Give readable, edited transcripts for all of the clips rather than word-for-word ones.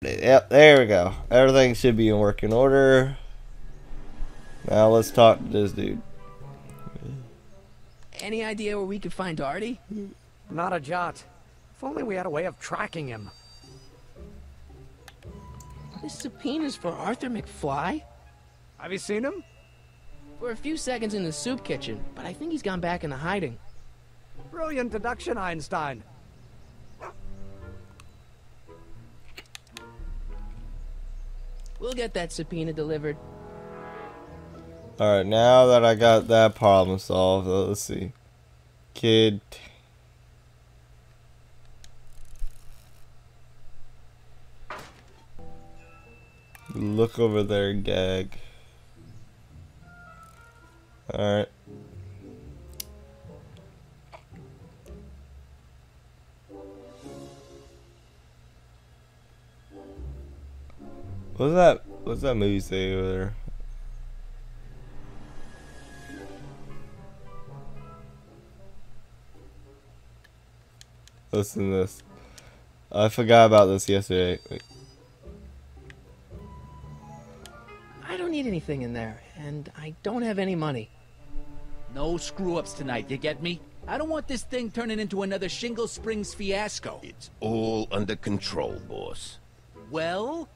Yep, there we go. Everything should be in working order. Now let's talk to this dude. Any idea where we could find Artie? Not a jot. If only we had a way of tracking him. This subpoena's for Arthur McFly? Have you seen him? For a few seconds in the soup kitchen, but I think he's gone back into hiding. Brilliant deduction, Einstein. We'll get that subpoena delivered. Alright, now that I got that problem solved, let's see. Kid. Look over there, gag. Alright. What's that movie say over there? Listen to this. I forgot about this yesterday. Wait. I don't need anything in there, and I don't have any money. No screw-ups tonight, you get me? I don't want this thing turning into another Shingle Springs fiasco. It's all under control, boss. Well?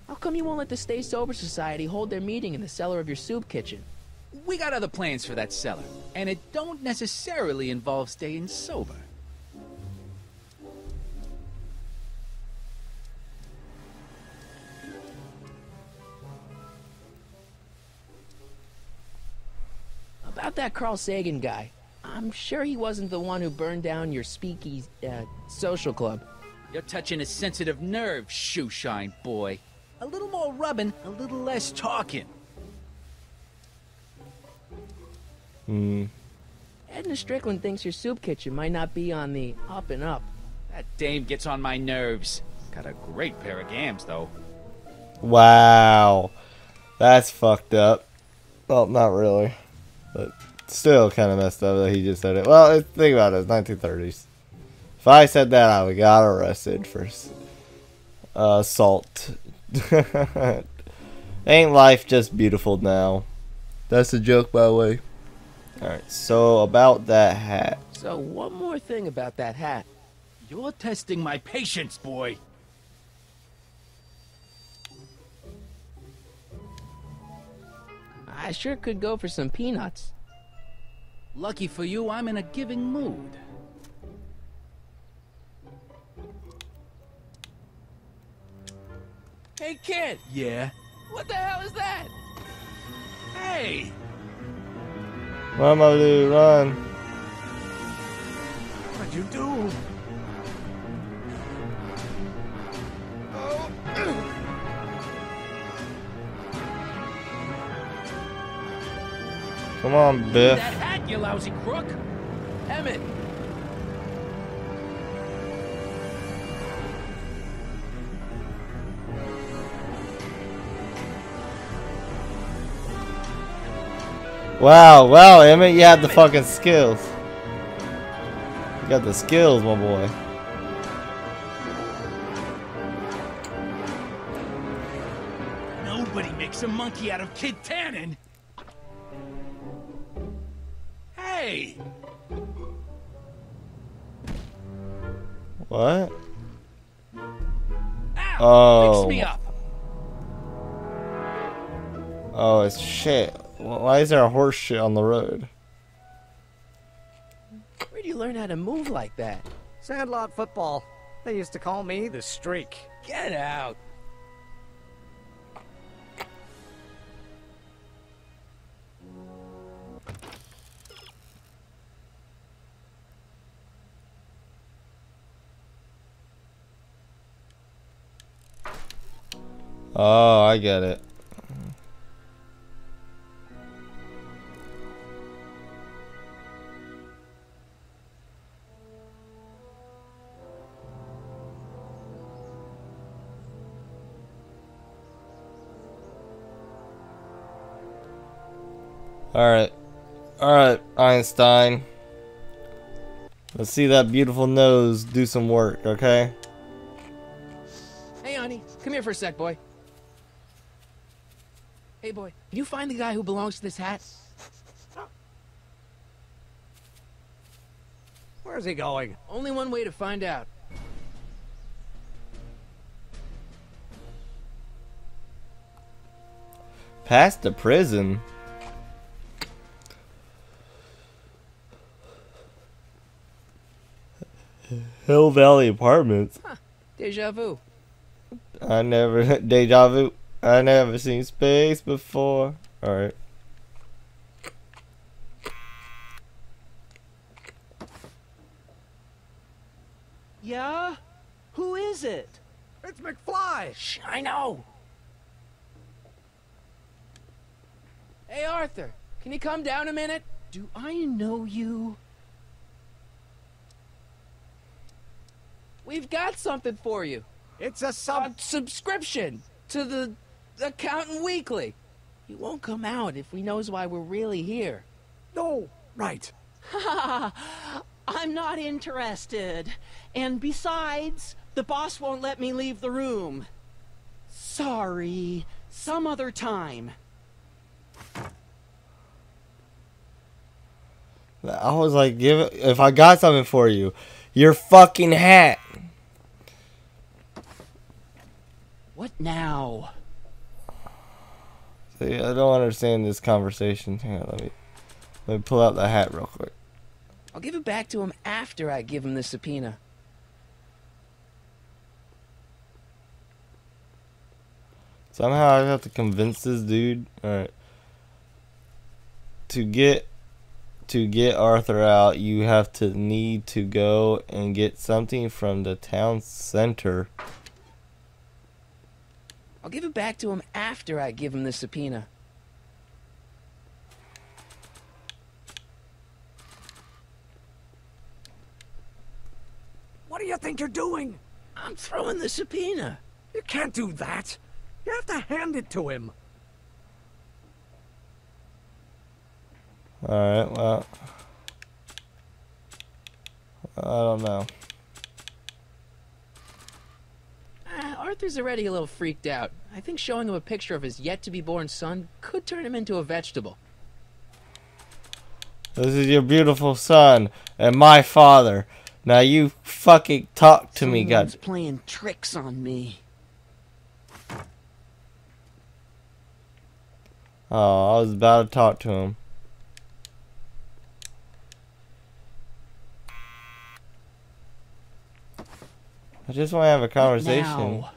How come you won't let the Stay Sober Society hold their meeting in the cellar of your soup kitchen? We got other plans for that cellar, and it don't necessarily involve staying sober. About that Carl Sagan guy, I'm sure he wasn't the one who burned down your speakeasy, social club. You're touching a sensitive nerve, shoeshine boy. A little more rubbing, a little less talking. Edna Strickland thinks your soup kitchen might not be on the up and up. That dame gets on my nerves. Got a great pair of gams, though. Wow. That's fucked up. Well, not really. But still kind of messed up that he just said it. Well, think about it. It's 1930s. If I said that, I would got arrested for assault. Ain't life just beautiful now? That's a joke, by the way. Alright, so about that hat. So one more thing about that hat. You're testing my patience, boy. I sure could go for some peanuts. Lucky for you, I'm in a giving mood. Hey kid, Yeah? what the hell is that? Hey! Run, my dude, run. What'd you do? Come on, That Biff. hat, you lousy crook! Emmett! Wow, wow, Emmett, you had the fucking skills. You got the skills, my boy. Nobody makes a monkey out of Kid Tannen! Hey! What? Ow! Oh. Fix me up! Oh, it's shit. Why is there a horse shit on the road? Where'd you learn how to move like that? Sandlot football. They used to call me the Streak. Get out! Oh, I get it. Alright. Alright, Einstein. Let's see that beautiful nose do some work, okay? Hey, honey, come here for a sec, boy. Hey, boy, can you find the guy who belongs to this hat? Where's he going? Only one way to find out. Past the prison. Hill Valley Apartments. Deja vu. Deja vu. I never seen space before. Alright. Yeah? Who is it? It's McFly! Shh, I know. Hey, Arthur, can you come down a minute? Do I know you? We've got something for you. It's a A subscription to the Accountant Weekly. He won't come out if he knows why we're really here. No, right. I'm not interested. And besides, the boss won't let me leave the room. Sorry. Some other time. I was like, if I got something for you, your fucking hat. What now? See, I don't understand this conversation. Hang on, let me pull out the hat real quick. I'll give it back to him after I give him the subpoena. Somehow I have to convince this dude. Alright. To get Arthur out, you have to need to go and get something from the town center. I'll give it back to him after I give him the subpoena. What do you think you're doing? I'm throwing the subpoena. You can't do that. You have to hand it to him. Alright, well, I don't know. Arthur's already a little freaked out. I think showing him a picture of his yet-to-be-born son could turn him into a vegetable. This is your beautiful son and my father. Now you fucking talk to me, Someone's God. playing tricks on me. Oh, I was about to talk to him. I just want to have a conversation. Now.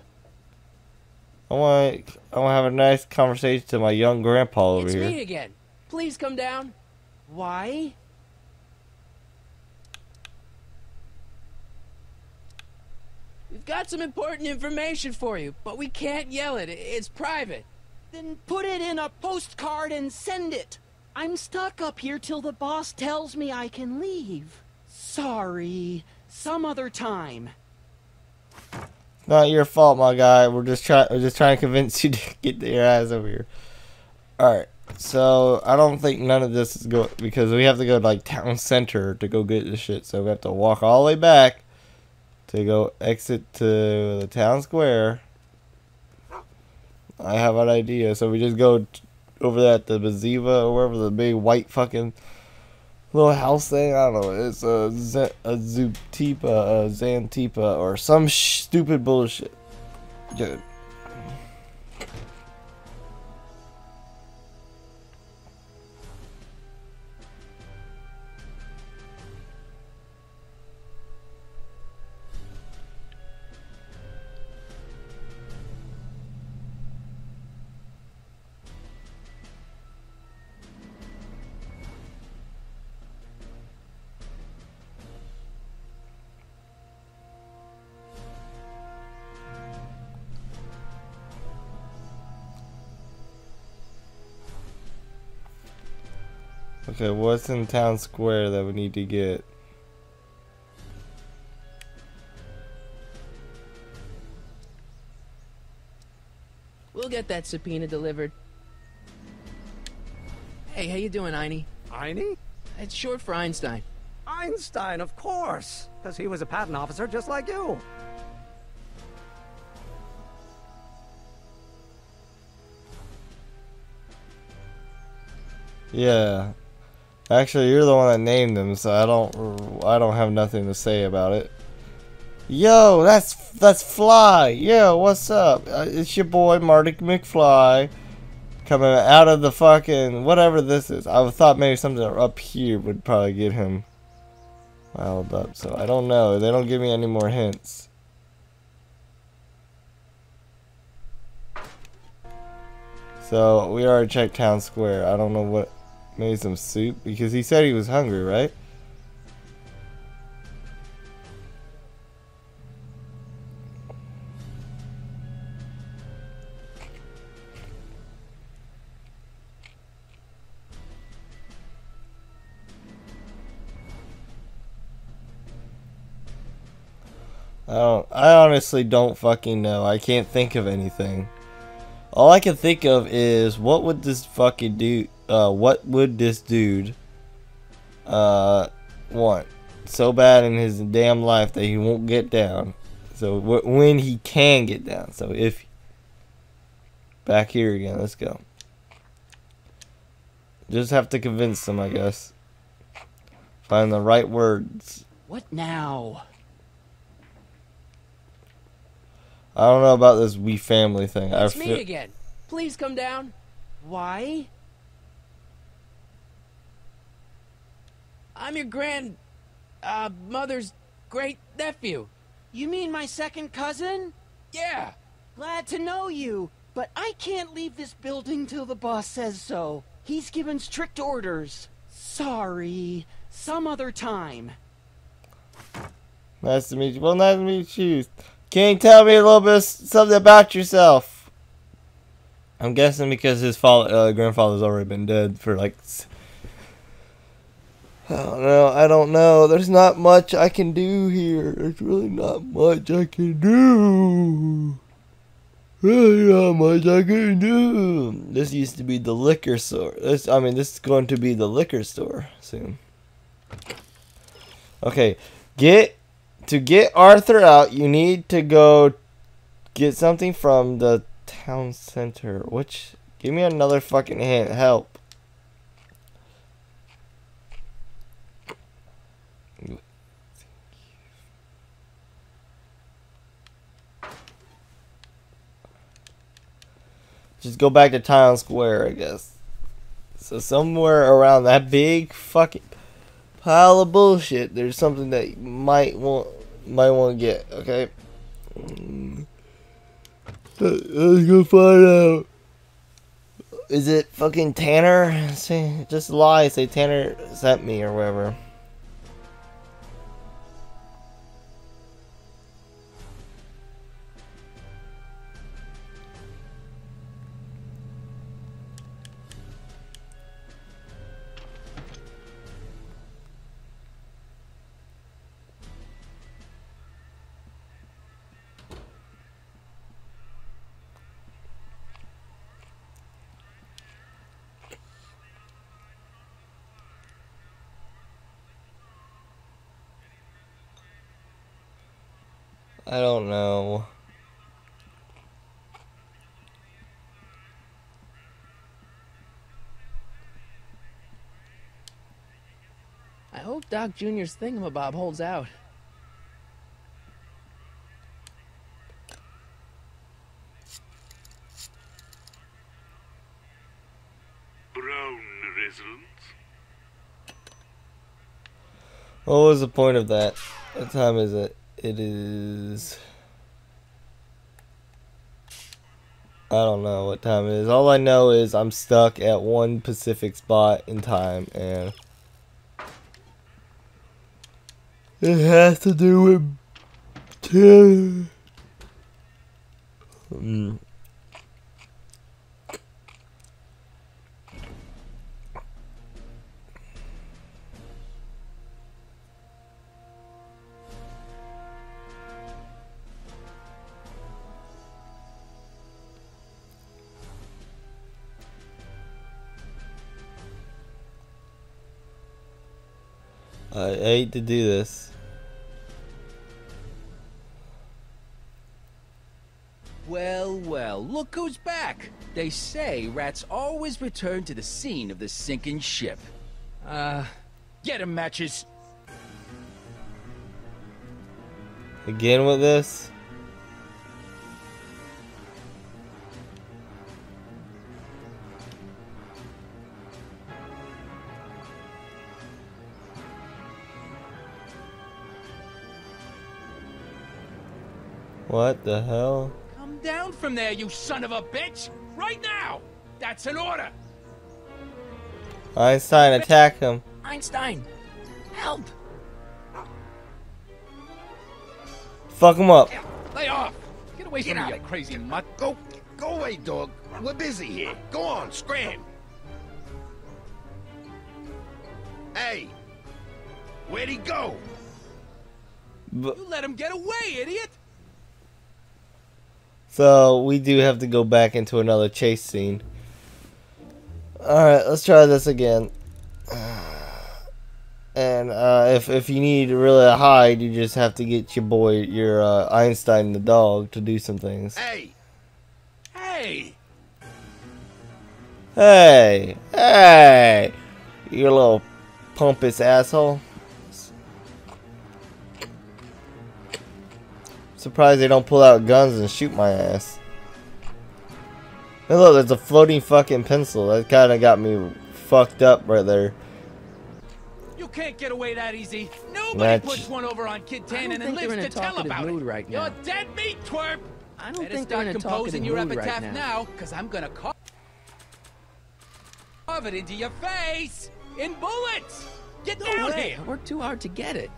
I want to have a nice conversation to my young grandpa over It's here. me again. Please come down. Why? We've got some important information for you, but we can't yell it. It's private. Then put it in a postcard and send it. I'm stuck up here till the boss tells me I can leave. Sorry. Some other time. Not your fault, my guy. We're just trying to convince you to get your ass over here. All right. So I don't think none of this is going because we have to go to like town center to go get this shit. So we have to walk all the way back to go exit to the town square. I have an idea. So we just go over there at the Baziva or wherever the big white fucking little house thing. I don't know. It's a Zantipa or some stupid bullshit. Dude. Okay, what's in town square that we need to get? We'll get that subpoena delivered. Hey, how you doing, Einie? Einie? It's short for Einstein. Einstein, of course. Because he was a patent officer just like you. Yeah. Actually, you're the one that named him, so I don't have nothing to say about it. Yo, that's Fly. Yo, what's up? It's your boy Marty McFly coming out of the fucking whatever this is. I thought maybe something up here would probably get him riled up. So I don't know. They don't give me any more hints. So we already checked Town Square. I don't know what. Maybe some soup because he said he was hungry, right? I honestly don't fucking know. I can't think of anything. All I can think of is what would this fucking dude what would this dude want so bad in his damn life that he won't get down. So when he can get down. So if back here again, let's go. Just have to convince them, I guess. Find the right words. What now? I don't know about this we family thing. It's me again. Please come down. Why? I'm your mother's great nephew. You mean my second cousin? Yeah. Glad to know you, but I can't leave this building till the boss says so. He's given strict orders. Sorry. Some other time. Nice to meet you. Well, nice to meet you. Can you tell me a little bit something about yourself? I'm guessing because his grandfather's already been dead for like... I don't know. There's not much I can do here. There's really not much I can do. Really not much I can do. This used to be the liquor store. This is going to be the liquor store soon. Okay, to get Arthur out, you need to go get something from the town center. Which, give me another fucking hint. Help. Just go back to Town Square, I guess. So somewhere around that big fucking pile of bullshit, there's something that you might want to get. Okay. Let's go find out. Is it fucking Tanner? Say, just lie. Say Tanner sent me or whatever. I don't know. I hope Doc Jr.'s thingamabob holds out. Brown residents. What was the point of that? What time is it? It is... I don't know what time it is. All I know is I'm stuck at one Pacific spot in time, and it has to do with Tim. I hate to do this. Well, well, look who's back. They say rats always return to the scene of the sinking ship. Get 'em, Matches. Again with this? What the hell? Come down from there, you son of a bitch! Right now! That's an order! Einstein, attack him. Einstein, help! Fuck him up. Lay off! Get away from me, you crazy mutt! Go away, dog. We're busy here. Go on, scram. Hey, where'd he go? But, You let him get away, idiot! so we do have to go back into another chase scene. Alright, let's try this again. And if you need really a hide, you just have to get your Einstein the dog to do some things. Hey, Hey! Hey! Hey! You little pompous asshole. Surprised they don't pull out guns and shoot my ass. Hey look, there's a floating fucking pencil. That kinda got me fucked up right there. You can't get away that easy. Nobody Match. puts one over on Kid I don't Tannen and think they're lives in a to tell talkative about mood it. right now. You're dead meat, twerp! I don't Better think they're start in a composing talkative your mood right epitaph now. now, because I'm gonna carve it into your face in bullets. Get No down way! here. I worked too hard to get it.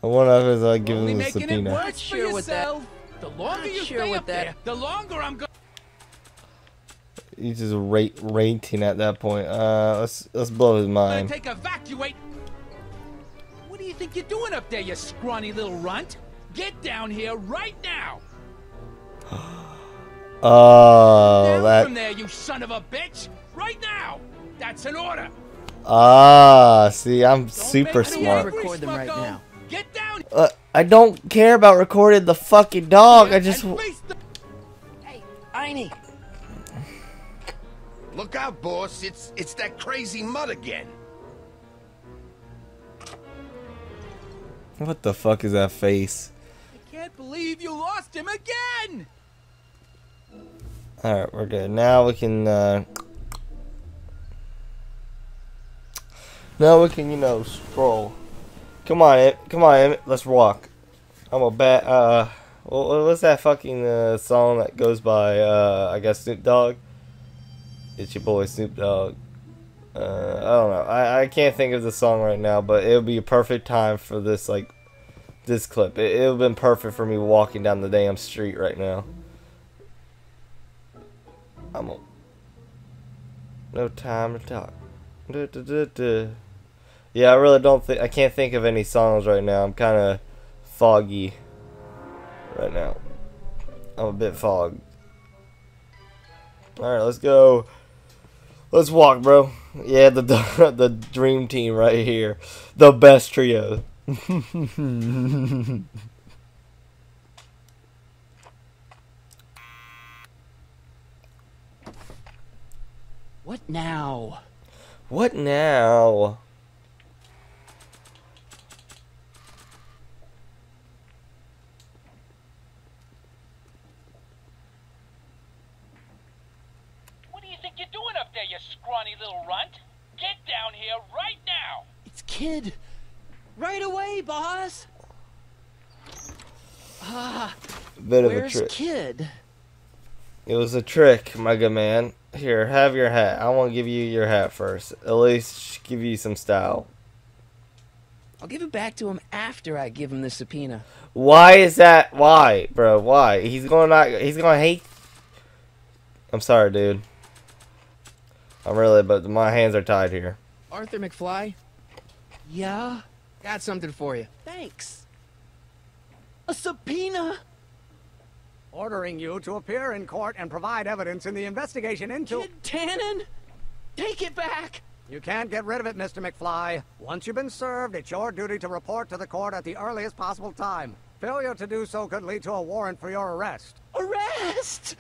I wonder if it's like giving Only him a making it subpoena. worse Not for sure what that- yourself. The longer Not you sure stay what up that- there, the longer I'm going. He's just ranting at that point. Let's blow his Gonna mind. take evacuate. What do you think you're doing up there, you scrawny little runt? Get down here right now. Oh, Down that. from there, you son of a bitch. Right now. That's an order. See, I'm Don't super make me smart. angry, Record them right Smucko. now. Get down. I don't care about recording the fucking dog. I just. and face the Hey, Einie! look out, boss. It's that crazy mud again. What the fuck is that face? I can't believe you lost him again. Alright, we're good. Now we can, you know, scroll. Come on, Emmett, let's walk. I'm a bad, what's that fucking, song that goes by, I guess Snoop Dogg? It's your boy Snoop Dogg. I don't know. I can't think of the song right now, but it would be a perfect time for this, like, this clip. It would have been perfect for me walking down the damn street right now. No time to talk. Yeah, I really don't think I can't think of any songs right now. I'm kind of foggy right now. I'm a bit fogged. All right, let's go. Let's walk, bro. Yeah, the dream team right here, the best trio. What now? What now? What do you think you're doing up there, you scrawny little runt? Get down here right now. It's Kid. Right away, boss. Bit of a Where's trick. Kid? It was a trick, my good man. Here, have your hat. I want to give you your hat first. At least give you some style. I'll give it back to him after I give him the subpoena. Why is that? Why, bro? Why? He's gonna hate. I'm sorry, dude. but my hands are tied here. Arthur McFly, Yeah? got something for you. Thanks. A subpoena? Ordering you to appear in court and provide evidence in the investigation into... Kid Tannen? Take it back! You can't get rid of it, Mr. McFly. Once you've been served, it's your duty to report to the court at the earliest possible time. Failure to do so could lead to a warrant for your arrest. Arrest!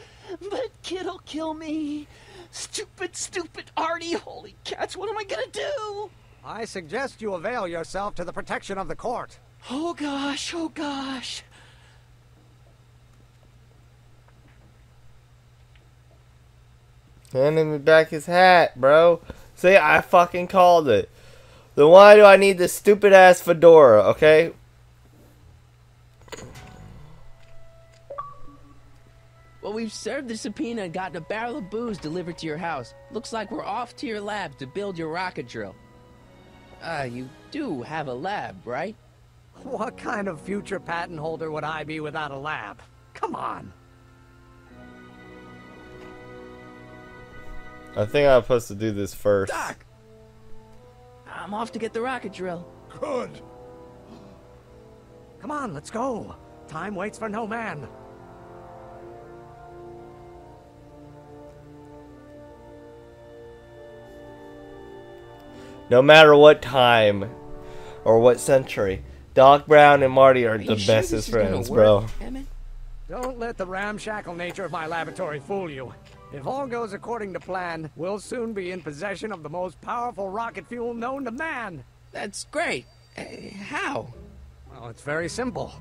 But kid'll kill me. Stupid, stupid Artie. Holy cats, what am I gonna do? I suggest you avail yourself to the protection of the court. Oh gosh, oh gosh. Handing me back his hat, bro. See, I fucking called it. Then why do I need this stupid ass fedora, okay? Well, we've served the subpoena and gotten a barrel of booze delivered to your house. Looks like we're off to your lab to build your rocket drill. You do have a lab, right? What kind of future patent holder would I be without a lab? Come on. I think I'm supposed to do this first. Doc! I'm off to get the rocket drill. Good. Come on, let's go. Time waits for no man. No matter what time or what century, Doc Brown and Marty are the bestest friends, bro. Emmett? Don't let the ramshackle nature of my laboratory fool you. If all goes according to plan, we'll soon be in possession of the most powerful rocket fuel known to man. That's great. How? Well, it's very simple.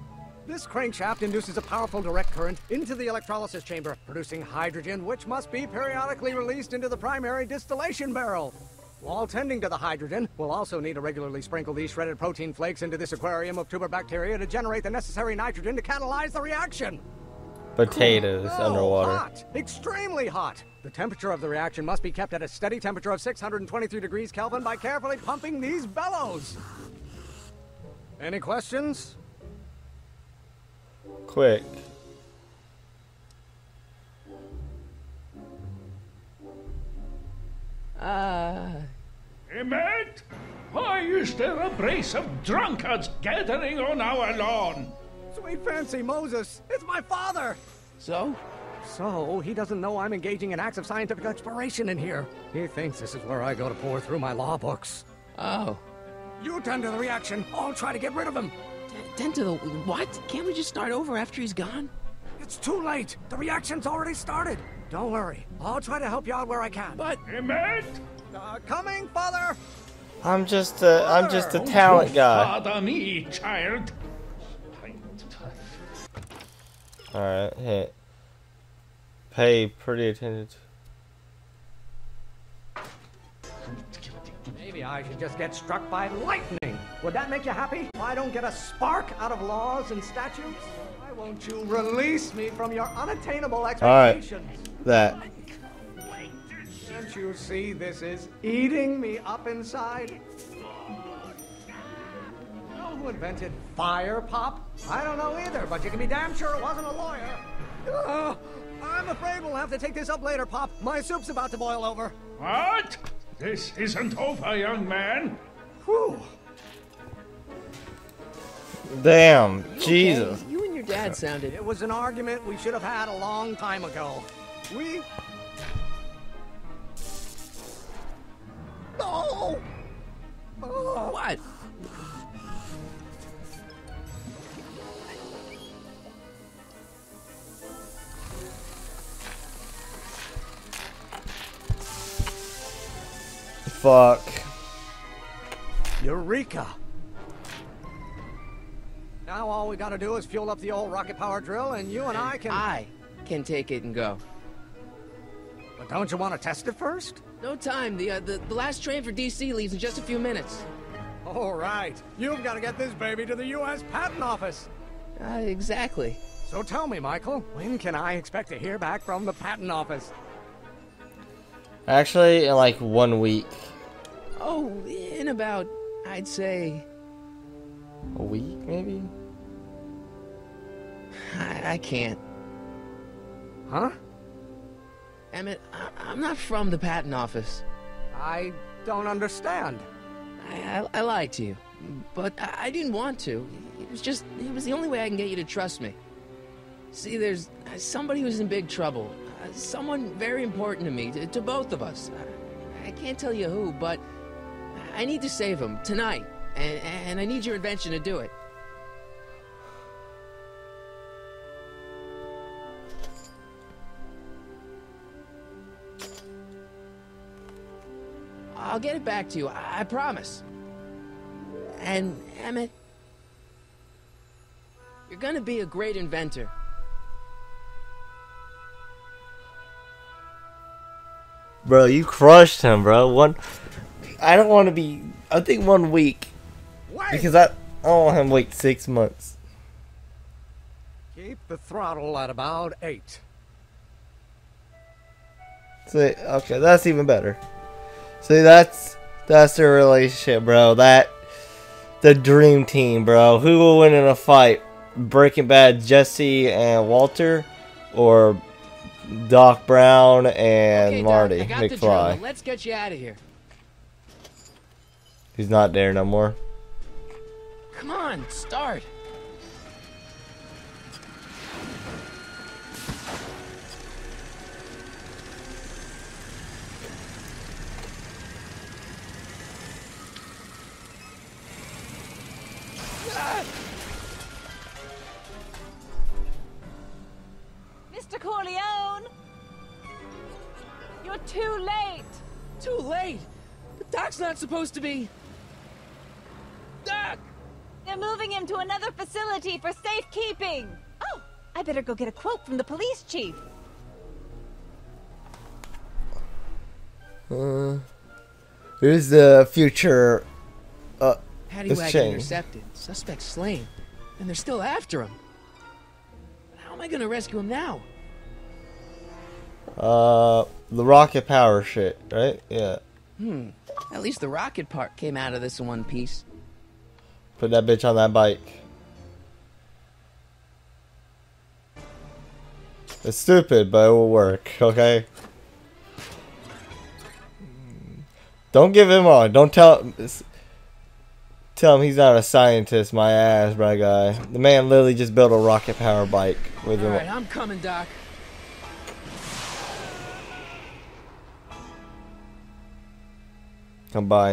This crankshaft induces a powerful direct current into the electrolysis chamber, producing hydrogen, which must be periodically released into the primary distillation barrel. While tending to the hydrogen, we'll also need to regularly sprinkle these shredded protein flakes into this aquarium of tuber bacteria to generate the necessary nitrogen to catalyze the reaction. Potatoes underwater. Hot! Extremely hot! The temperature of the reaction must be kept at a steady temperature of 623 degrees Kelvin by carefully pumping these bellows. Any questions? Quick. Emmett? Why is there a brace of drunkards gathering on our lawn? Sweet fancy Moses, it's my father! So? So, he doesn't know I'm engaging in acts of scientific exploration in here. He thinks this is where I go to pour through my law books. Oh. You tend to the reaction. I'll try to get rid of him. Tend to the... What? Can't we just start over after he's gone? It's too late. The reaction's already started. Don't worry. I'll try to help you out where I can. But... Emmett? Coming, father! I'm just a talent guy. Bother me, child. Alright, hit. Pay pretty attention. Maybe I should just get struck by lightning. Would that make you happy? I don't get a spark out of laws and statutes. Why won't you release me from your unattainable expectations? That. Can't you see this is eating me up inside? You know who invented fire pop? I don't know either, but you can be damn sure it wasn't a lawyer. I'm afraid we'll have to take this up later, Pop. My soup's about to boil over. What? This isn't over, young man. Whew. Damn, Okay, Jesus. you and your dad sounded... It was an argument we should have had a long time ago. No! Oh. What? Fuck. Eureka! Now all we gotta do is fuel up the old rocket power drill and you and I can... I can take it and go. But don't you want to test it first? No time. The last train for DC leaves in just a few minutes. All right. You've got to get this baby to the U.S. Patent Office. Exactly. So tell me, Michael, when can I expect to hear back from the Patent Office? Actually, in like 1 week. Oh, in about, I'd say... A week, maybe? I can't. Huh? Emmett, I'm not from the patent office. I don't understand. I lied to you, but I didn't want to. It was the only way I can get you to trust me. See, there's somebody who's in big trouble. Someone very important to me, to both of us. I can't tell you who, but I need to save him tonight, and I need your invention to do it. I'll get it back to you, I promise. And Emmett, you're gonna be a great inventor. Bro, you crushed him, bro. I don't want to be. I think 1 week. Wait! Because I don't want him to wait 6 months. Keep the throttle at about 8. See, okay, that's even better. See, that's the relationship, bro. The dream team, bro. Who will win in a fight? Breaking Bad, Jesse and Walter, or Doc Brown and Okay, Marty Doc, I got the drill. McFly? Let's get you out of here. He's not there no more. Come on, start. Mr. Corleone! You're too late! Too late. But Doc's not supposed to be. Doc! They're moving him to another facility for safekeeping! Oh, I better go get a quote from the police chief. Here's the future. It's Paddywhack changed. intercepted. Suspect slain. And they're still after him. But how am I gonna rescue him now? The rocket power shit, right? Yeah. At least the rocket part came out of this in one piece. Put that bitch on that bike. It's stupid, but it will work, okay? Don't give him on. Don't tell him he's not a scientist, my ass, bro, guy. The man literally just built a rocket power bike with him. Alright, I'm coming, Doc. Come by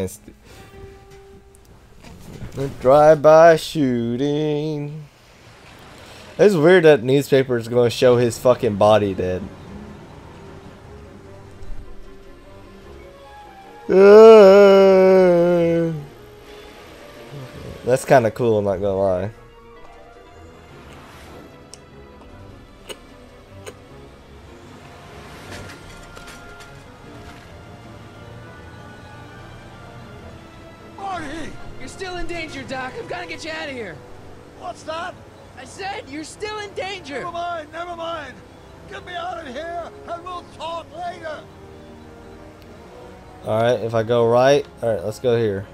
and drive-by shooting. It's weird that newspaper is going to show his fucking body dead. That's kind of cool, I'm not gonna lie. Marty! You're still in danger, Doc. I've got to get you out of here. What's that? I said you're still in danger. Never mind, never mind. Get me out of here and we'll talk later. Alright, if I go right, alright, let's go here.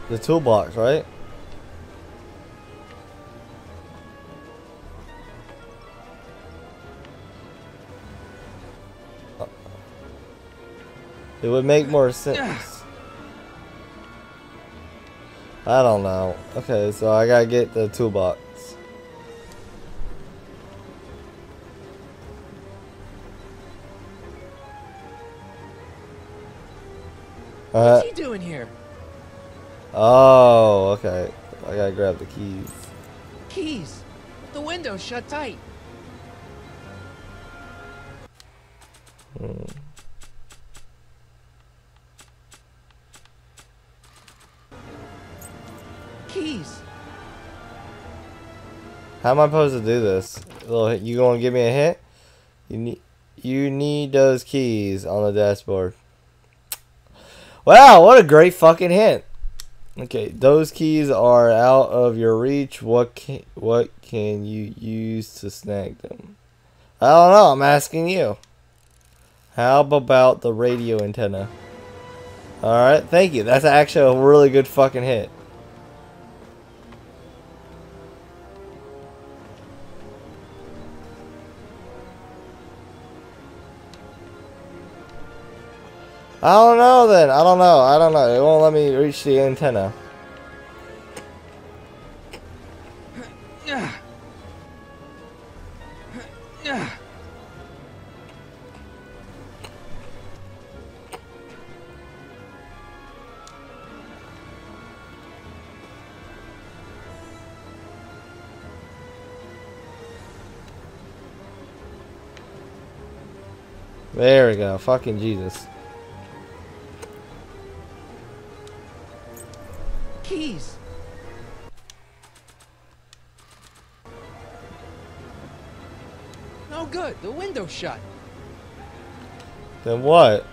The toolbox, right? It would make more sense. I don't know. Okay, so I gotta get the toolbox. What's he doing here? Oh, okay. I gotta grab the keys. Keys. The window's shut tight. Keys. How am I supposed to do this? You gonna give me a hint? You need those keys on the dashboard. Wow, what a great fucking hint. Okay, those keys are out of your reach. What can you use to snag them? I don't know, I'm asking you. How about the radio antenna? Alright, thank you. That's actually a really good fucking hit. I don't know then. I don't know. It won't let me reach the antenna. There we go. Fucking Jesus. Keys. No good. The window's shut. Then what?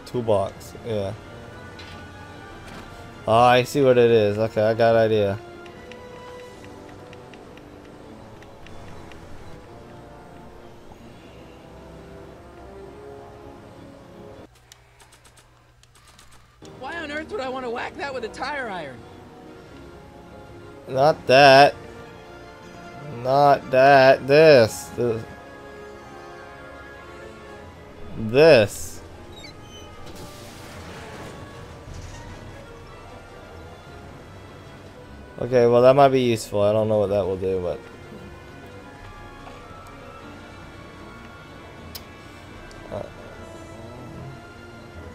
Toolbox. Yeah. Oh, I see what it is. Okay, I got an idea. Why on earth would I want to whack that with a tire iron? Not that. Not that. This. This. Okay, well that might be useful. I don't know what that will do, but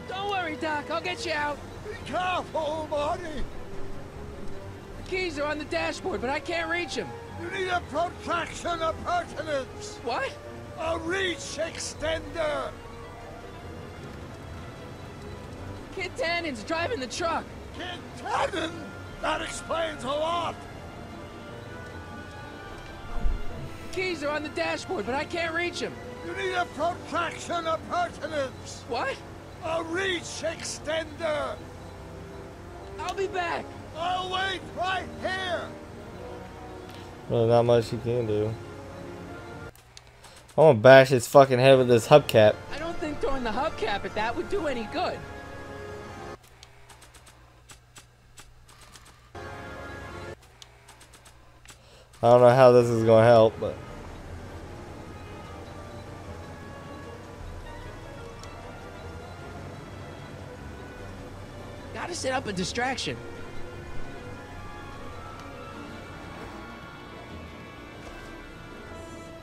Don't worry, Doc. I'll get you out. Be careful, Marty. The keys are on the dashboard, but I can't reach them. You need a protraction appurtenance. What? A reach extender. Kid Tannen's driving the truck. Kid Tannen? That explains a lot. Keys are on the dashboard, but I can't reach them. You need a protraction appurtenance. What? A reach extender. I'll be back. I'll wait right here. really not much you can do. I'm gonna bash his fucking head with this hubcap. I don't think throwing the hubcap at that would do any good. I don't know how this is gonna help, but Gotta set up a distraction.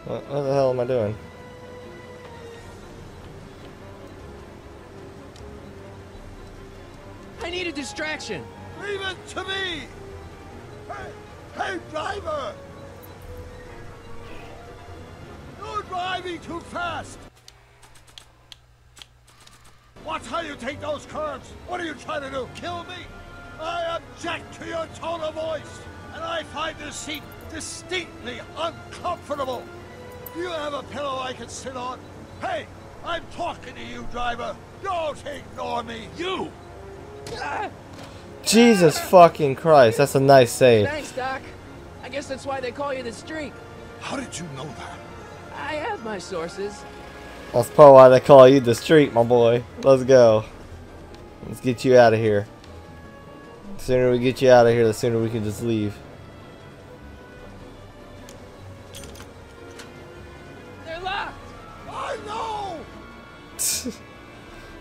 what the hell am I doing? I need a distraction. Leave it to me. Hey, driver. You're driving too fast. Watch how you take those curves. What are you trying to do? Kill me? I object to your tone of voice, and I find this seat distinctly uncomfortable. Do you have a pillow I can sit on? Hey, I'm talking to you, driver. Don't ignore me. You! Ah, Jesus fucking Christ, that's a nice save. thanks, Doc. I guess that's why they call you the Streak. How did you know that? I have my sources. That's probably why they call you the Streak, my boy. Let's go. Let's get you out of here. The sooner we get you out of here, the sooner we can just leave. They're locked. I know!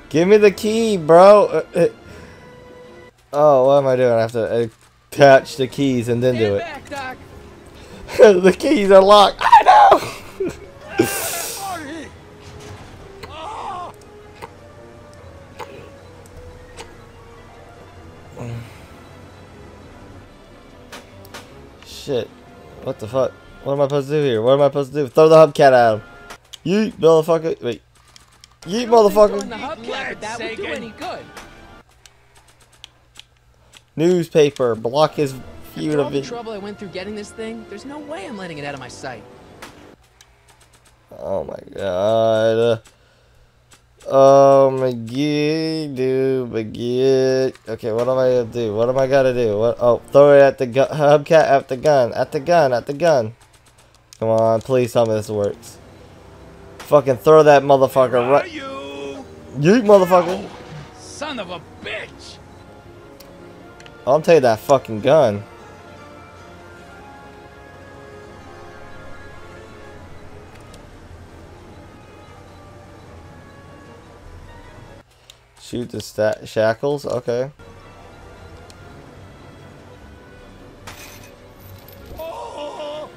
Give me the key, bro. Oh, what am I doing? I have to attach the keys and then do Stand it. back, Doc. The keys are locked. I know! Marty! Ah! Shit. What the fuck? What am I supposed to do here? What am I supposed to do? Throw the hubcap at him. Yeet, motherfucker. Wait. Yeet, Throwing the motherfucker. hubcap at that would do any good. Newspaper. Block his feud After all of the it. trouble I went through getting this thing, there's no way I'm letting it out of my sight. Oh my god. Oh my god, dude, my god. Okay, what am I gonna do? What am I gotta do? What? Oh, throw it at the hubcap, at the gun, at the gun, at the gun. Come on, please tell me this works. Fucking throw that motherfucker right. You Yeet, motherfucker. son of a bitch! I'll take that fucking gun. Shoot the shackles. Okay. Oh!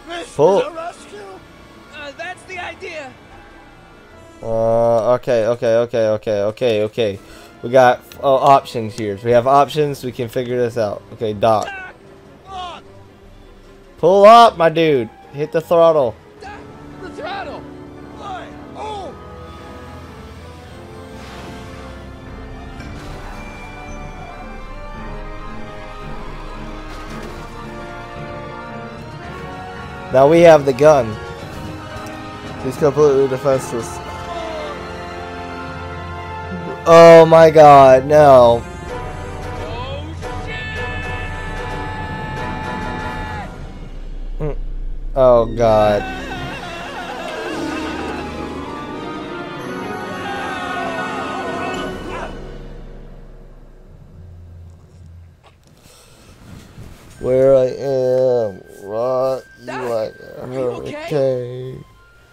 This Pull. is a rescue! That's the idea. Okay. We got options here. We have options. We can figure this out. Okay, Doc. Look! Pull up, my dude. Hit the throttle. Doc, the throttle. Why? Oh! Now we have the gun. He's completely defenseless. Oh my god, no. Oh god. Where I am, right? Doc, are you okay?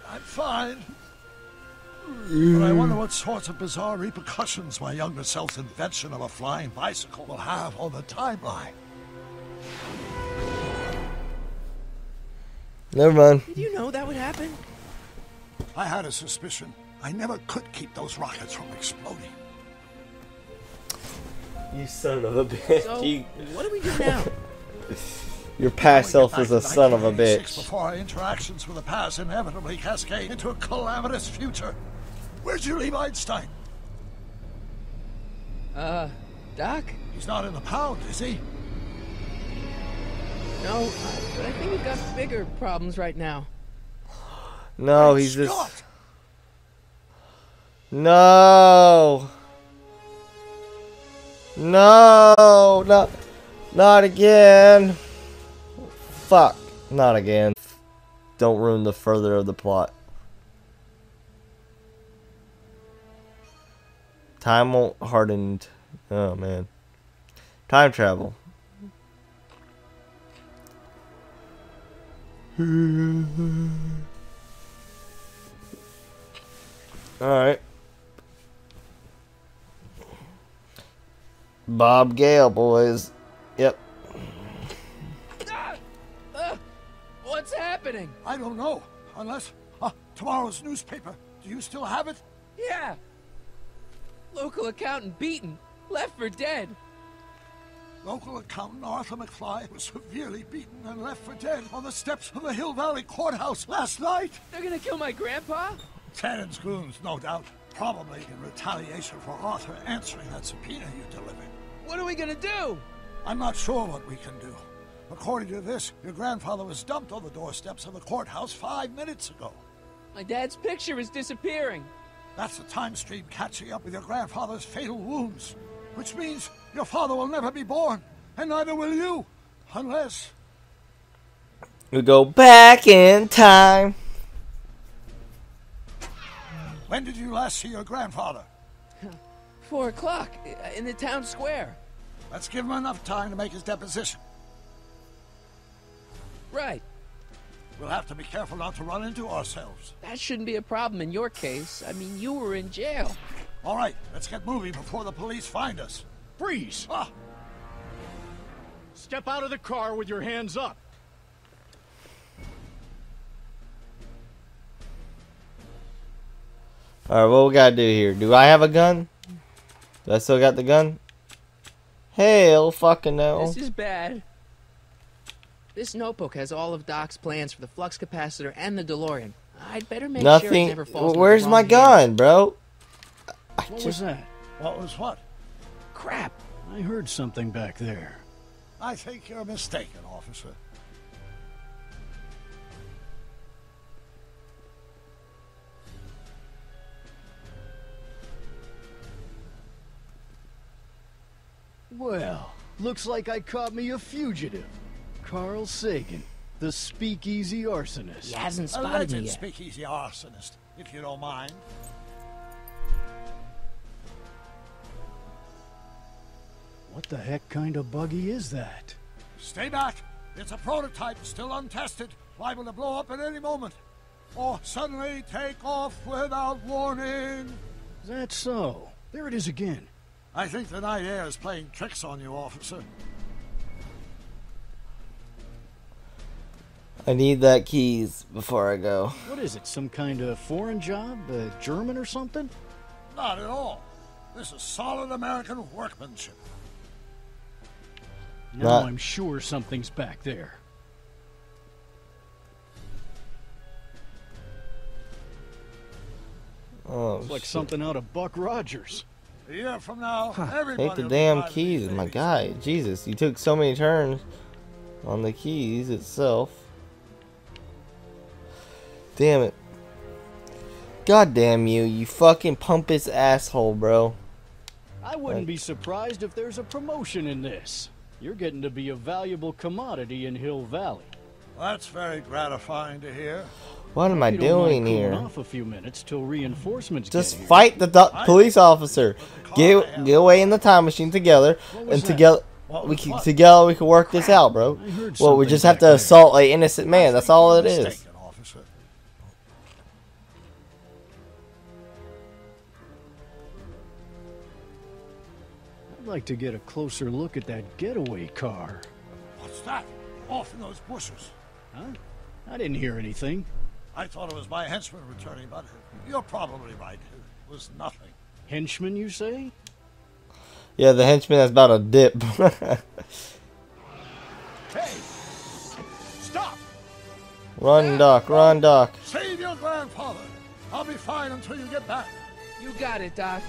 I'm fine. But I wonder what sorts of bizarre repercussions my younger self's invention of a flying bicycle will have on the timeline. Never mind. Did you know that would happen? I had a suspicion. I never could keep those rockets from exploding. You son of a bitch. So, what do we do now? Your past self is a son of a bitch. Before our interactions with the past inevitably cascade into a calamitous future. Where'd you leave Einstein? Doc? He's not in the pound, is he? No, but I think we've got bigger problems right now. No, he's just... No! No! Not again! Fuck. Not again. Don't ruin the further of the plot. Time won't harden. Oh, man. Time travel. Alright. Bob Gale, boys. Yep. What's happening? I don't know. Unless... tomorrow's newspaper. Do you still have it? Yeah. Local accountant beaten. Left for dead. Local accountant Arthur McFly was severely beaten and left for dead on the steps of the Hill Valley Courthouse last night. They're gonna kill my grandpa? Tannen's goons, no doubt. Probably in retaliation for Arthur answering that subpoena you delivered. What are we gonna do? I'm not sure what we can do. According to this, your grandfather was dumped on the doorsteps of the courthouse 5 minutes ago. My dad's picture is disappearing. That's the time stream catching up with your grandfather's fatal wounds. Which means your father will never be born, and neither will you. Unless... we go back in time. When did you last see your grandfather? 4 o'clock in the town square. Let's give him enough time to make his deposition. Right. We'll have to be careful not to run into ourselves. That shouldn't be a problem in your case. I mean, you were in jail. All right, let's get moving before the police find us. Freeze! Ah! Step out of the car with your hands up. Alright, what we gotta do here? Do I have a gun? Do I still got the gun? Hell fucking no. This is bad. This notebook has all of Doc's plans for the flux capacitor and the DeLorean. I'd better make sure it never falls. Where's my gun, bro? What was that? What was what? Crap. I heard something back there. I think you're mistaken, officer. Well, looks like I caught me a fugitive. Carl Sagan, the speakeasy arsonist. He hasn't spotted me Alleged yet. speakeasy arsonist, if you don't mind. What the heck kind of buggy is that? Stay back. It's a prototype, still untested, liable to blow up at any moment. Or suddenly take off without warning. Is that so? There it is again. I think the night air is playing tricks on you, officer. I need that keys before I go. What is it, some kind of foreign job? German or something? Not at all. This is solid American workmanship. Now I'm sure something's back there. Oh, It's like something out of Buck Rogers. A year from now, everybody take the will be damn driving keys, these my babies. guy. Jesus, you took so many turns on the keys itself. Damn it. God damn you, you fucking pompous asshole, bro. I wouldn't be surprised if there's a promotion in this. You're getting to be a valuable commodity in Hill Valley. That's very gratifying to hear. What am I doing here? Off a few minutes till reinforcements Just get here. fight the police officer. Get away in the time machine together, and together we can work this out, bro. Well, we just have to assault an innocent man. That's all it is. Mistaken, officer. I'd like to get a closer look at that getaway car. What's that? Off in those bushes. Huh? I didn't hear anything. I thought it was my henchman returning, but you're probably right. It was nothing. Henchman, you say? Yeah, the henchman that's about to dip. Hey! Stop! Run, Doc. Run, Doc. Save your grandfather. I'll be fine until you get back. You got it, Doc.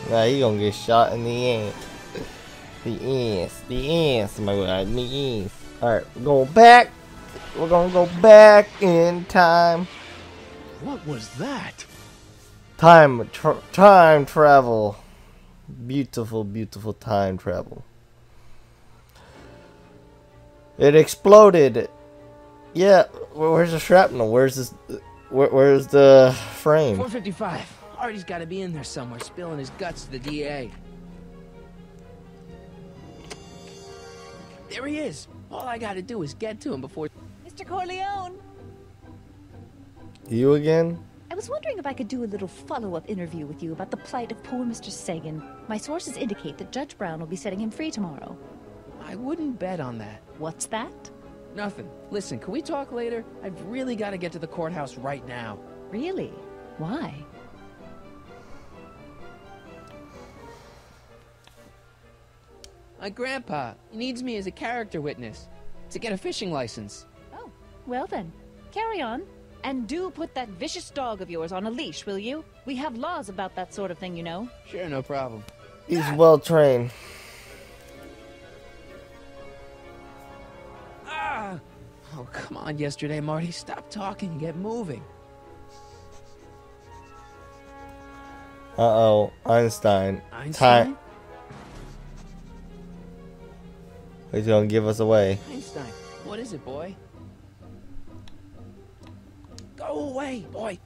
Nah, he gonna get shot in the ass. The ass, my god, the ass. Alright, we're going back. We're gonna go back in time. What was that? Time travel. Beautiful, beautiful time travel. It exploded. Yeah, where's the shrapnel? Where's this? Where's the frame? 455. Artie's got to be in there somewhere, spilling his guts to the DA. There he is. All I got to do is get to him before... Mr. Corleone! You again? I was wondering if I could do a little follow-up interview with you about the plight of poor Mr. Sagan. My sources indicate that Judge Brown will be setting him free tomorrow. I wouldn't bet on that. What's that? Nothing. Listen, can we talk later? I've really got to get to the courthouse right now. Really? Why? My grandpa, he needs me as a character witness to get a fishing license. Oh, well then. Carry on. And do put that vicious dog of yours on a leash, will you? We have laws about that sort of thing, you know. Sure, no problem. He's well trained. Ah! Oh, come on, yesterday, Marty. Stop talking and get moving. Uh-oh. Einstein. Einstein? He's gonna give us away. Einstein, what is it, boy? Go away, boy!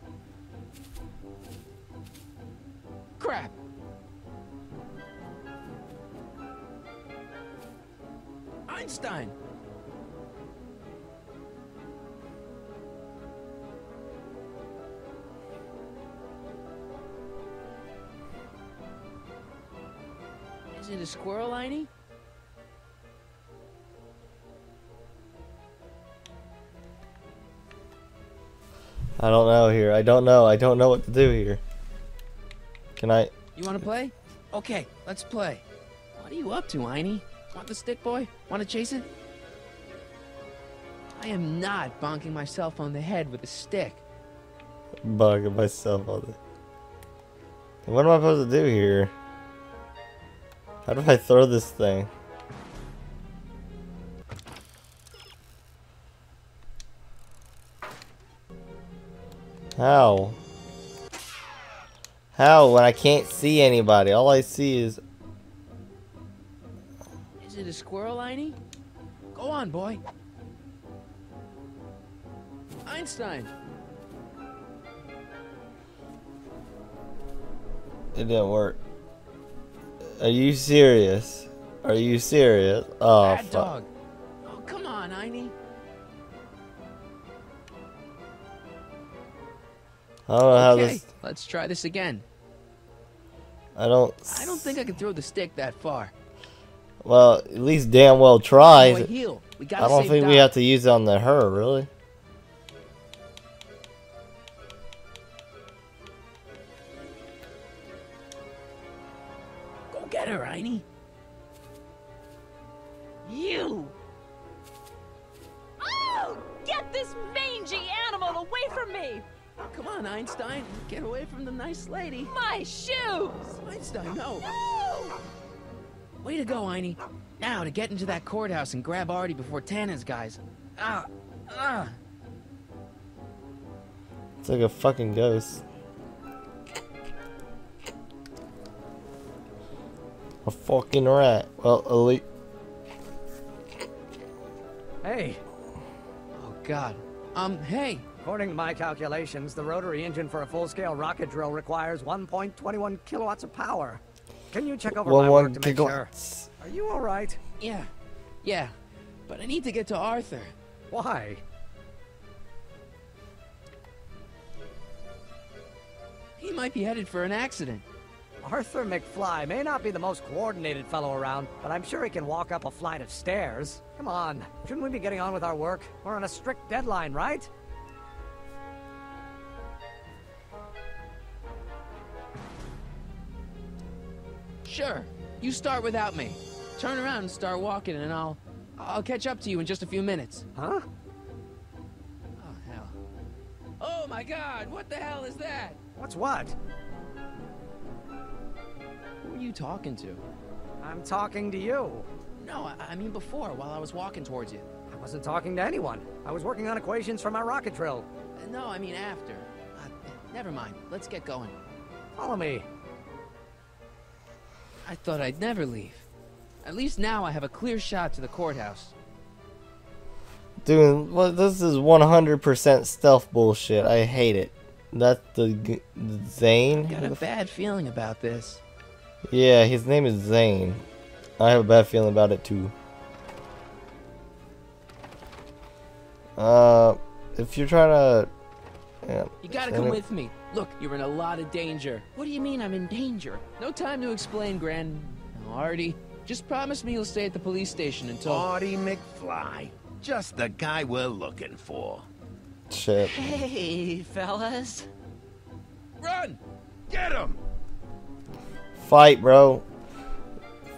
Crap! Einstein! Is it a squirrel, Einie? I don't know here. I don't know. I don't know what to do here. Can I? You want to play? Okay, let's play. What are you up to, Einie? Want the stick, boy? Want to chase it? I am not bonking myself on the head with a stick. Bugging myself on it. What am I supposed to do here? How do I throw this thing? How? How when I can't see anybody? All I see is... Is it a squirrel, Einie? Go on, boy. Einstein! It didn't work. Are you serious? Are you serious? Oh, Bad fuck. dog. Oh, come on, Einie. I don't know how Okay, this... let's try this again. I don't think I can throw the stick that far. Well, at least damn well try. Boy, heel. We gotta I don't save think we Doc. have to use it on the her, really. Go get her, Einie. You! Oh! Get this mangy animal away from me! Come on, Einstein. Get away from the nice lady. My shoes! Einstein, no. No! Way to go, Einie. Now to get into that courthouse and grab Artie before Tannen's guys. Ah! It's like a fucking ghost. A fucking rat. Well, elite. Hey, Oh, God. Hey. according to my calculations, the rotary engine for a full-scale rocket drill requires 1.21 kilowatts of power. Can you check over my work to make sure? Are you all right? Yeah. But I need to get to Arthur. Why? He might be headed for an accident. Arthur McFly may not be the most coordinated fellow around, but I'm sure he can walk up a flight of stairs. Come on, shouldn't we be getting on with our work? We're on a strict deadline, right? Sure. You start without me. Turn around and start walking, and I'll catch up to you in just a few minutes. Huh? Oh, hell. Oh, my God. What the hell is that? What's what? Who are you talking to? I'm talking to you. No, I mean before, while I was walking towards you. I wasn't talking to anyone. I was working on equations for my rocket drill. No, I mean after. Never mind. Let's get going. Follow me. I thought I'd never leave. At least now I have a clear shot to the courthouse. Dude, well, this is 100% stealth bullshit. I hate it. That's the Zane? I got a bad feeling about this. Yeah, his name is Zane. I have a bad feeling about it too. If you're trying to... Yeah, You gotta come with me. Look, you're in a lot of danger. What do you mean I'm in danger? No time to explain, Gran. No, Artie, just promise me you'll stay at the police station until... Artie McFly. Just the guy we're looking for. Shit. Hey, fellas. Run! Get him! Fight, bro.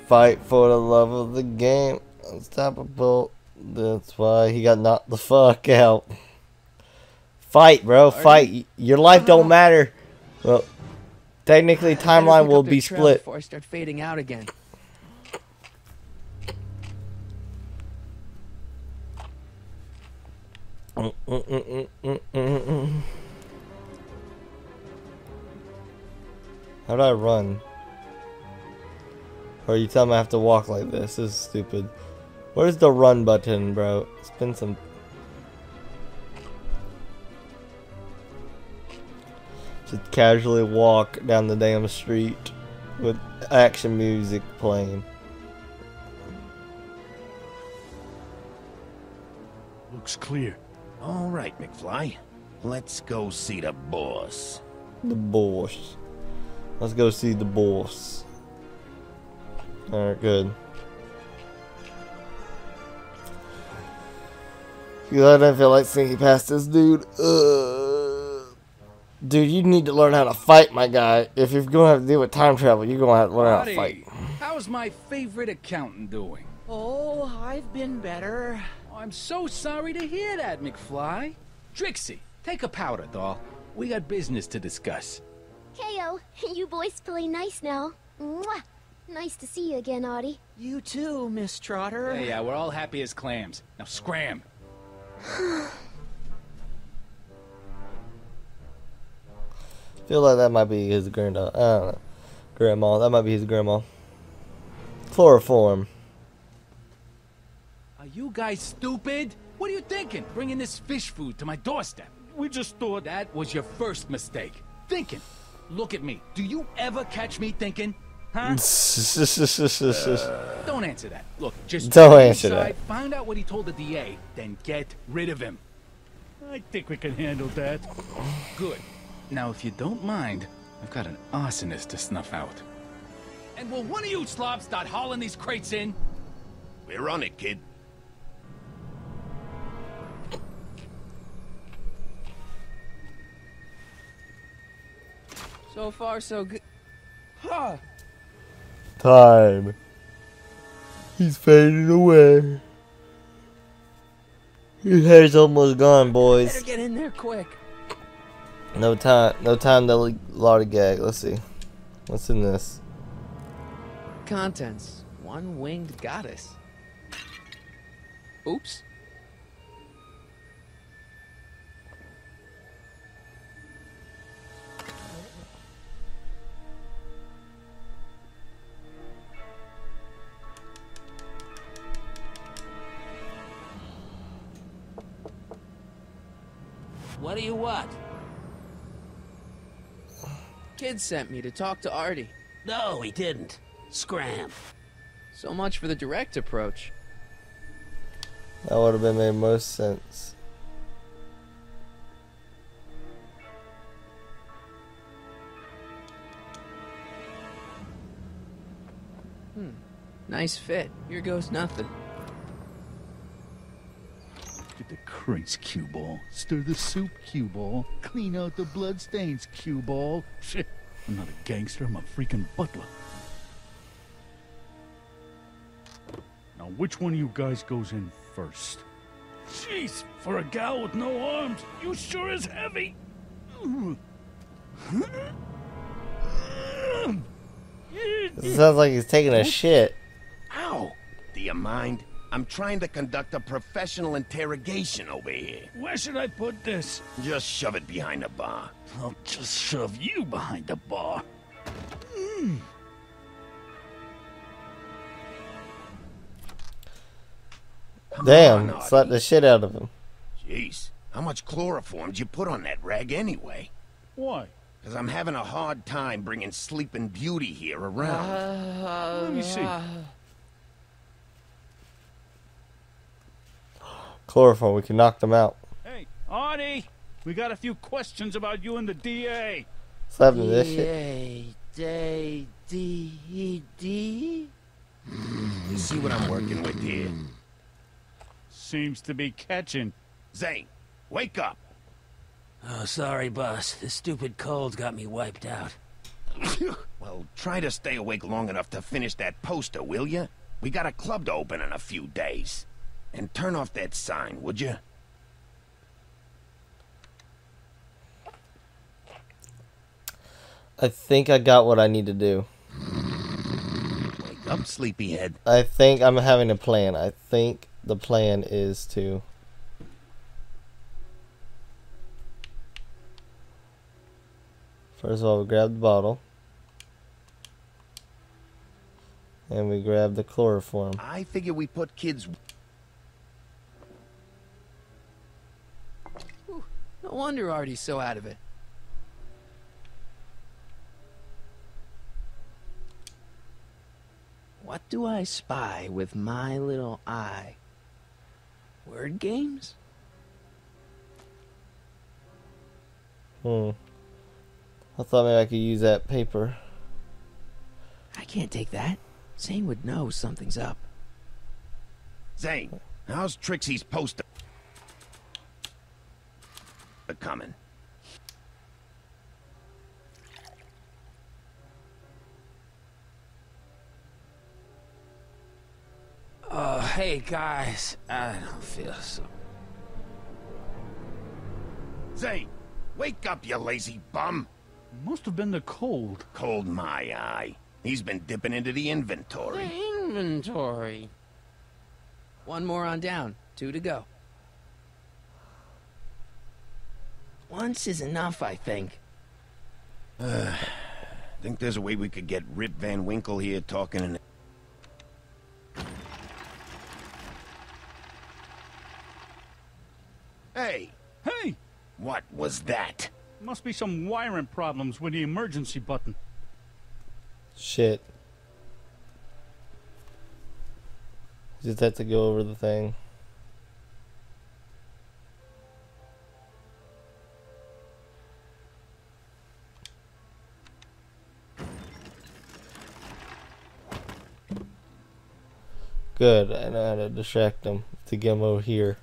Fight for the love of the game. Unstoppable. That's why he got knocked the fuck out. Fight, bro. Fight. Your life don't matter. Well, technically, timeline will be split. Before I start fading out again. How do I run? Or you tell me I have to walk like this? This is stupid. Where's the run button, bro? Spin some. Just casually walk down the damn street with action music playing. Looks clear. All right, McFly. Let's go see the boss. The boss. Let's go see the boss. Alright, good. Cause I don't feel like sneaking past this dude. Dude, you need to learn how to fight, my guy. If you're gonna have to deal with time travel, you're gonna have to learn how to fight. How's my favorite accountant doing? Oh, I've been better. I'm so sorry to hear that, McFly. Trixie, take a powder, doll. We got business to discuss. K.O., you boys play nice now. Mwah! Nice to see you again, Artie. You too, Miss Trotter. Yeah, we're all happy as clams. Now scram. Feel like that might be his granddaughter. I don't know. Grandma. That might be his grandma. Chloroform. Are you guys stupid? What are you thinking? Bringing this fish food to my doorstep? We just thought that was your first mistake. Thinking. Look at me. Do you ever catch me thinking? Huh? Don't answer that. Look, just don't go answer inside, that. Find out what he told the DA, then get rid of him. I think we can handle that. Good. Now, if you don't mind, I've got an arsonist to snuff out. And will one of you slobs start hauling these crates in? We're on it, kid. So far, so good. Huh. Time. He's fading away. His hair's almost gone, boys. Better get in there quick. No time to lollygag. Let's see. What's in this? Contents. One-winged goddess. Oops. What do you want? Kid sent me to talk to Artie. No, he didn't. Scram. So much for the direct approach. That would have been made most sense. Nice fit. Here goes nothing. Get the crates, cue ball. Stir the soup, cue ball. Clean out the bloodstains, cue ball. Shit, I'm not a gangster, I'm a freaking butler. Now, which one of you guys goes in first? Jeez, for a gal with no arms, you sure is heavy. It sounds like he's taking a shit. Ow! Do you mind? I'm trying to conduct a professional interrogation over here. Where should I put this? Just shove it behind the bar. I'll just shove you behind the bar. Damn, on, slapped the shit out of him. Jeez, how much chloroform did you put on that rag anyway? Why? Because I'm having a hard time bringing Sleeping Beauty here around. Let me see. Chloroform, we can knock them out. Hey, Artie, we got a few questions about you and the DA. Slap him this shit. You see what I'm working with here? Seems to be catching. Zane, wake up. Oh, sorry, boss. This stupid cold's got me wiped out. Well, try to stay awake long enough to finish that poster, will you? We got a club to open in a few days. And turn off that sign, would you? I think I got what I need to do. Wake up, sleepyhead. I think I'm having a plan. I think the plan is to... First of all, we grab the bottle. And we grab the chloroform. I figure we put kids... No wonder Artie's so out of it. What do I spy with my little eye? Word games? I thought maybe I could use that paper. I can't take that. Zane would know something's up. Zane, how's Trixie's poster coming? Oh, hey, guys. I don't feel so... Zane, wake up, you lazy bum. Must have been the cold. Cold my eye. He's been dipping into the inventory. Inventory. One more on down. 2 to go. Once is enough, I think. Think there's a way we could get Rip Van Winkle here talking in... Hey! Hey! What was that? Must be some wiring problems with the emergency button. Shit. Just have to go over the thing. Good, I know how to distract them to get them over here.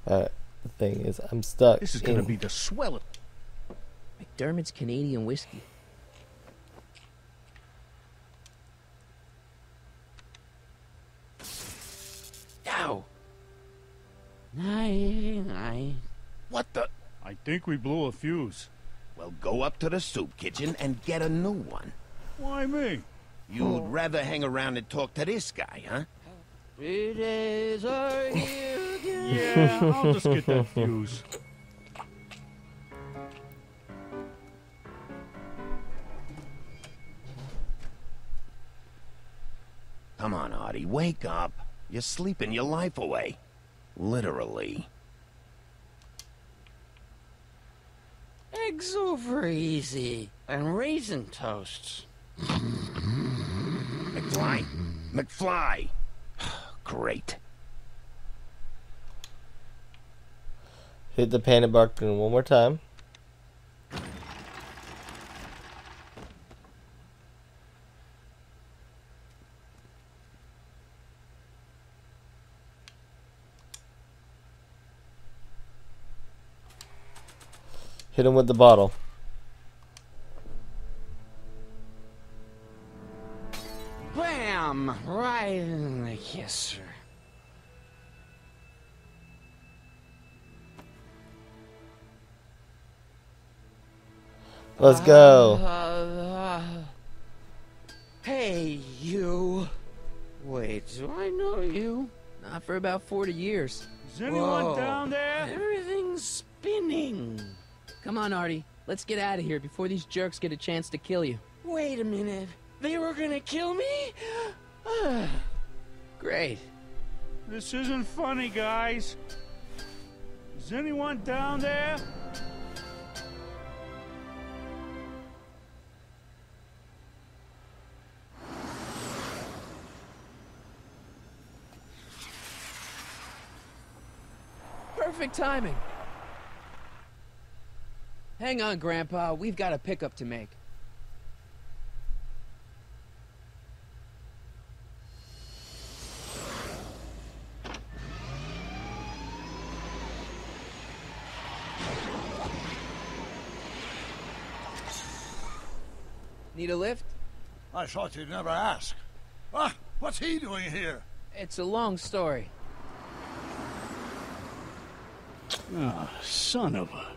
Alright, the thing is, I'm stuck. This is gonna be the swell. McDermott's Canadian whiskey. Ow! What the... I think we blew a fuse. Well, go up to the soup kitchen and get a new one. Why me? You'd rather hang around and talk to this guy, huh? 3 days are here again. Yeah, I'll just get that fuse. Come on, Artie, wake up. You're sleeping your life away. Literally. eggs over easy. And raisin toasts. McFly? McFly! Great. Hit the panic button one more time. Hit him with the bottle. Bam! Right in the kisser. Let's go. Hey, you. Wait, do I know you? Not for about 40 years. Is anyone Whoa. down there? Everything's spinning. Come on, Artie. Let's get out of here before these jerks get a chance to kill you. Wait a minute. They were gonna kill me? Great. This isn't funny, guys. Is anyone down there? Perfect timing. Hang on, Grandpa. We've got a pickup to make. Need a lift? I thought you'd never ask. Ah, what's he doing here? It's a long story. Ah, son of a...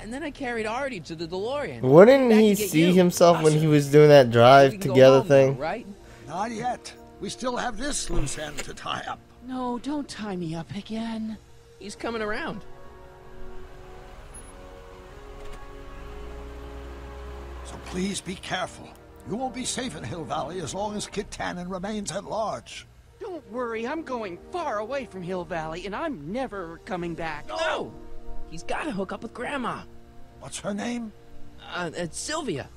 And then I carried Artie to the DeLorean. Wouldn't Back he to get see you. himself when he was doing that drive We can go together home now, thing? right? Not yet. We still have this loose end to tie up. No, don't tie me up again. He's coming around. So please be careful. You won't be safe in Hill Valley as long as Kit Tannen remains at large. Don't worry, I'm going far away from Hill Valley, and I'm never coming back. No! He's got to hook up with Grandma. What's her name? It's Sylvia.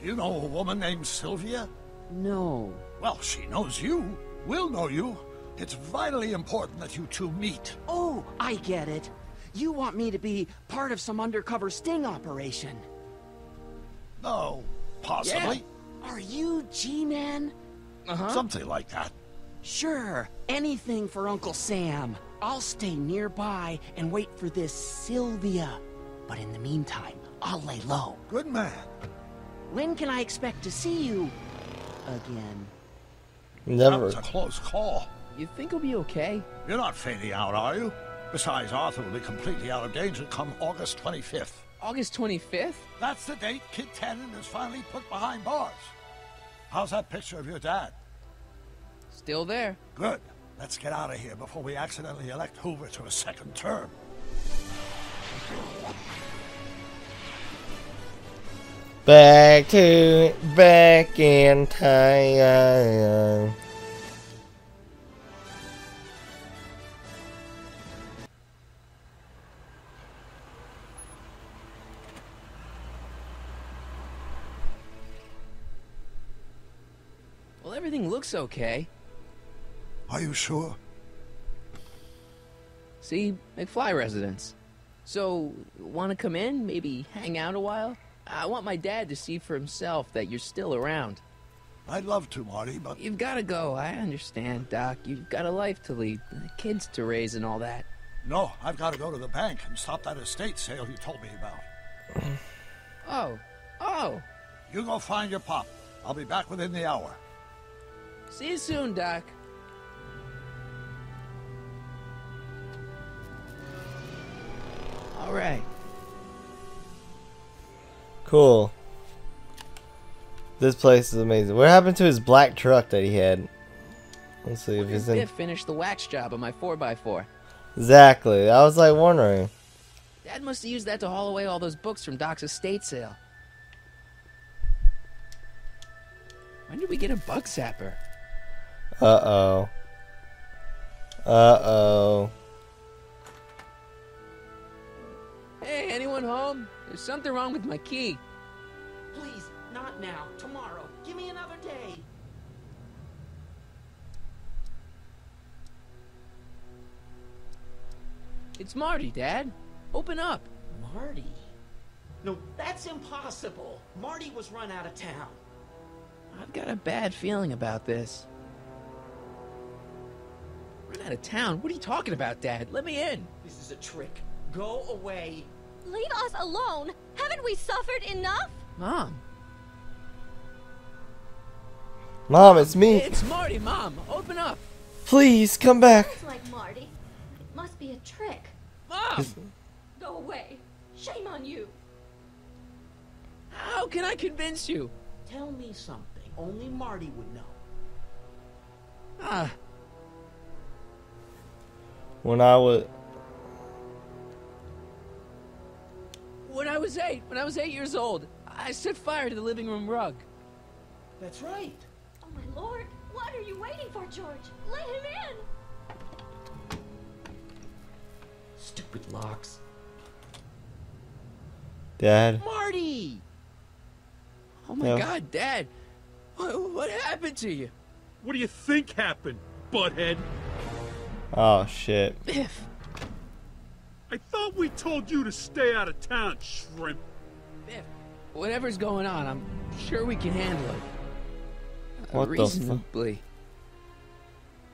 Do you know a woman named Sylvia? No. Well, she knows you. We'll know you. It's vitally important that you two meet. Oh, I get it. You want me to be part of some undercover sting operation. No, possibly. Are you G-Man? Something like that. Sure, anything for Uncle Sam. I'll stay nearby and wait for this Sylvia. But in the meantime, I'll lay low. Good man. When can I expect to see you again? That Never. was a close call. You think he'll be okay? You're not fading out, are you? Besides, Arthur will be completely out of danger come August 25th. August 25th? That's the date Kit Tannen is finally put behind bars. How's that picture of your dad? Still there. Good. Let's get out of here before we accidentally elect Hoover to a second term. Back in time. Well, everything looks okay. Are you sure? See, McFly residence. So, want to come in? Maybe hang out a while? I want my dad to see for himself that you're still around. I'd love to, Marty, but... You've got to go. I understand, Doc. You've got a life to lead, kids to raise and all that. No, I've got to go to the bank and stop that estate sale you told me about. Oh. You go find your pop. I'll be back within the hour. See you soon, Doc. All right. Cool. This place is amazing. What happened to his black truck that he had? Let's see if he's in. Biff finished the wax job on my 4x4. Exactly. I was like wondering. Dad must have used that to haul away all those books from Doc's estate sale. When did we get a bug zapper? Uh-oh. Uh-oh. Hey, anyone home? There's something wrong with my key. Please, not now. Tomorrow. Give me another day. It's Marty, Dad. Open up. Marty? No, that's impossible. Marty was run out of town. I've got a bad feeling about this. Run out of town? What are you talking about, Dad? Let me in. This is a trick. Go away. Leave us alone! Haven't we suffered enough? Mom. Mom, it's me. It's Marty, Mom. Open up. Please, come back. It's like Marty. It must be a trick. Mom! Go away. Shame on you. How can I convince you? Tell me something only Marty would know. Ah. When I was When I was 8 years old, I set fire to the living room rug. That's right. Oh my lord. What are you waiting for, George? Let him in. Stupid locks. Dad. Marty! Oh my Yeah. God, Dad. What happened to you? What do you think happened, butthead? Oh shit. Biff. I thought we told you to stay out of town, shrimp. Biff. Whatever's going on, I'm sure we can handle it. What the fuck? Reasonably.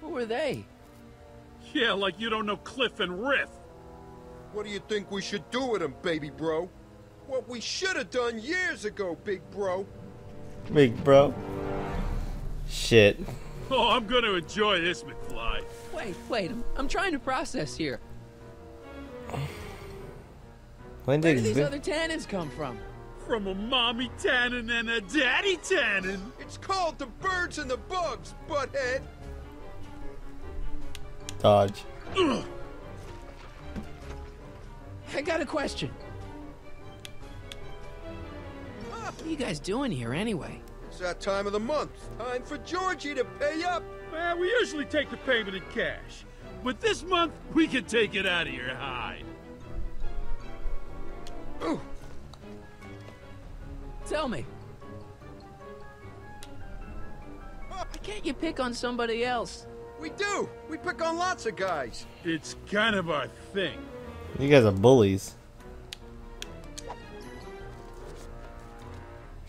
Who were they? Yeah, like you don't know Cliff and Riff. What do you think we should do with him, baby bro? What we should have done years ago, big bro. Big bro. Shit. Oh, I'm gonna enjoy this, McFly. Wait, I'm trying to process here. When Where did did these other tannins come from? From a mommy tannin and a daddy tannin. It's called the birds and the bugs, butthead. Dodge. Ugh. I got a question. What are you guys doing here anyway? It's that time of the month. Time for Georgie to pay up. Well, we usually take the payment in cash. But this month, we can take it out of your hide. Ooh. Tell me. Why can't you pick on somebody else? We do. We pick on lots of guys. It's kind of our thing. You guys are bullies.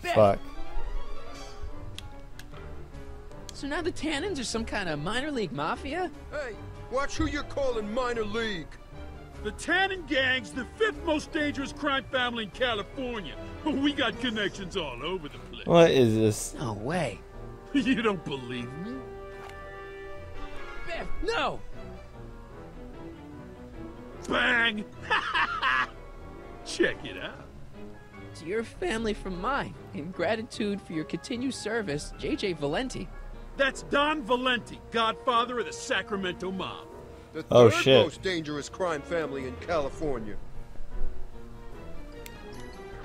Biff. Fuck. So now the Tannins are some kind of minor league mafia? Hey, watch who you're calling minor league. The Tannin Gang's the 5th most dangerous crime family in California. We got connections all over the place. What is this? No way. You don't believe me? Biff, no! Bang! Check it out. To your family from mine, in gratitude for your continued service, J.J. Valenti. That's Don Valenti, godfather of the Sacramento mob. The Oh, third shit. most dangerous crime family in California.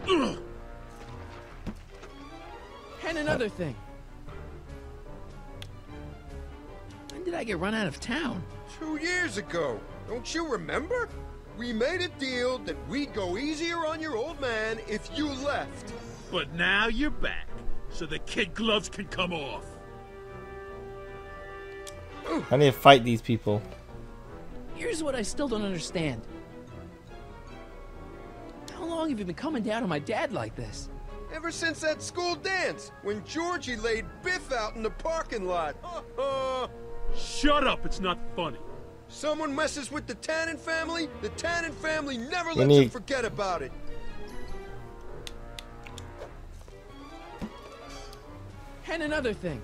Ugh. And another thing. When did I get run out of town? 2 years ago. Don't you remember? We made a deal that we'd go easier on your old man if you left. But now you're back, so the kid gloves can come off. I need to fight these people. Here's what I still don't understand. How long have you been coming down on my dad like this? Ever since that school dance, when Georgie laid Biff out in the parking lot. Shut up, it's not funny. Someone messes with the Tannen family, the Tannen family never We lets need- them forget about it. And another thing.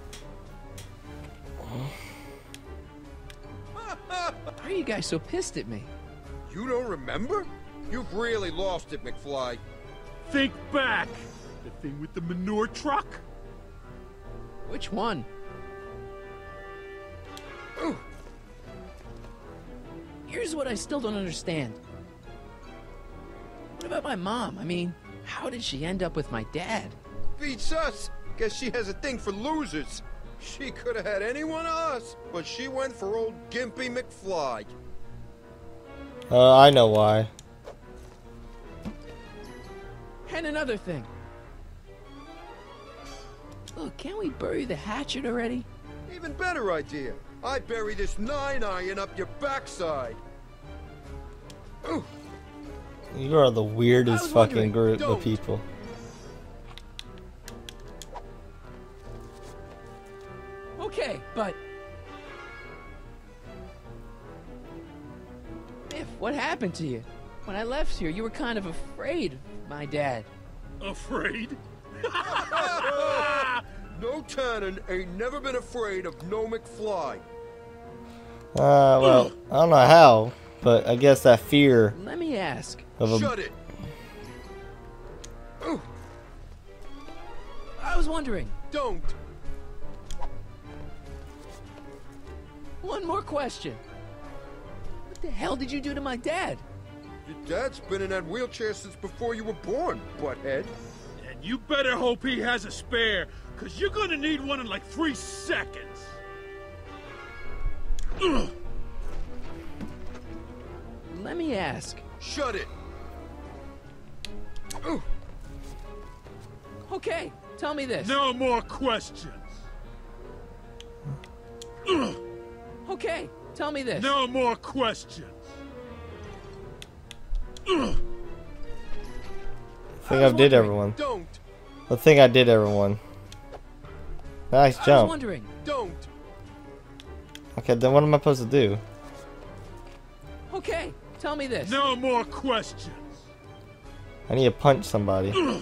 Why are you guys so pissed at me? You don't remember? You've really lost it, McFly. Think back. The thing with the manure truck? Which one? Here's what I still don't understand. What about my mom? I mean, how did she end up with my dad? Beats us. Guess she has a thing for losers. She could have had any one of us, but she went for old Gimpy McFly. I know why. And another thing. Look, can't we bury the hatchet already? Even better idea. I bury this 9-iron up your backside. Ooh. You are the weirdest fucking group of people. Okay, but... Biff, what happened to you? When I left here, you were kind of afraid of my dad. Afraid? No Tannen ain't never been afraid of no McFly. Well, I don't know how, but I guess that fear. Let me ask. Shut it. Ooh. I was wondering. Don't. One more question. What the hell did you do to my dad? Your dad's been in that wheelchair since before you were born, butthead. And you better hope he has a spare, because you're gonna need one in like 3 seconds. Ugh. Let me ask. Shut it. Ooh. Okay, tell me this. No more questions. Ugh. Okay, tell me this. No more questions. Ugh. I think I did everyone. Don't. I think I did everyone. Nice I was jump. wondering. Don't. Okay, then what am I supposed to do? Okay, tell me this. No more questions. I need to punch somebody. Ugh.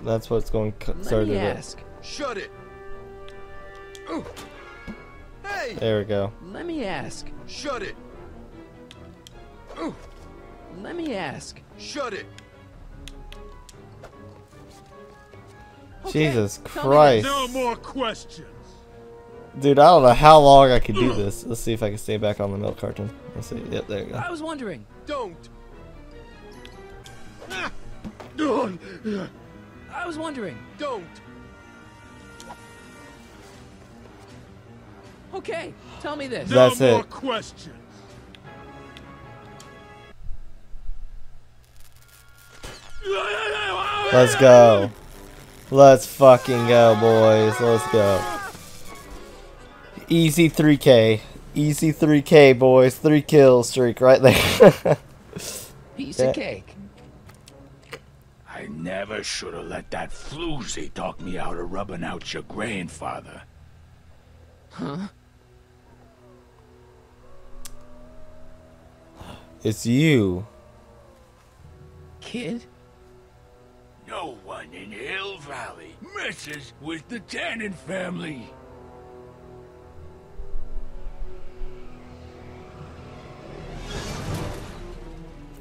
That's what's going to Let start me it. ask. Shut it. Ooh. Hey. There we go. Let me ask. Shut it. Ooh. Let me ask. Shut it. Okay, Jesus tell me Christ. No more questions. Dude, I don't know how long I could do this. Let's see if I can stay back on the milk carton. Let's see. Yep, there you go. I was wondering. Don't. I was wondering. Don't. Okay, tell me this. That's no more it. questions. Let's go. Let's fucking go, boys. Let's go. Easy 3K. Easy 3K, boys. 3 kill streak right there. Piece of cake. I never should have let that floozy talk me out of rubbing out your grandfather. Huh? It's you. Kid? No one in Hill Valley messes with the Tannen family.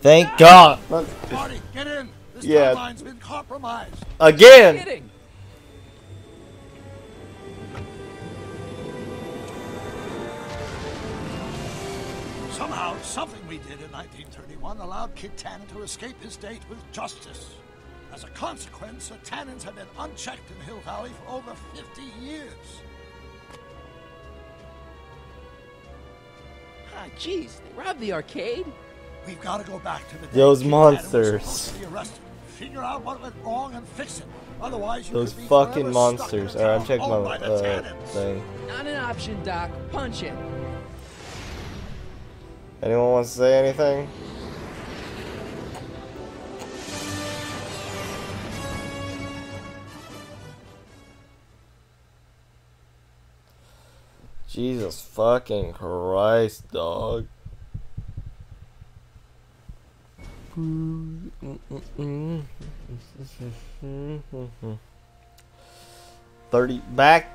Thank God. Marty, get in. This Yeah. timeline's been compromised. Again. Kidding. Somehow, something we did in 1931 allowed Kid Tannen to escape his date with justice. As a consequence, the Tannens have been unchecked in Hill Valley for over 50 years. Ah, jeez, they robbed the arcade? We've got to go back to the day Those Kid Tannen was monsters. supposed to be arrested, figure out what went wrong and fix it. Otherwise, you Those could be fucking forever monsters. stuck in a Alright, I'm checking town owned by my the Tannens. thing. Not an option, Doc. Punch it. Anyone wants to say anything? Jesus fucking Christ, dog. 30 back,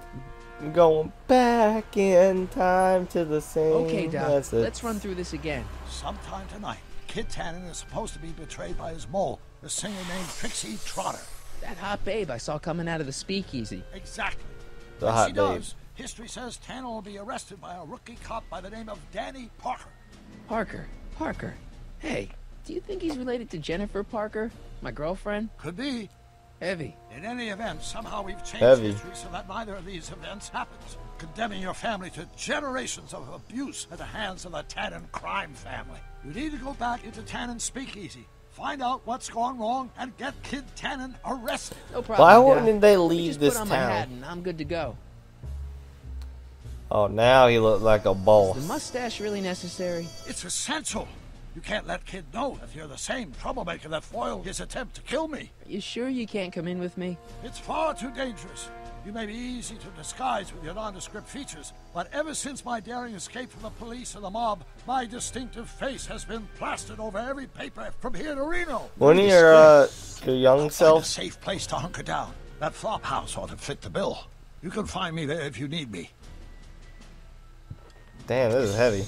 going back in time to the same. Okay, Doc, That's it. let's run through this again. Sometime tonight, Kid Tannen is supposed to be betrayed by his mole, a singer named Trixie Trotter. That hot babe I saw coming out of the speakeasy. Exactly. The When hot she babe. does, history says Tannen will be arrested by a rookie cop by the name of Danny Parker. Parker. Hey, do you think he's related to Jennifer Parker, my girlfriend? Could be. Heavy. In any event, somehow we've changed Heavy. history so that neither of these events happens, condemning your family to generations of abuse at the hands of the Tannen crime family. You need to go back into Tannen's speakeasy, find out what's gone wrong, and get Kid Tannen arrested. No problem. Why Dad. wouldn't they Let me leave just this put on my hat town? and I'm good to go. Oh, now he looked like a boss. Is the mustache really necessary? It's essential. You can't let Kid know that you're the same troublemaker that foiled his attempt to kill me. Are you sure you can't come in with me? It's far too dangerous. You may be easy to disguise with your nondescript features, but ever since my daring escape from the police and the mob, my distinctive face has been plastered over every paper from here to Reno. When your young Find a self. safe place to hunker down. That flop house ought to fit the bill. You can find me there if you need me. Damn, this is heavy.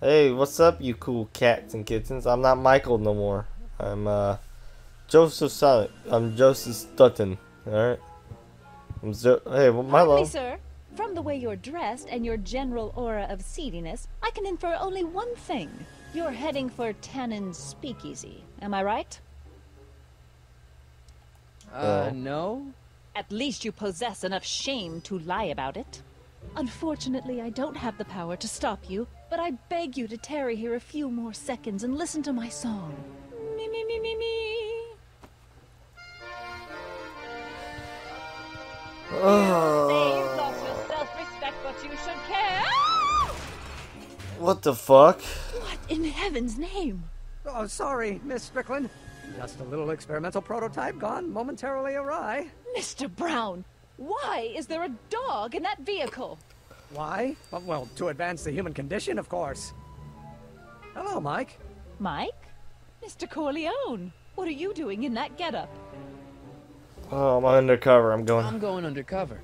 Hey, what's up, you cool cats and kittens? I'm not Michael no more. I'm Joseph Sonic. I'm Joseph Stutton. All right. Hey, well, my Pardon me, love. sir. From the way you're dressed and your general aura of seediness, I can infer only one thing. You're heading for Tannen's Speakeasy. Am I right? No. At least you possess enough shame to lie about it. Unfortunately, I don't have the power to stop you, but I beg you to tarry here a few more seconds and listen to my song. Me, me, me, me, me. You've lost your self-respect, but you should care. What the fuck? What in heaven's name? Oh, sorry, Miss Strickland. Just a little experimental prototype gone momentarily awry. Mr. Brown, why is there a dog in that vehicle? Why? Well, to advance the human condition, of course. Hello, Mike. Mike? Mr. Corleone, what are you doing in that getup? Oh, I'm undercover. I'm I'm going undercover.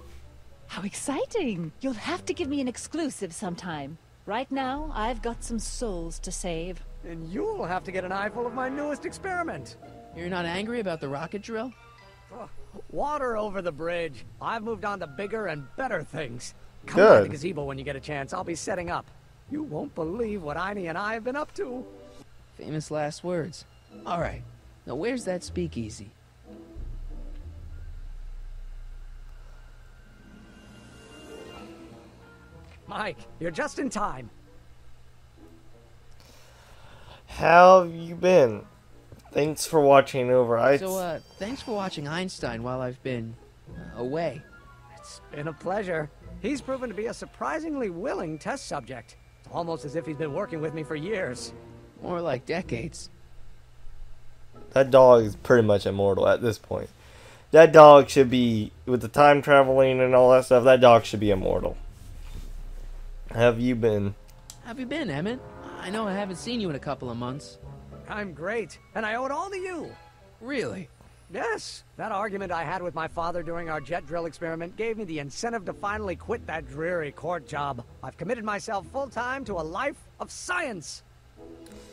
How exciting! You'll have to give me an exclusive sometime. Right now, I've got some souls to save. And you'll have to get an eyeful of my newest experiment. You're not angry about the rocket drill? Oh, water over the bridge. I've moved on to bigger and better things. Come by Good. the gazebo when you get a chance. I'll be setting up. You won't believe what Einie and I have been up to. Famous last words. All right. Now where's that speakeasy? Mike, you're just in time. How have you been? Thanks for watching over ice. So, thanks for watching Einstein while I've been away. It's been a pleasure. He's proven to be a surprisingly willing test subject. It's almost as if he's been working with me for years. More like decades. That dog is pretty much immortal at this point. That dog should be, with the time traveling and all that stuff, that dog should be immortal. How have you been? How have you been, Emmett? I know I haven't seen you in a couple of months. I'm great, and I owe it all to you. Really? Yes. That argument I had with my father during our jet drill experiment gave me the incentive to finally quit that dreary court job. I've committed myself full-time to a life of science.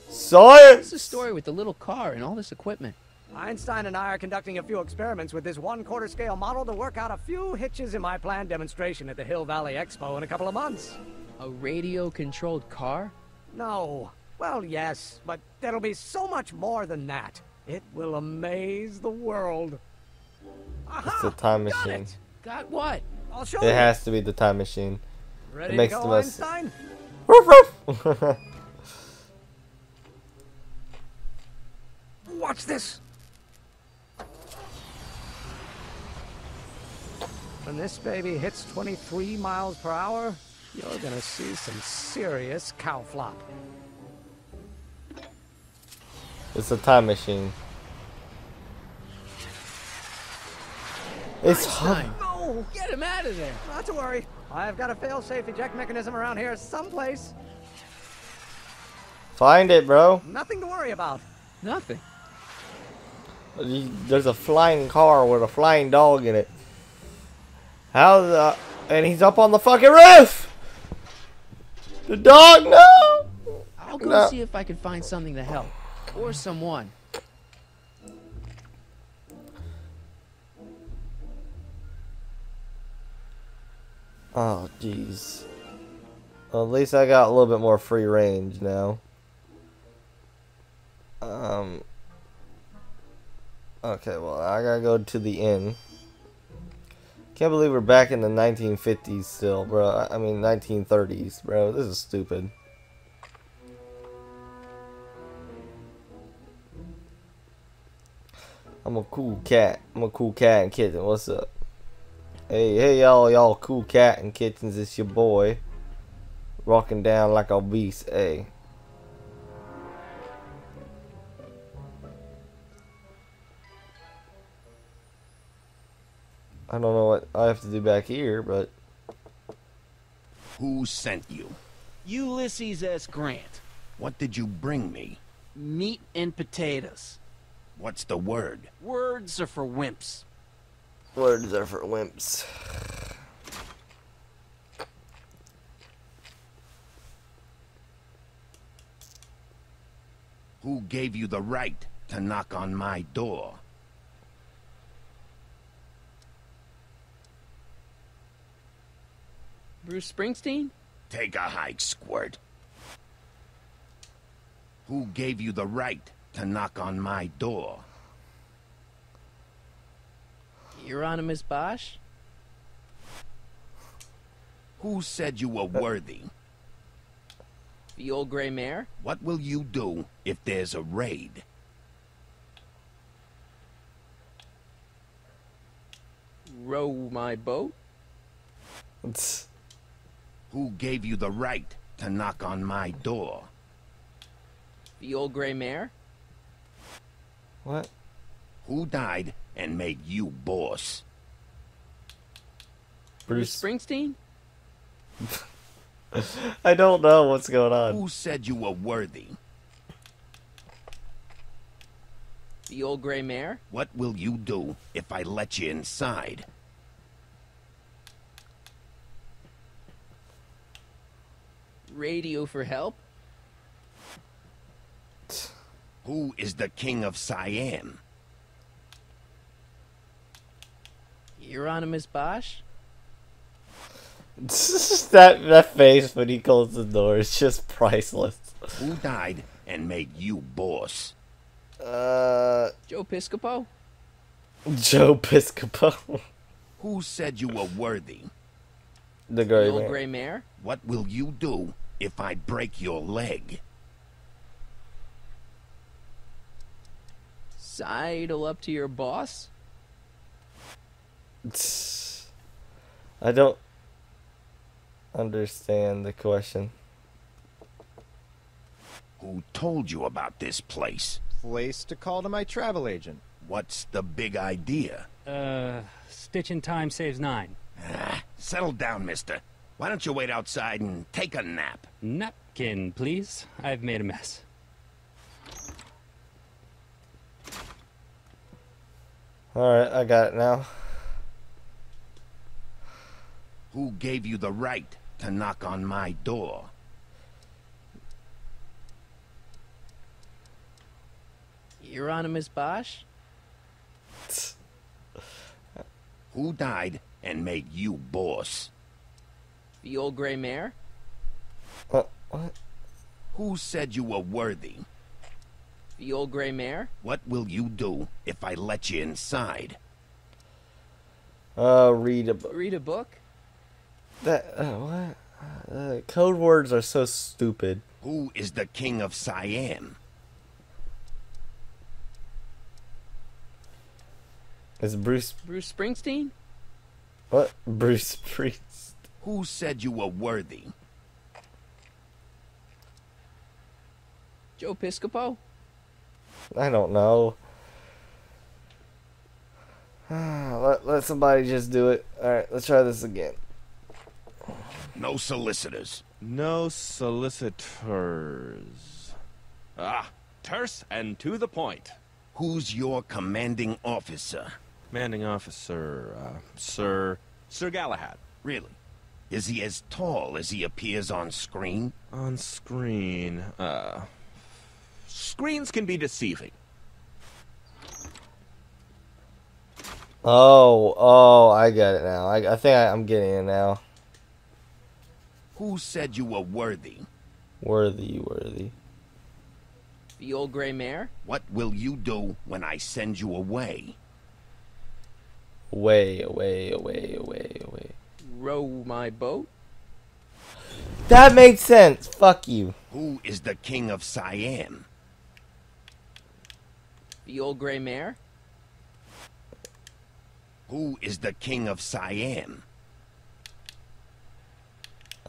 Science! What's the story with the little car and all this equipment? Einstein and I are conducting a few experiments with this 1/4 scale model to work out a few hitches in my planned demonstration at the Hill Valley Expo in a couple of months. A radio-controlled car? No. Well, yes, but there'll be so much more than that. It will amaze the world. It's a time Got machine. it. Got what? I'll show It you. has to be the time machine. Ready It makes to the go, most. Einstein? Woof, woof. Watch this. When this baby hits 23 miles per hour, you're gonna see some serious cow flop. It's a time machine. It's Einstein! No! Get him out of there! Not to worry. I've got a fail-safe eject mechanism around here someplace. Find it, bro. Nothing to worry about. Nothing. There's a flying car with a flying dog in it. How the... And he's up on the fucking roof! The dog, no! I'll go No. see if I can find something to help. Or someone. Oh, jeez. Well, at least I got a little bit more free range now. Okay, well, I gotta go to the inn. Can't believe we're back in the 1950s still, bro. I mean 1930s, bro. This is stupid. I'm a cool cat. I'm a cool cat and kitten. What's up? Hey, y'all cool cat and kittens. It's your boy. Rocking down like a beast, hey. I don't know what I have to do back here, but... Who sent you? Ulysses S. Grant. What did you bring me? Meat and potatoes. What's the word? Words are for wimps. Words are for wimps. Who gave you the right to knock on my door? Bruce Springsteen? Take a hike, Squirt. Who gave you the right to knock on my door? Euronymous Bosch? Who said you were worthy? The old gray mare? What will you do if there's a raid? Row my boat? Who gave you the right to knock on my door? The old gray mare? What? Who died and made you boss? Bruce Springsteen? I don't know what's going on. Who said you were worthy? The old gray mare? What will you do if I let you inside? Radio for help? Who is the king of Siam? Euronymous Bosch? that face when he closes the door is just priceless. Who died and made you boss? Joe Piscopo? Joe Piscopo. Who said you were worthy? The gray old mare. gray mare? What will you do if I break your leg? Sidle up to your boss? I don't understand the question. Who told you about this place? Place to call to my travel agent. What's the big idea? Stitch in time saves 9. Settle down, mister. Why don't you wait outside and take a nap? Napkin, please. I've made a mess. Alright, I got it now. Who gave you the right to knock on my door? Euronymous Bosch? Who died and made you boss? The old gray mare? What? Who said you were worthy? The old gray mare? What will you do if I let you inside? Read a book. Read a book? That, what? Code words are so stupid. Who is the king of Siam? Is Bruce Springsteen? What? Bruce Springsteen. Who said you were worthy? Joe Piscopo? I don't know. Let somebody just do it. Alright, let's try this again. No solicitors. No solicitors. Ah, terse and to the point. Who's your commanding officer? Commanding officer, Sir Galahad. Really? Is he as tall as he appears on screen? On screen, screens can be deceiving. Oh, I get it now. I think I'm getting it now. Who said you were worthy? Worthy. The old gray mare? What will you do when I send you away? Away, away, away, away, away. Row my boat? That makes sense. Fuck you. Who is the king of Siam? The old gray mare? Who is the king of Siam?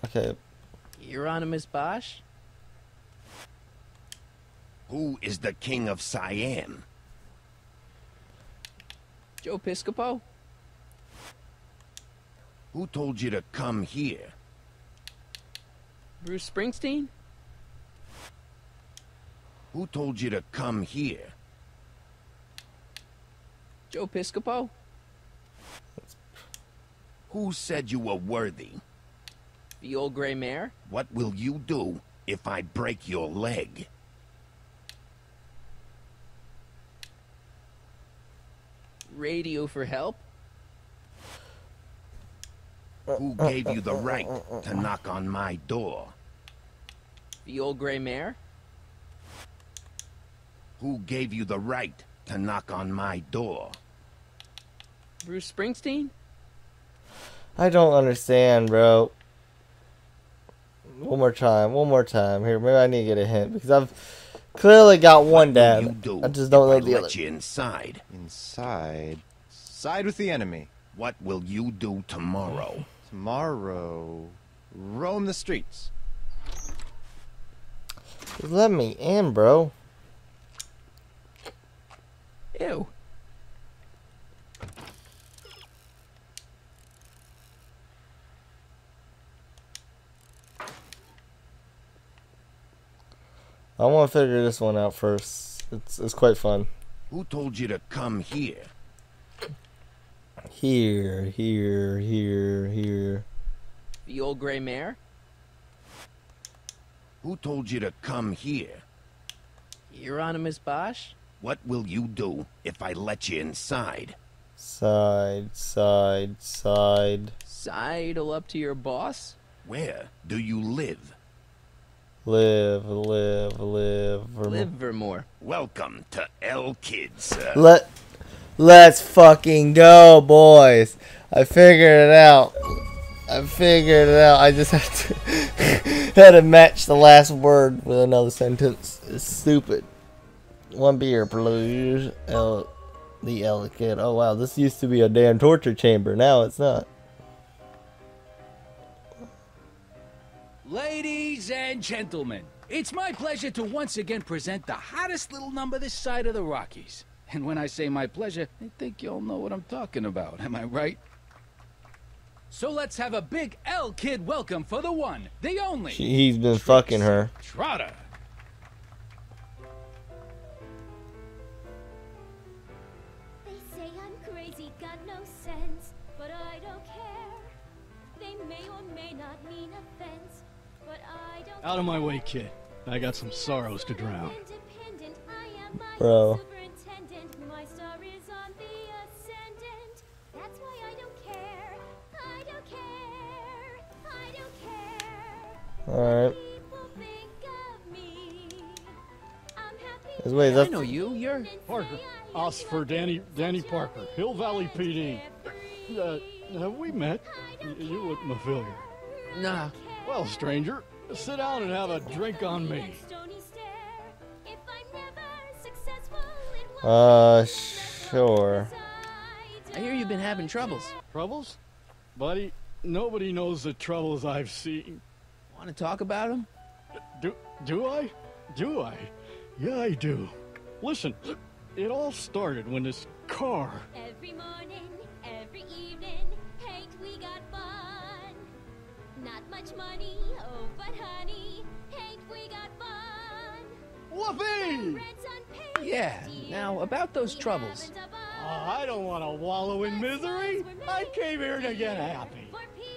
Okay. Euronymous Bosch? Who is the king of Siam? Joe Piscopo? Who told you to come here? Bruce Springsteen? Who told you to come here? Joe Piscopo? Who said you were worthy? The old gray mare? What will you do if I break your leg? Radio for help? Who gave you the right to knock on my door? The old gray mare? Who gave you the right to knock on my door? Bruce Springsteen? I don't understand, bro. One more time. Here, maybe I need to get a hint because I've clearly got one down. I just don't know the other. You inside. Inside. Side with the enemy. What will you do tomorrow? Tomorrow, roam the streets. Just let me in, bro. Ew. I want to figure this one out first. It's quite fun. Who told you to come here? Here. The old gray mare? Who told you to come here? Euronymous Bosch? What will you do if I let you inside? Side. Sidle up to your boss? Where do you live? Livermore. Welcome to El Kid, sir. Let's fucking go, boys. I figured it out. I just had to match the last word with another sentence. It's stupid. One beer, please. The El Kid. Oh wow, this used to be a damn torture chamber. Now it's not. Ladies and gentlemen, it's my pleasure to once again present the hottest little number this side of the Rockies. And when I say my pleasure, I think you'll know what I'm talking about. Am I right? So let's have a big El Kid welcome for the one, the only. He's been fucking her. Trotter. They say I'm crazy, got no sense, but I don't care. They may or may not mean offense, but I don't Out of my way, kid. I got some sorrows to drown. Bro. My star is on the ascendant. That's why I don't care. I don't care. I don't care. Alright. People think of me. I'm happy. Wait, that's... I know you. You're Parker. Us for Danny Parker. Hill Valley PD. Have we met? You look familiar. Nah. Well, stranger, sit down and have a drink on me. Sure. I hear you've been having troubles. Troubles? Buddy, nobody knows the troubles I've seen. Want to talk about them? Do I? Do I? Yeah, I do. Listen, it all started when this car... Every morning, every evening, ain't we got fun? Not much money, oh, but honey, ain't we got fun? Whoopee! Yeah. Now, about those troubles. I don't want to wallow in misery. I came here to get happy.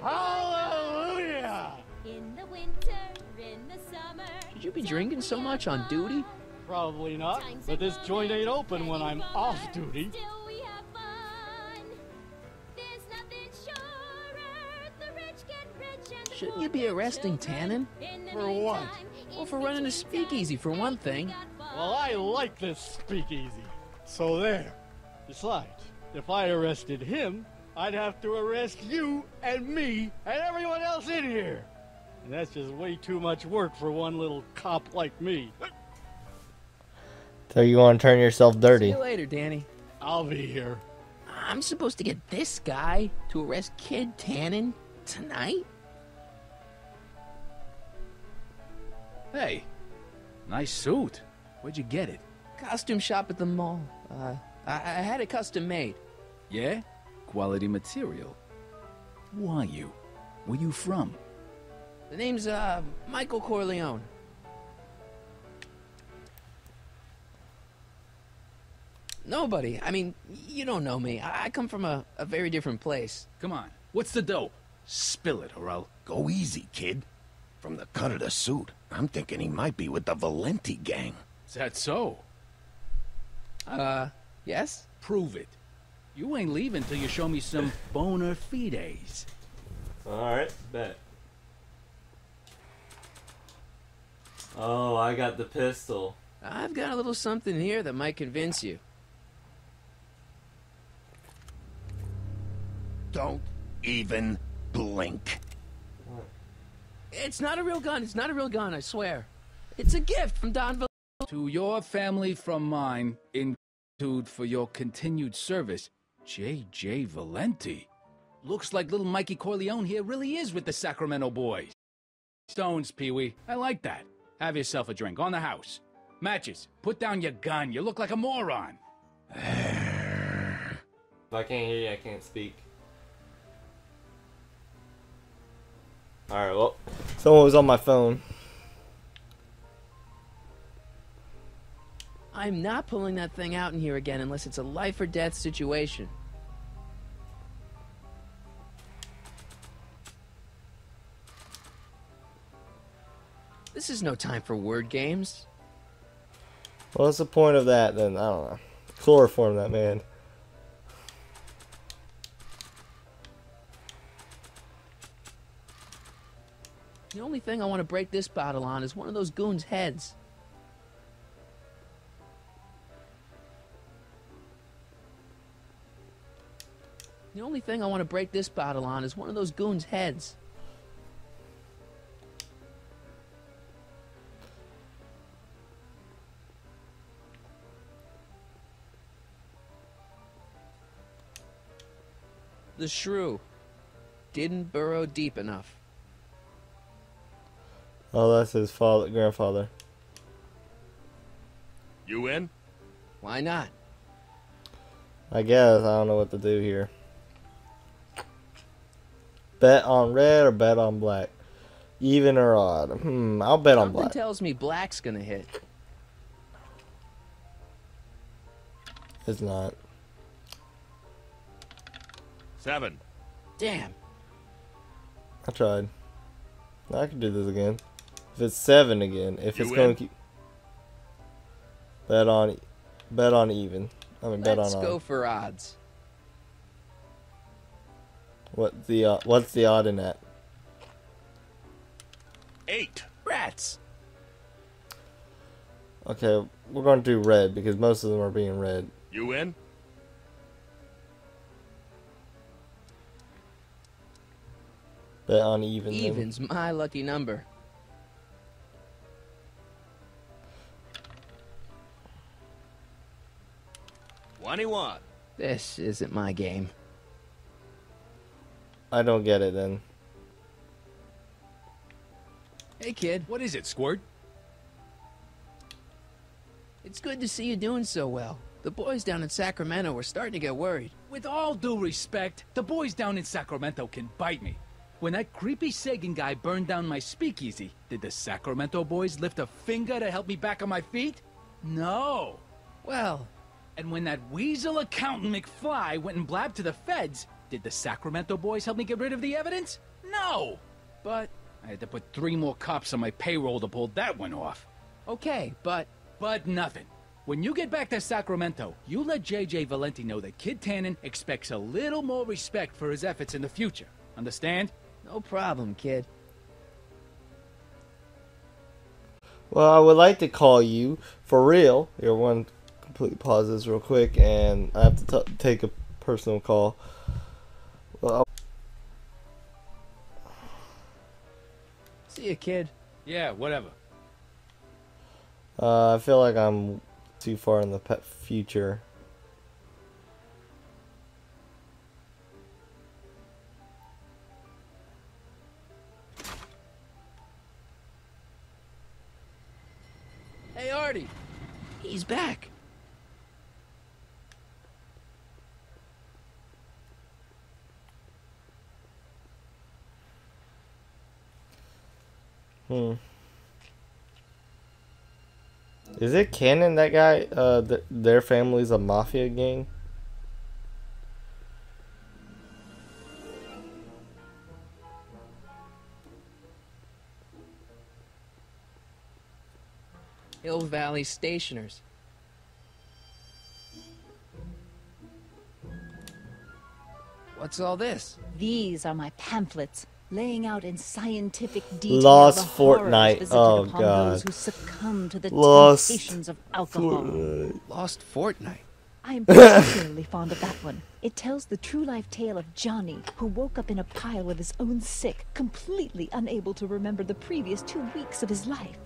Hallelujah! In the winter, in the summer. Should you be drinking so much on duty? Probably not, but this joint ain't open when I'm off duty. Shouldn't you be arresting Tannen? For what? Well, for running a speakeasy, for one thing. Well, I like this speakeasy. So there. Besides, If I arrested him, I'd have to arrest you and me and everyone else in here. And that's just way too much work for one little cop like me. So you want to turn yourself dirty? See you later, Danny. I'll be here. I'm supposed to get this guy to arrest Kid Tannen tonight? Hey, nice suit. Where'd you get it? Costume shop at the mall. I had it custom made. Yeah? Quality material. Who are you? Where you from? The name's, Michael Corleone. Nobody. I mean, you don't know me. I come from a very different place. Come on. What's the dope? Spill it, or I'll... Go easy, kid. From the cut of the suit, I'm thinking he might be with the Valenti gang. Is that so? Yes? Prove it. You ain't leaving till you show me some bona fides. Alright, bet. Oh, I got the pistol. I've got a little something here that might convince you. Don't even blink. It's not a real gun. It's not a real gun, I swear. It's a gift from Don Valenti. To your family from mine, in gratitude for your continued service, J.J. Valenti. Looks like little Mikey Corleone here really is with the Sacramento boys. Stones, Pee-wee. I like that. Have yourself a drink on the house. Matches. Put down your gun. You look like a moron. If I can't hear you, I can't speak. Alright, well, someone was on my phone. I'm not pulling that thing out in here again unless it's a life or death situation. This is no time for word games. What's the point of that then? I don't know. Chloroform that man. The only thing I want to break this bottle on is one of those goons' heads. The only thing I want to break this bottle on is one of those goons' heads. The shrew didn't burrow deep enough. Oh, that's his grandfather. You in? Why not? I guess. I don't know what to do here. Bet on red or bet on black? Even or odd? I'll bet on black. Something tells me black's gonna hit. It's not. 7. Damn. I tried. I can do this again. If it's 7 again, if it's going to keep. Bet on even. I mean, bet on odd. Let's go for odds. What's the odd in that? 8. Rats. Okay, we're going to do red because most of them are being red. You in? Bet on even. Even's my lucky number. $21. This isn't my game. I don't get it then. Hey, kid. What is it, Squirt? It's good to see you doing so well. The boys down in Sacramento were starting to get worried. With all due respect, the boys down in Sacramento can bite me. When that creepy Sagan guy burned down my speakeasy, did the Sacramento boys lift a finger to help me back on my feet? No. Well, and when that weasel accountant McFly went and blabbed to the feds, did the Sacramento boys help me get rid of the evidence? No. But I had to put 3 more cops on my payroll to pull that one off. Okay, but nothing. When you get back to Sacramento, you let J.J. Valenti know that Kid Tannen expects a little more respect for his efforts in the future. Understand? No problem, kid. Well, I would like to call you for real. Everyone, completely pause this real quick, and I have to take a personal call. Well, See ya, kid. Yeah, whatever. I feel like I'm too far in the future. Hey, Artie. He's back. Is it canon that guy, their family's a mafia gang? Hill Valley Stationers. What's all this? These are my pamphlets, laying out in scientific detail Lost the horrors Fortnite. visited Oh, upon God. those who succumb to the Lost temptations of alcohol. Lost Fortnite. I am particularly fond of that one. It tells the true-life tale of Johnny, who woke up in a pile with his own sick, completely unable to remember the previous 2 weeks of his life.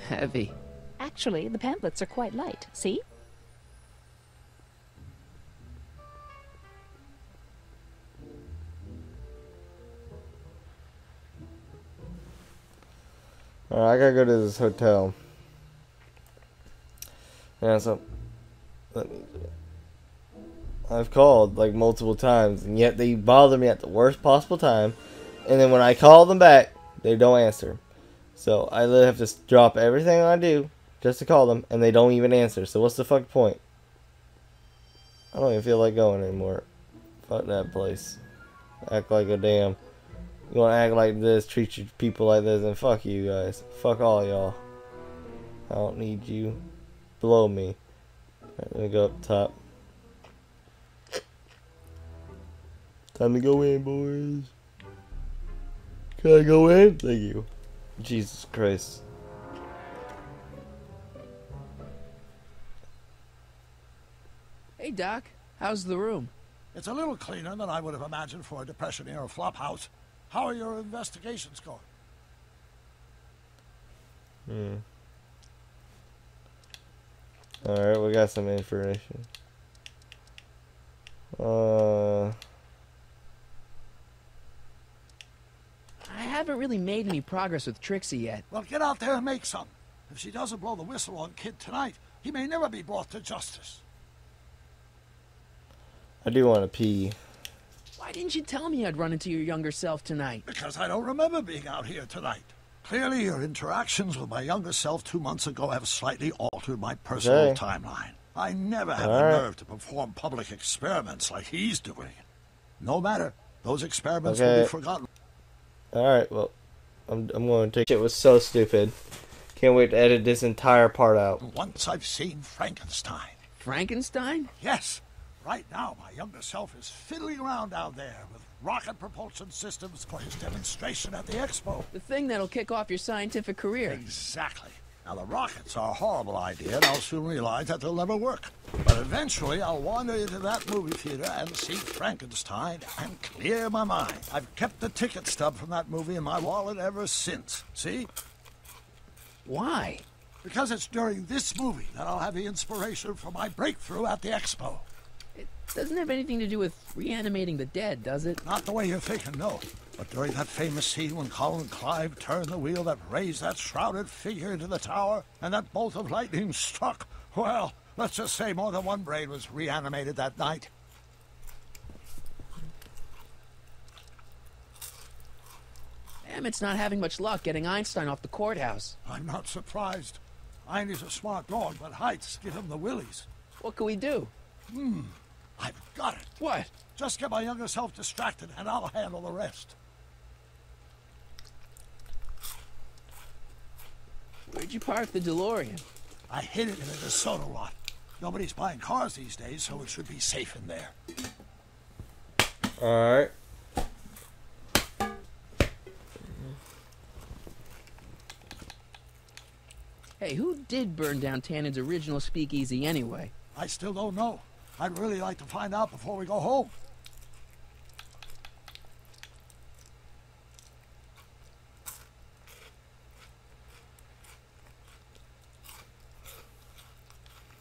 Heavy. Actually, the pamphlets are quite light. See? Alright, I gotta go to this hotel. Yeah, so I've called like multiple times, and yet they bother me at the worst possible time. And then when I call them back, they don't answer. So I literally have to drop everything I do just to call them, and they don't even answer. So what's the fuck point? I don't even feel like going anymore. Fuck that place. Act like a damn. You want to act like this, treat your people like this, and fuck you guys. Fuck all y'all. I don't need you. Below me. Alright, let me go up top. Time to go in, boys. Can I go in? Thank you. Jesus Christ. Hey, Doc. How's the room? It's a little cleaner than I would have imagined for a Depression-era flop house. How are your investigations going? Alright, we got some information. I haven't really made any progress with Trixie yet. Well, get out there and make some. If she doesn't blow the whistle on Kid tonight, he may never be brought to justice. I do want to pee. Why didn't you tell me I'd run into your younger self tonight? Because I don't remember being out here tonight. Clearly, your interactions with my younger self 2 months ago have slightly altered my personal timeline. I never had the nerve to perform public experiments like he's doing. No matter, those experiments will be forgotten. Alright, well, I'm going to take... It was so stupid. Can't wait to edit this entire part out. Once I've seen Frankenstein. Frankenstein? Yes. Right now, my younger self is fiddling around down there with rocket propulsion systems for his demonstration at the expo. The thing that'll kick off your scientific career. Exactly. Now, the rockets are a horrible idea, and I'll soon realize that they'll never work. But eventually, I'll wander into that movie theater and see Frankenstein and clear my mind. I've kept the ticket stub from that movie in my wallet ever since. See? Why? Because it's during this movie that I'll have the inspiration for my breakthrough at the expo. It doesn't have anything to do with reanimating the dead, does it? Not the way you're thinking, no. But during that famous scene when Colin Clive turned the wheel that raised that shrouded figure into the tower, and that bolt of lightning struck, well, let's just say more than one brain was reanimated that night. Emmett's not having much luck getting Einstein off the courthouse. I'm not surprised. Einstein's a smart dog, but heights give him the willies. What can we do? I've got it. What? Just get my younger self distracted, and I'll handle the rest. Where'd you park the DeLorean? I hid it in a DeSoto lot. Nobody's buying cars these days, so it should be safe in there. Alright. Hey, who did burn down Tannen's original speakeasy anyway? I still don't know. I'd really like to find out before we go home.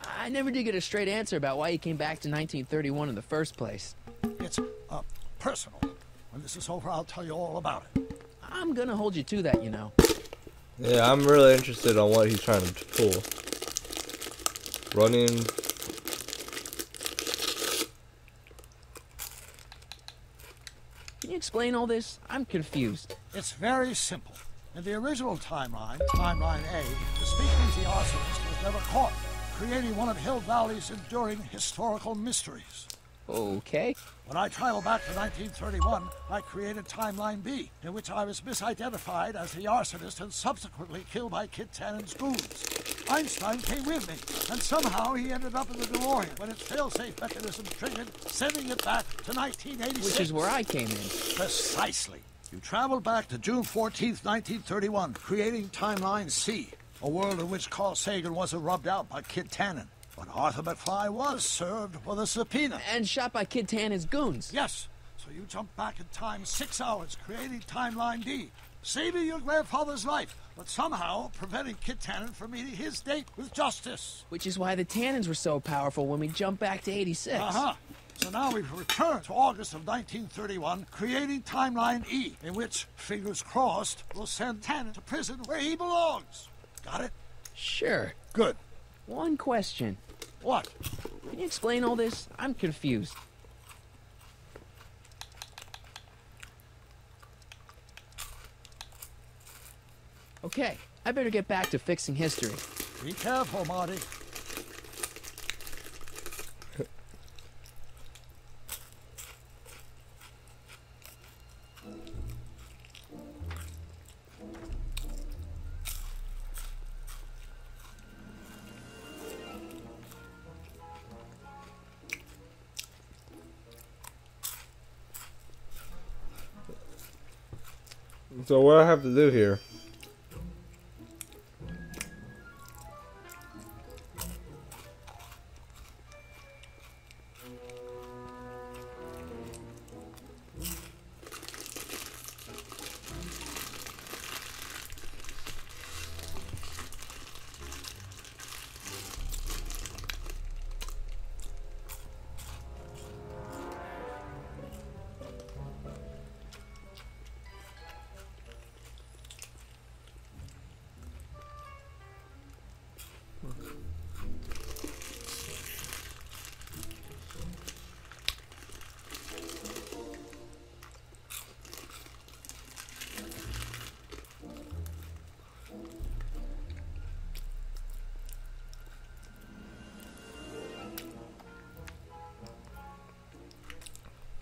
I never did get a straight answer about why you came back to 1931 in the first place. It's, personal. When this is over, I'll tell you all about it. I'm gonna hold you to that, you know. Yeah, I'm really interested on what he's trying to pull. Running. Can you explain all this? I'm confused. It's very simple. In the original timeline, Timeline A, the speakeasy arsonist was never caught, creating one of Hill Valley's enduring historical mysteries. Okay. When I traveled back to 1931, I created Timeline B, in which I was misidentified as the arsonist and subsequently killed by Kit Tannen's goons. Einstein came with me, and somehow he ended up in the DeLorean when its failsafe mechanism triggered, sending it back to 1986. Which is where I came in. Precisely. You traveled back to June 14th, 1931, creating Timeline C, a world in which Carl Sagan wasn't rubbed out by Kit Tannen. But Arthur McFly was served with a subpoena. And shot by Kit Tannen's goons. Yes. So you jumped back in time 6 hours, creating Timeline D, saving your grandfather's life, but somehow preventing Kit Tannen from meeting his date with justice. Which is why the Tannens were so powerful when we jumped back to 86. Uh-huh. So now we've returned to August of 1931, creating Timeline E, in which, fingers crossed, we'll send Tannen to prison where he belongs. Got it? Sure. Good. One question. What? Can you explain all this? I'm confused. Okay, I better get back to fixing history. Be careful, Marty. So what do I have to do here?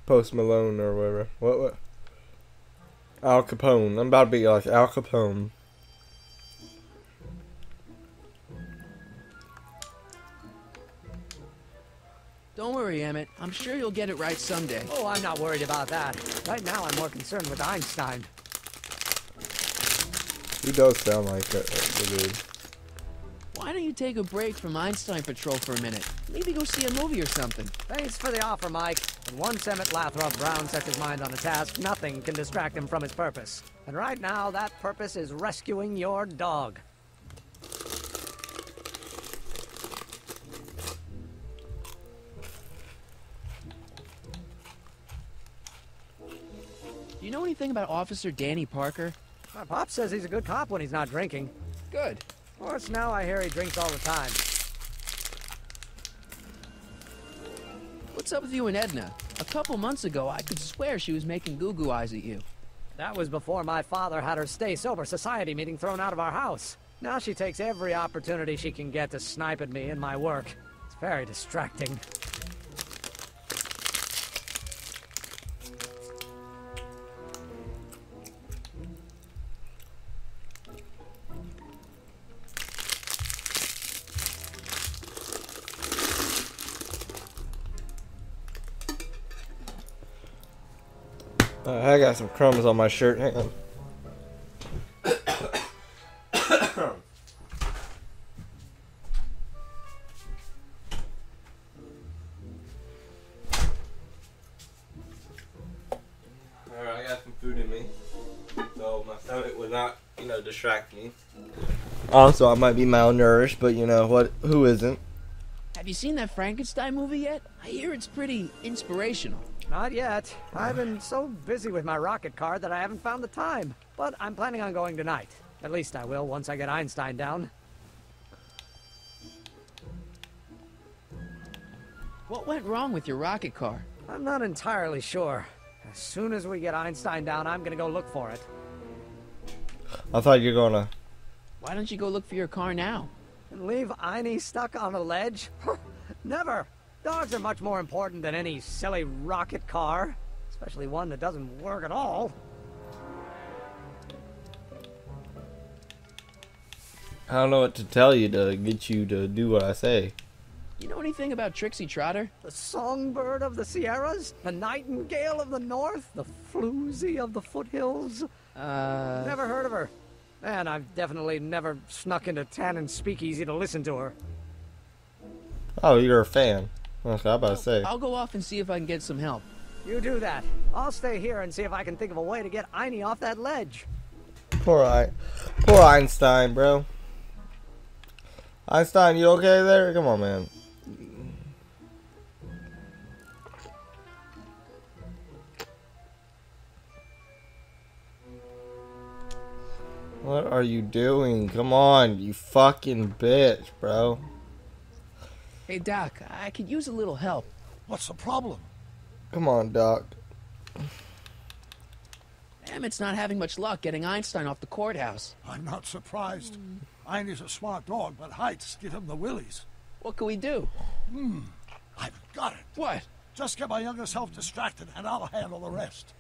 Post Malone or whatever. What? Al Capone. I'm about to be like Al Capone. Don't worry, Emmett. I'm sure you'll get it right someday. Oh, I'm not worried about that. Right now, I'm more concerned with Einstein. He does sound like a dude. Why don't you take a break from Einstein Patrol for a minute? Maybe go see a movie or something. Thanks for the offer, Mike. But once Emmett Lathrop Brown sets his mind on a task, nothing can distract him from his purpose. And right now, that purpose is rescuing your dog. Do you know anything about Officer Danny Parker? My pop says he's a good cop when he's not drinking. Good. Of course, now I hear he drinks all the time. What's up with you and Edna? A couple months ago, I could swear she was making goo-goo eyes at you. That was before my father had her stay-sober society meeting thrown out of our house. Now she takes every opportunity she can get to snipe at me and my work. It's very distracting. I got some crumbs on my shirt. Hang on. distract me. Also, I might be malnourished, but you know what? Who isn't? Have you seen that Frankenstein movie yet? I hear it's pretty inspirational. Not yet. I've been so busy with my rocket car that I haven't found the time. But I'm planning on going tonight. At least I will once I get Einstein down. What went wrong with your rocket car? I'm not entirely sure. As soon as we get Einstein down, I'm gonna go look for it. I thought you were gonna. Why don't you go look for your car now? And leave Einie stuck on a ledge? Never! Dogs are much more important than any silly rocket car. Especially one that doesn't work at all. I don't know what to tell you to get you to do what I say. You know anything about Trixie Trotter? The songbird of the Sierras? The nightingale of the north? The floozy of the foothills? Never heard of her. And I've definitely never snuck into Tannen's speakeasy to listen to her. Oh, you're a fan. That's what I was about to say. I'll go off and see if I can get some help. You do that. I'll stay here and see if I can think of a way to get Einie off that ledge. Poor Einstein, bro. Einstein, you okay there? Come on, man. What are you doing? Come on, you fucking bitch, bro. Hey, Doc, I could use a little help. What's the problem? Come on, Doc. Emmett's not having much luck getting Einstein off the courthouse. I'm not surprised. Einie's a smart dog, but heights give him the willies. What can we do? I've got it. What? Just get my younger self distracted, and I'll handle the rest.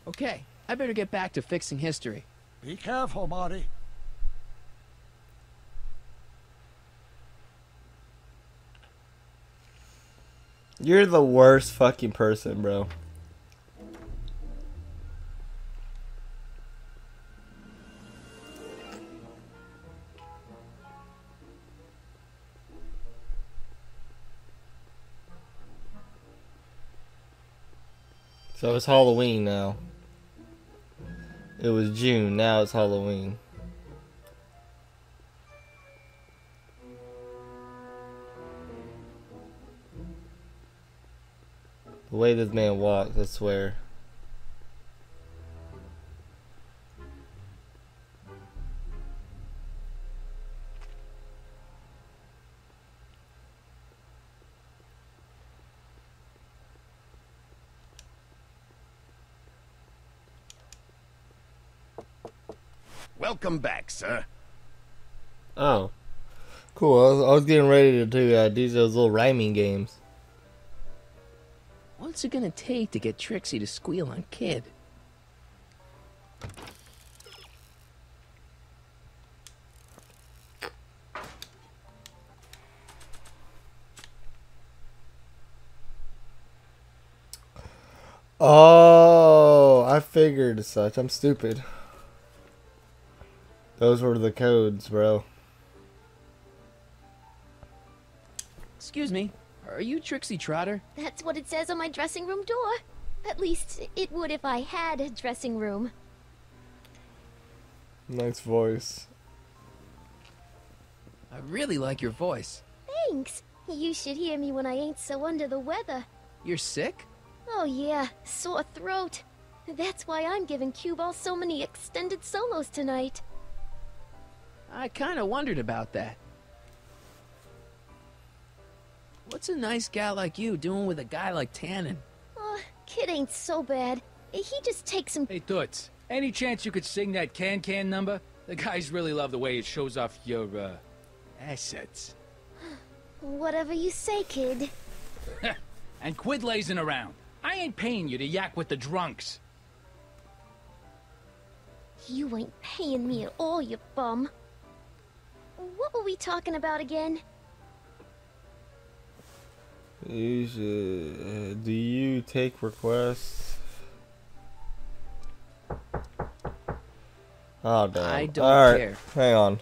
Okay, I better get back to fixing history. Be careful, Marty. You're the worst fucking person, bro. So it's Halloween now. It was June, now it's Halloween. The way this man walks, I swear. Welcome back, sir. Oh. Cool, I was getting ready to do those little rhyming games. What's it gonna take to get Trixie to squeal on Kid? Oh, I figured as such. I'm stupid. Those were the codes, bro. Excuse me, are you Trixie Trotter? That's what it says on my dressing room door. At least, it would if I had a dressing room. Nice voice. I really like your voice. Thanks. You should hear me when I ain't so under the weather. You're sick? Oh yeah, sore throat. That's why I'm giving Cue Ball so many extended solos tonight. I kinda wondered about that. What's a nice gal like you doing with a guy like Tannen? Oh, Kid ain't so bad. He just takes some— Hey, Toots, any chance you could sing that Can-Can number? The guys really love the way it shows off your, assets. Whatever you say, Kid. And quit lazing around. I ain't paying you to yak with the drunks. You ain't paying me at all, you bum. What were we talking about again? You should, do you take requests? Oh, damn. I don't Alright, care. hang on.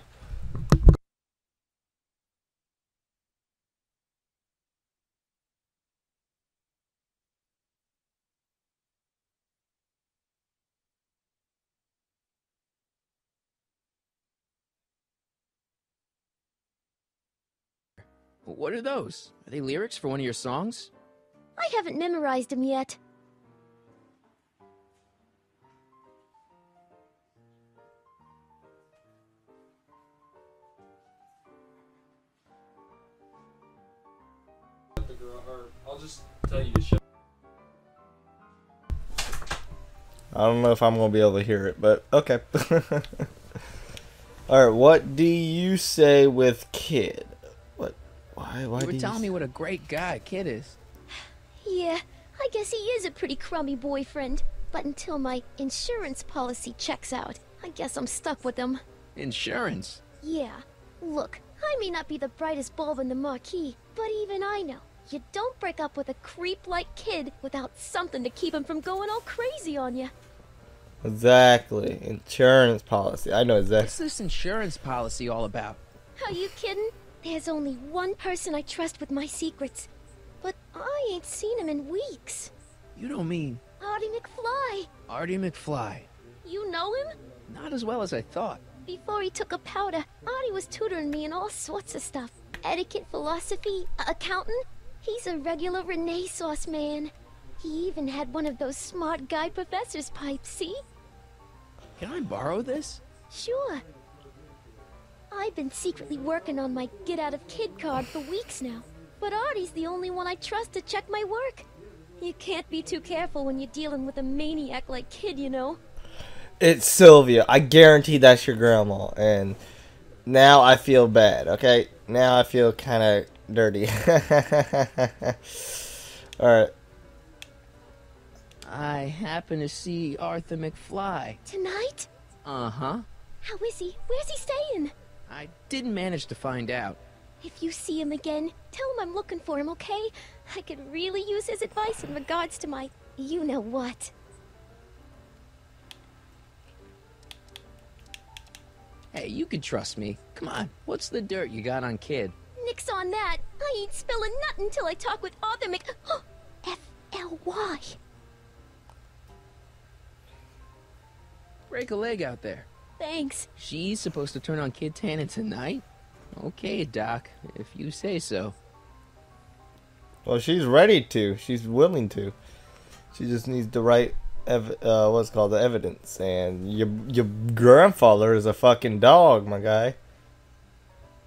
What are those? Are they lyrics for one of your songs? I haven't memorized them yet. I'll just tell you to shut. I don't know if I'm gonna be able to hear it, but okay. Alright, what do you say with Kid? What? Why You do were you telling me what a great guy Kid is. Yeah, I guess he is a pretty crummy boyfriend. But until my insurance policy checks out, I guess I'm stuck with him. Insurance? Yeah, look, I may not be the brightest bulb in the marquee, but even I know you don't break up with a creep like Kid without something to keep him from going all crazy on you. Exactly. Insurance policy. I know exactly. What's this insurance policy all about? Are you kidding? There's only one person I trust with my secrets, but I ain't seen him in weeks. You don't mean Artie McFly. Artie McFly? You know him? Not as well as I thought. Before he took a powder, Artie was tutoring me in all sorts of stuff. Etiquette, philosophy, accounting. He's a regular Renaissance man. He even had one of those smart guy professor's pipes, see? Can I borrow this? Sure. I've been secretly working on my Get Out of Kid card for weeks now. But Artie's the only one I trust to check my work. You can't be too careful when you're dealing with a maniac like Kid, you know? It's Sylvia. I guarantee that's your grandma. And now I feel bad, okay? Now I feel kind of dirty. Alright. I happen to see Arthur McFly. Tonight? Uh-huh. How is he? Where's he staying? I didn't manage to find out. If you see him again, tell him I'm looking for him, okay? I could really use his advice in regards to my you-know-what. Hey, you can trust me. Come on, what's the dirt you got on Kid? Nix on that. I ain't spilling nothing till I talk with Arthur F-L-Y. Break a leg out there. Thanks. She's supposed to turn on Kid Tannen tonight? Okay, Doc, if you say so. Well, she's ready to. She's willing to. She just needs the right, what's called the evidence. And your grandfather is a fucking dog, my guy.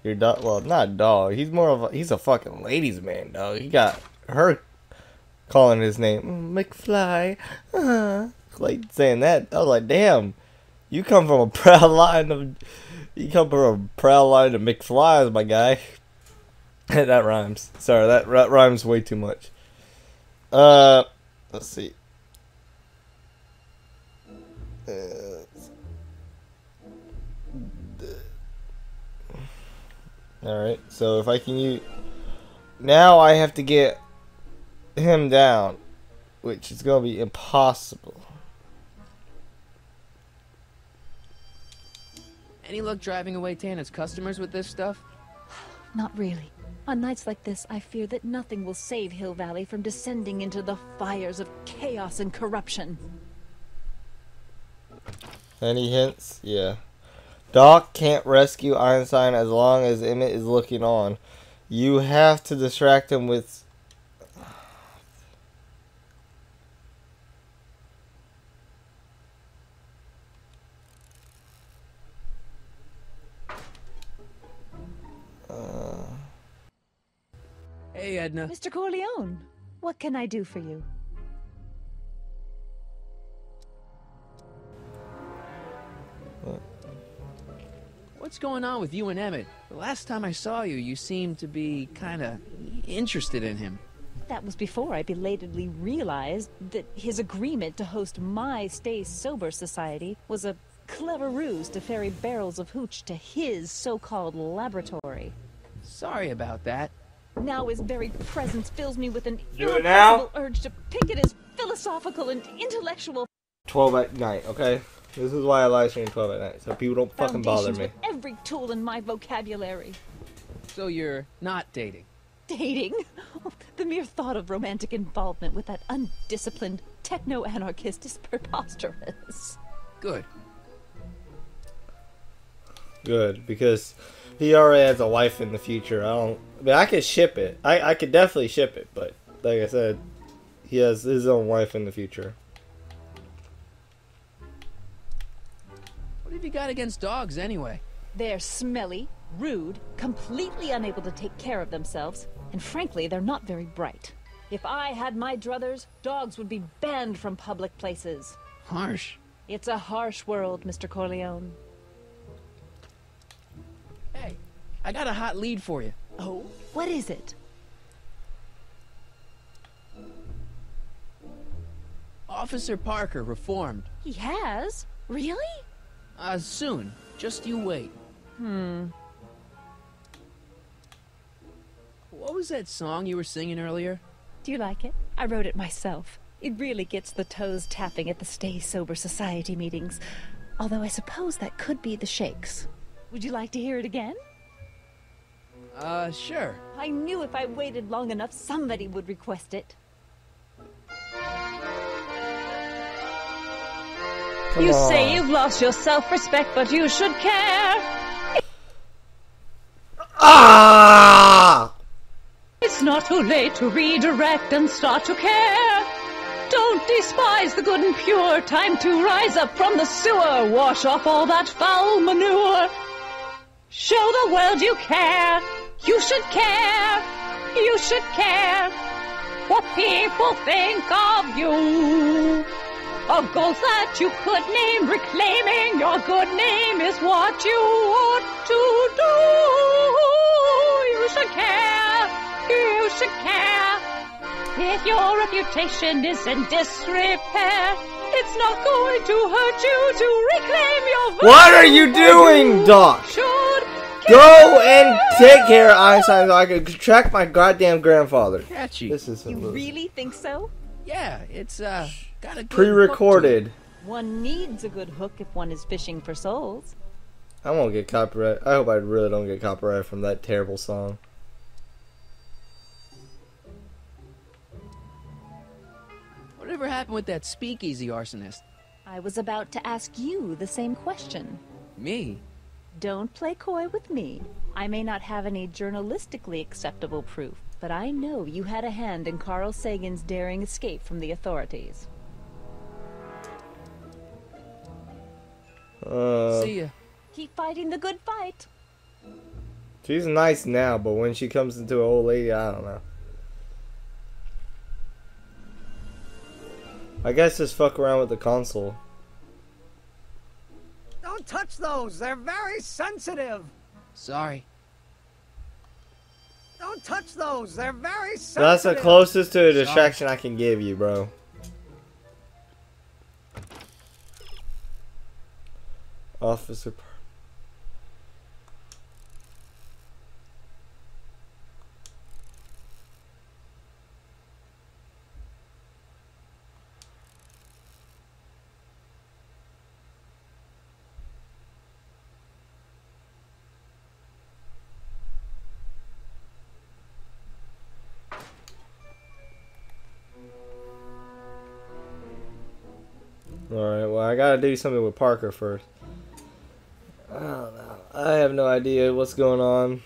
Your dog, well, not a dog. He's more of he's a fucking ladies' man, dog. He got her calling his name McFly. Like saying that. I was like, damn. You come from a proud line of McFlys, my guy. That rhymes. Sorry, that rhymes way too much. Let's see. Alright, so if I can use... Now I have to get him down, which is going to be impossible. Any luck driving away Tannen's customers with this stuff? Not really. On nights like this, I fear that nothing will save Hill Valley from descending into the fires of chaos and corruption. Any hints? Yeah. Doc can't rescue Einstein as long as Emmett is looking on. You have to distract him with... Hey, Edna. Mr. Corleone, what can I do for you? What's going on with you and Emmett? The last time I saw you, you seemed to be kinda interested in him. That was before I belatedly realized that his agreement to host my Stay Sober Society was a clever ruse to ferry barrels of hooch to his so-called laboratory. Sorry about that. Now his very presence fills me with an Do it now. irrepressible urge to pick at his philosophical and intellectual 12 at night, okay? This is why I live stream 12 at night, so people don't fucking bother foundations me. with every tool in my vocabulary. So you're not dating? Dating? Oh, the mere thought of romantic involvement with that undisciplined techno-anarchist is preposterous. Good. Good, because he already has a wife in the future. I mean, I could ship it. I could definitely ship it, but like I said, he has his own wife in the future. What have you got against dogs, anyway? They're smelly, rude, completely unable to take care of themselves, and frankly, they're not very bright. If I had my druthers, dogs would be banned from public places. Harsh. It's a harsh world, Mr. Corleone. Hey, I got a hot lead for you. Oh? What is it? Officer Parker reformed. He has? Really? Soon. Just you wait. What was that song you were singing earlier? Do you like it? I wrote it myself. It really gets the toes tapping at the Stay Sober Society meetings. Although I suppose that could be the Shakes. Would you like to hear it again? Sure. I knew if I waited long enough, somebody would request it. You say you've lost your self-respect, but you should care. Ah! It's not too late to redirect and start to care. Don't despise the good and pure. Time to rise up from the sewer. Wash off all that foul manure. Show the world you care. You should care. You should care what people think of you. Of goals that you could name, reclaiming your good name is what you ought to do. You should care, you should care. If your reputation is in disrepair, it's not going to hurt you to reclaim your virtue. What are you doing, Doc? Go and take care of Einstein so I can track my goddamn grandfather. Catchy. This is You really think so? Yeah, it's, got a good pre-recorded. hook One needs a good hook if one is fishing for souls. I won't get copyright. I hope I really don't get copyright from that terrible song. Whatever happened with that speakeasy arsonist? I was about to ask you the same question. Me? Don't play coy with me. I may not have any journalistically acceptable proof, but I know you had a hand in Carl Sagan's daring escape from the authorities. See ya. Keep fighting the good fight. She's nice now, but when she comes into an old lady, I don't know. I guess just fuck around with the console. Don't touch those. They're very sensitive. Sorry. Don't touch those. They're very sensitive. That's the closest to a distraction I can give you, bro. Officer. Alright, well I gotta do something with Parker first. I don't know. I have no idea what's going on.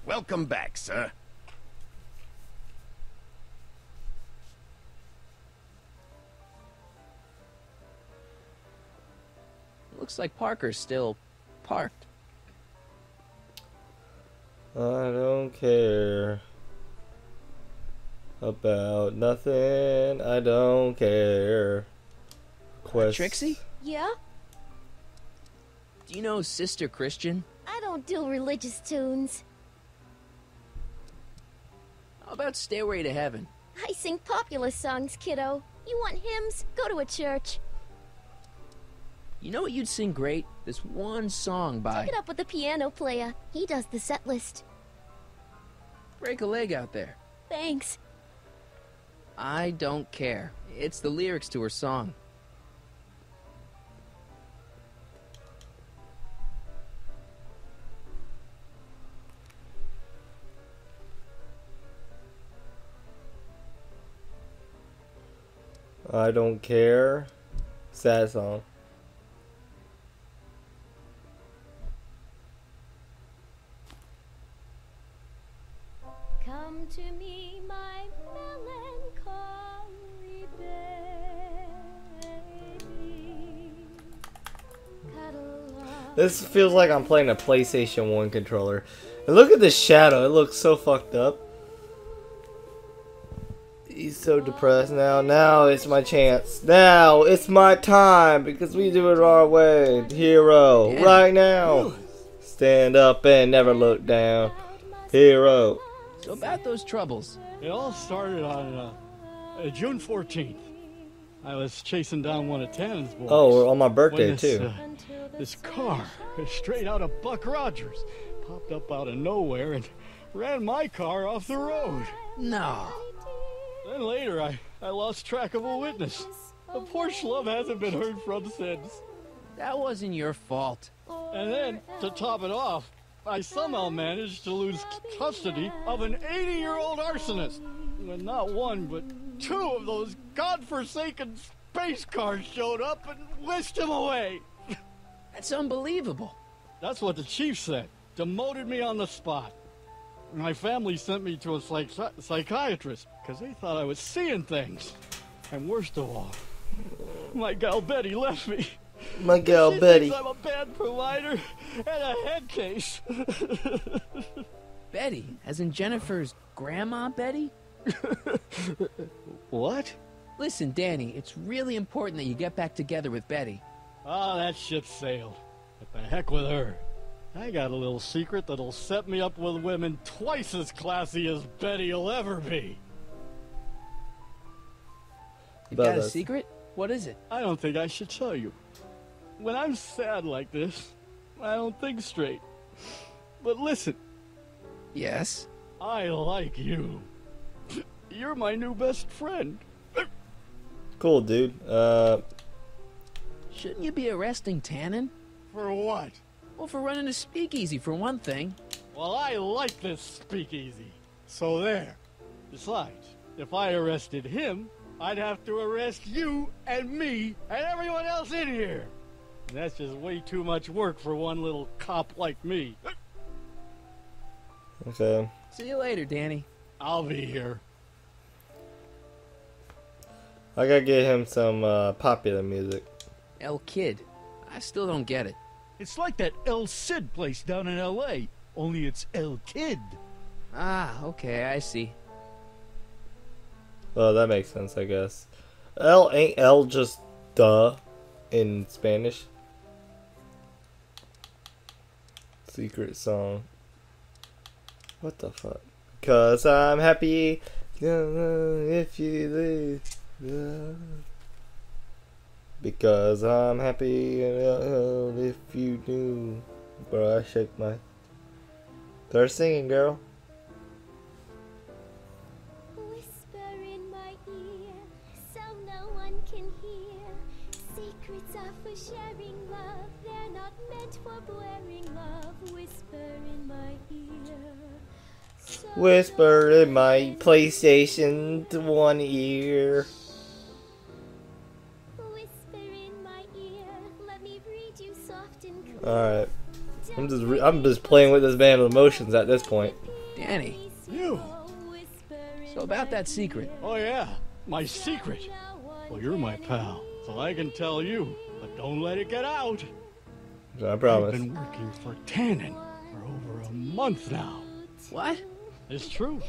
Welcome back, sir. Looks like Parker's still parked. I don't care about nothing. I don't care. Trixie? Yeah? Do you know Sister Christian? I don't do religious tunes. How about Stairway to Heaven? I sing popular songs, kiddo. You want hymns? Go to a church. You know what you'd sing great? This one song by... Take it up with the piano player. He does the set list. Break a leg out there. Thanks. I don't care. It's the lyrics to her song. I don't care. Sad song. Come to me, my melancholy baby. Cuddle up. This feels like I'm playing a PlayStation 1 controller. And look at the shadow. It looks so fucked up. He's so depressed now. Now it's my chance. Now it's my time because we do it our way. Hero, Yeah. right now. Stand up and never look down. Hero. So about those troubles. It all started on June 14th. I was chasing down one of Tannen's boys. Oh, on my birthday when too. This car, straight out of Buck Rogers, popped up out of nowhere and ran my car off the road. No. Then later, I lost track of a witness. The poor schlub hasn't been heard from since. That wasn't your fault. And then, to top it off, I somehow managed to lose custody of an 80-year-old arsonist. When not one, but two of those godforsaken space cars showed up and whisked him away. That's unbelievable. That's what the chief said. Demoted me on the spot. My family sent me to a psychiatrist because they thought I was seeing things. And worst of all, my gal Betty left me. My gal she Betty. thinks I'm a bad provider and a head case. Betty, as in Jennifer's grandma Betty? What? Listen, Danny, it's really important that you get back together with Betty. Ah, that ship sailed. What the heck with her? I got a little secret that'll set me up with women twice as classy as Betty'll ever be. You got a secret? What is it? I don't think I should tell you. When I'm sad like this, I don't think straight. But listen. Yes? I like you. You're my new best friend. Cool, dude. Shouldn't you be arresting Tannen? For what? Well, for running a speakeasy, for one thing. Well, I like this speakeasy. So there. Besides, if I arrested him, I'd have to arrest you and me and everyone else in here. And that's just way too much work for one little cop like me. Okay. See you later, Danny. I'll be here. I gotta get him some popular music. El Kid. I still don't get it. It's like that El Cid place down in L.A., only it's El Kid. Ah, okay, I see. Well, that makes sense, I guess. Ain't L just duh in Spanish? Secret song. What the fuck? 'Cause I'm happy if you leave. Because I'm happy if you knew. Bro, I shake my... Start singing, girl. Whisper in my ear, so no one can hear. Secrets are for sharing love, they're not meant for blaring love. Whisper in my ear. Whisper in my PlayStation 1 ear. Whisper in my ear, let me read you soft and clear. Alright. I'm just playing with this man's emotions at this point. Danny. You. So about that secret. Oh yeah, my secret. Well, you're my pal, so I can tell you, but don't let it get out. I promise. I've been working for Tannen for over a month now. What? It's true.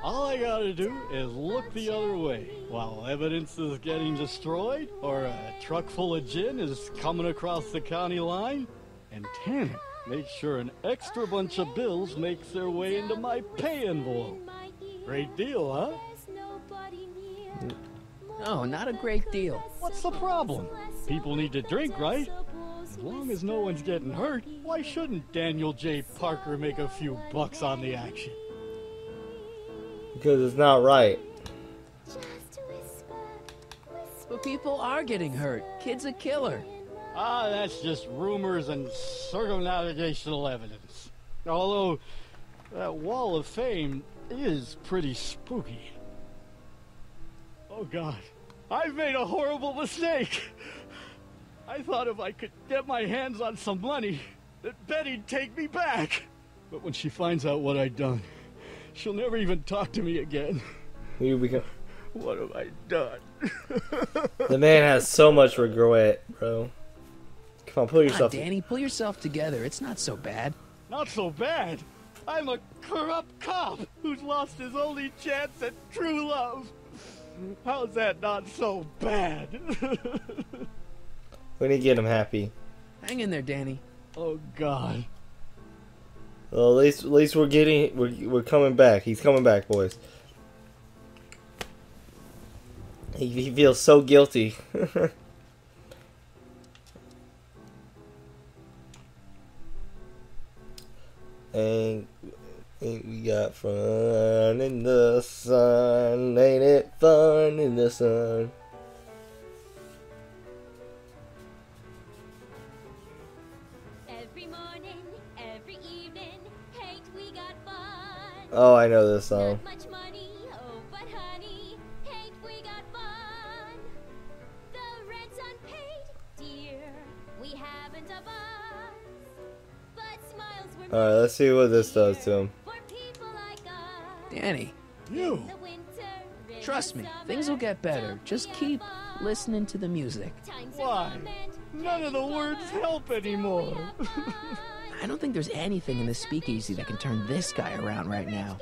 All I gotta do is look the other way while evidence is getting destroyed or a truck full of gin is coming across the county line, and Tanner makes sure an extra bunch of bills makes their way into my pay envelope. Great deal, huh? No, not a great deal. What's the problem? People need to drink, right? As long as no one's getting hurt, why shouldn't Daniel J. Parker make a few bucks on the action? Because it's not right. But people are getting hurt. Kid's a killer. Ah, that's just rumors and circumnavigational evidence. Although, that wall of fame is pretty spooky. Oh God, I've made a horrible mistake. I thought if I could get my hands on some money, that Betty'd take me back. But when she finds out what I'd done, she'll never even talk to me again. You become... What have I done? The man has so much regret, bro. Come on, pull yourself. Danny, pull yourself together. It's not so bad. Not so bad. I'm a corrupt cop who's lost his only chance at true love. How's that not so bad? We need to get him happy. Hang in there, Danny. Oh God. Well, at least we're coming back. He's coming back, boys. He feels so guilty. Ain't we got fun in the sun? Ain't it fun in the sun? Every morning, every evening, ain't we got fun? Oh, I know this song. Not much money, oh, but honey, ain't we got fun? The rent's unpaid, dear, we haven't a bus, but smiles were Alright, let's see what this does to him. Danny. You. Trust me, things will get better. Just keep listening to the music. Why? None of the words help anymore. I don't think there's anything in the speakeasy that can turn this guy around right now.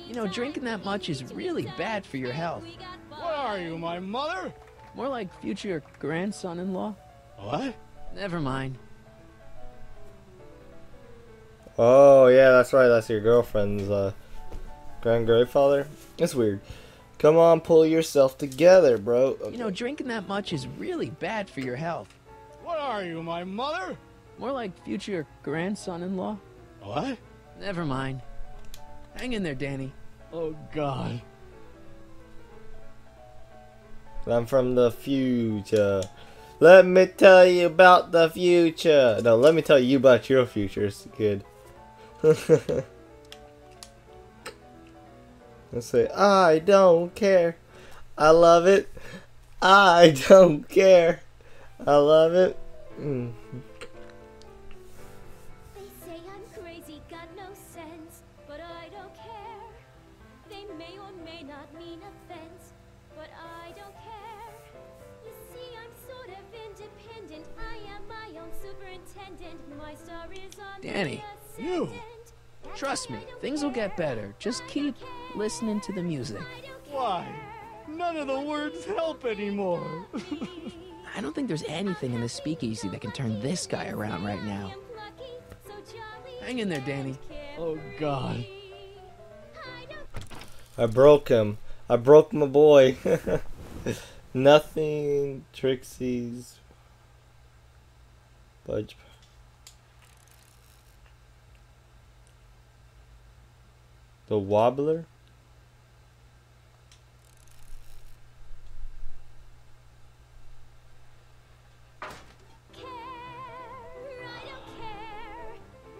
You know, drinking that much is really bad for your health. What are you, my mother? More like future grandson-in-law. What? Never mind. Oh, yeah, that's right. That's your girlfriend's grand-grandfather. It's weird. Come on, pull yourself together, bro. Okay. You know, drinking that much is really bad for your health. What are you, my mother? More like future grandson-in-law. What? Never mind. Hang in there, Danny. Oh, God. I'm from the future. Let me tell you about the future. No, let me tell you about your future. It's good. Let's say, I don't care. I love it. I don't care. I love it. They say I'm crazy, got no sense, but I don't care. They may or may not mean offense, but I don't care. You see, I'm sort of independent. I am my own superintendent. My star is on Danny. the You. Trust me, things will get better. Just keep listening to the music. Why? None of the words help anymore. I don't think there's anything in the speakeasy that can turn this guy around right now. Hang in there, Danny. Oh, God. I broke him. I broke my boy. Nothing. Trixie's. Budge. The Wobbler?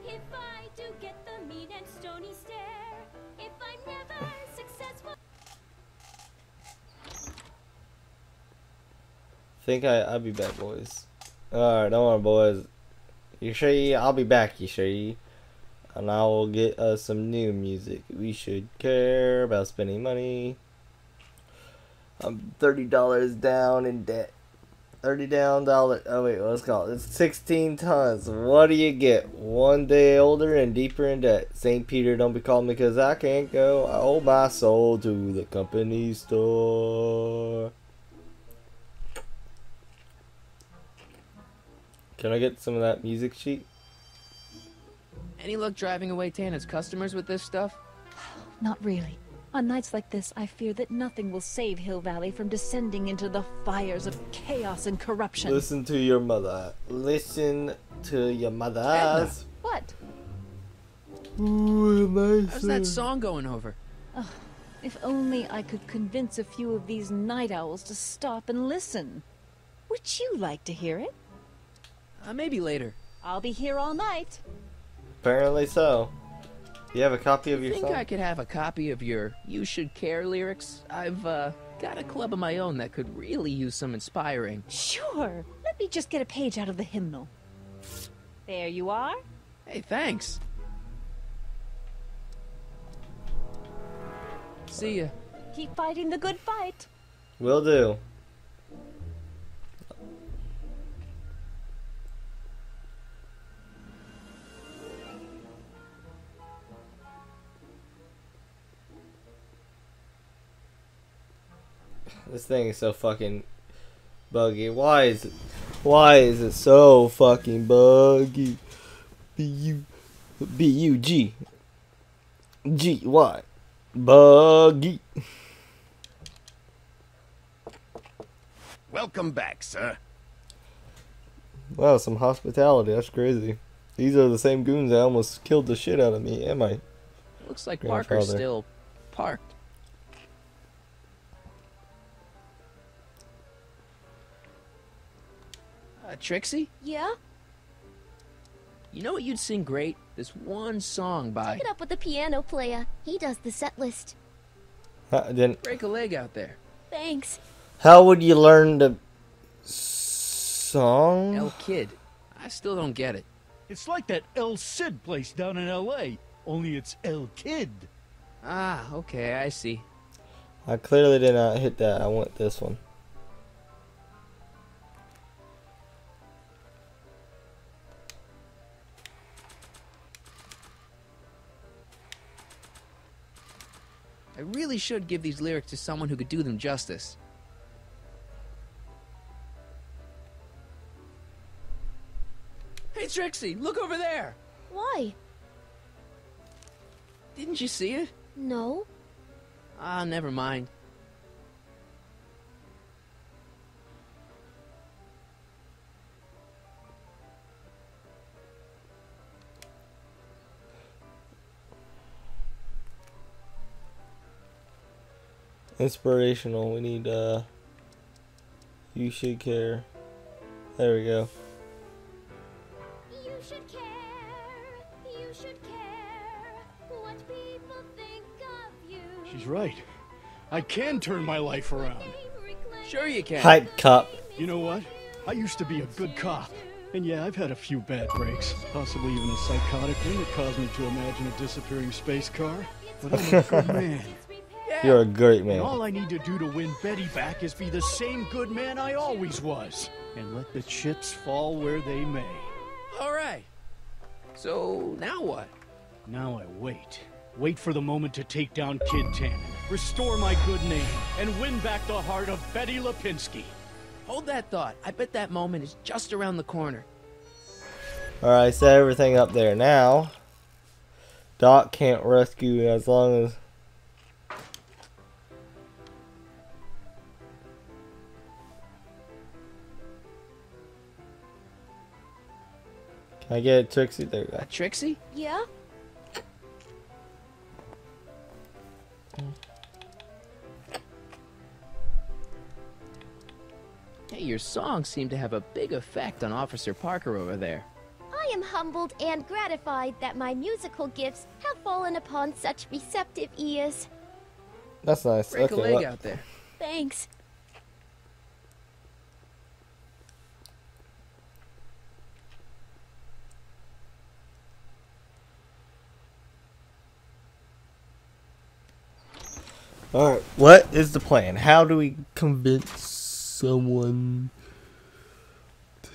If I do get the mean and stony stare, if I'm never successful. Think I'll be back, boys. Alright, don't worry, boys. You sure? I'll be back, you sure? And I will get us some new music. We should care about spending money. I'm $30 down in debt. $30 down. Oh wait, what's it called? It's 16 tons. What do you get? 1 day older and deeper in debt. St. Peter, don't be calling me 'cause I can't go. I owe my soul to the company store. Can I get some of that music sheet? Any luck driving away Tana's customers with this stuff? Not really. On nights like this, I fear that nothing will save Hill Valley from descending into the fires of chaos and corruption. Listen to your mother. Listen to your mother. Edna. What? How's that song going over? If only I could convince a few of these night owls to stop and listen. Would you like to hear it? Maybe later. I'll be here all night. Apparently so. You have a copy of your Think song? I could have a copy of your "You Should Care" lyrics? I've got a club of my own that could really use some inspiring. Sure. Let me just get a page out of the hymnal. There you are. Hey, thanks. See ya. Keep fighting the good fight. Will do. This thing is so fucking buggy. Why is it so fucking buggy? B-U-G G-Y buggy. Welcome back, sir. Wow, some hospitality. That's crazy. These are the same goons that almost killed the shit out of me and my Looks like grandfather. Parker's still parked. Trixie? Yeah? You know what you'd sing great? This one song by... Pick it up with the piano player. He does the set list. Break a leg out there. Thanks. How would you learn the song? El Kid. I still don't get it. It's like that El Cid place down in L.A., only it's El Kid. Ah, okay, I see. I clearly did not hit that. I want this one. I really should give these lyrics to someone who could do them justice. Hey, Trixie, look over there! Why? Didn't you see it? No. Ah, never mind. Inspirational. We need You Should Care. There we go. You should care. You should care what people think of you. She's right. I can turn my life around. Sure you can. Hype cop. You know what? I used to be a good cop. And yeah, I've had a few bad breaks. Possibly even a psychotic one that caused me to imagine a disappearing space car. But I'm a good man. You're a great man. And all I need to do to win Betty back is be the same good man I always was. And let the chips fall where they may. Alright. So, now what? Now I wait. Wait for the moment to take down Kid Tannen, restore my good name, and win back the heart of Betty Lipinski. Hold that thought. I bet that moment is just around the corner. Alright, set everything up there. Now, Doc can't rescue as long as... Can I get Trixie? There we go. Trixie? Yeah? Hey, your songs seem to have a big effect on Officer Parker over there. I am humbled and gratified that my musical gifts have fallen upon such receptive ears. That's nice. Break Okay, a leg what- out there. Thanks. Alright, what is the plan? How do we convince someone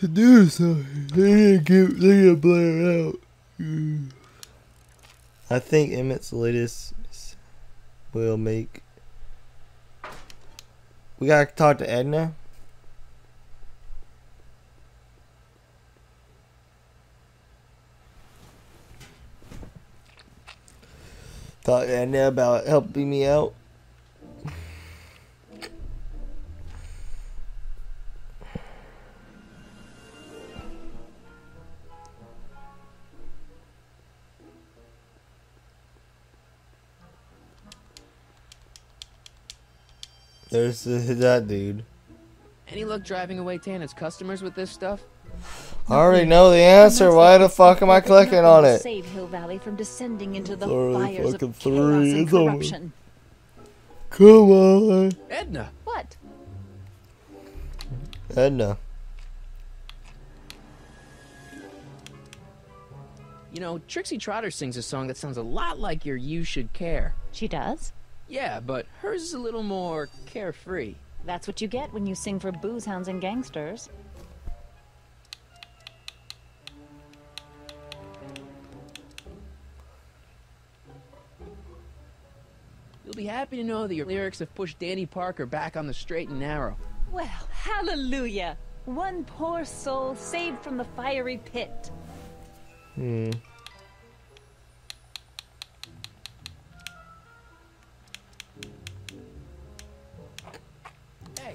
to do something. They didn't blare out. I think Emmett's latest will make. We gotta talk to Edna. Talk to Edna about helping me out. There's that dude. Any luck driving away Tana's customers with this stuff? I already know the answer. Why the fuck am I clicking on it? Save Hill Valley from descending into the Sorry, fires fucking of chaos and it's over. corruption. Come on. Edna! What? Edna. You know, Trixie Trotter sings a song that sounds a lot like your You Should Care. She does? Yeah, but hers is a little more carefree. That's what you get when you sing for booze hounds and gangsters. You'll be happy to know that your lyrics have pushed Danny Parker back on the straight and narrow. Well, hallelujah! One poor soul saved from the fiery pit. Hmm. Hey,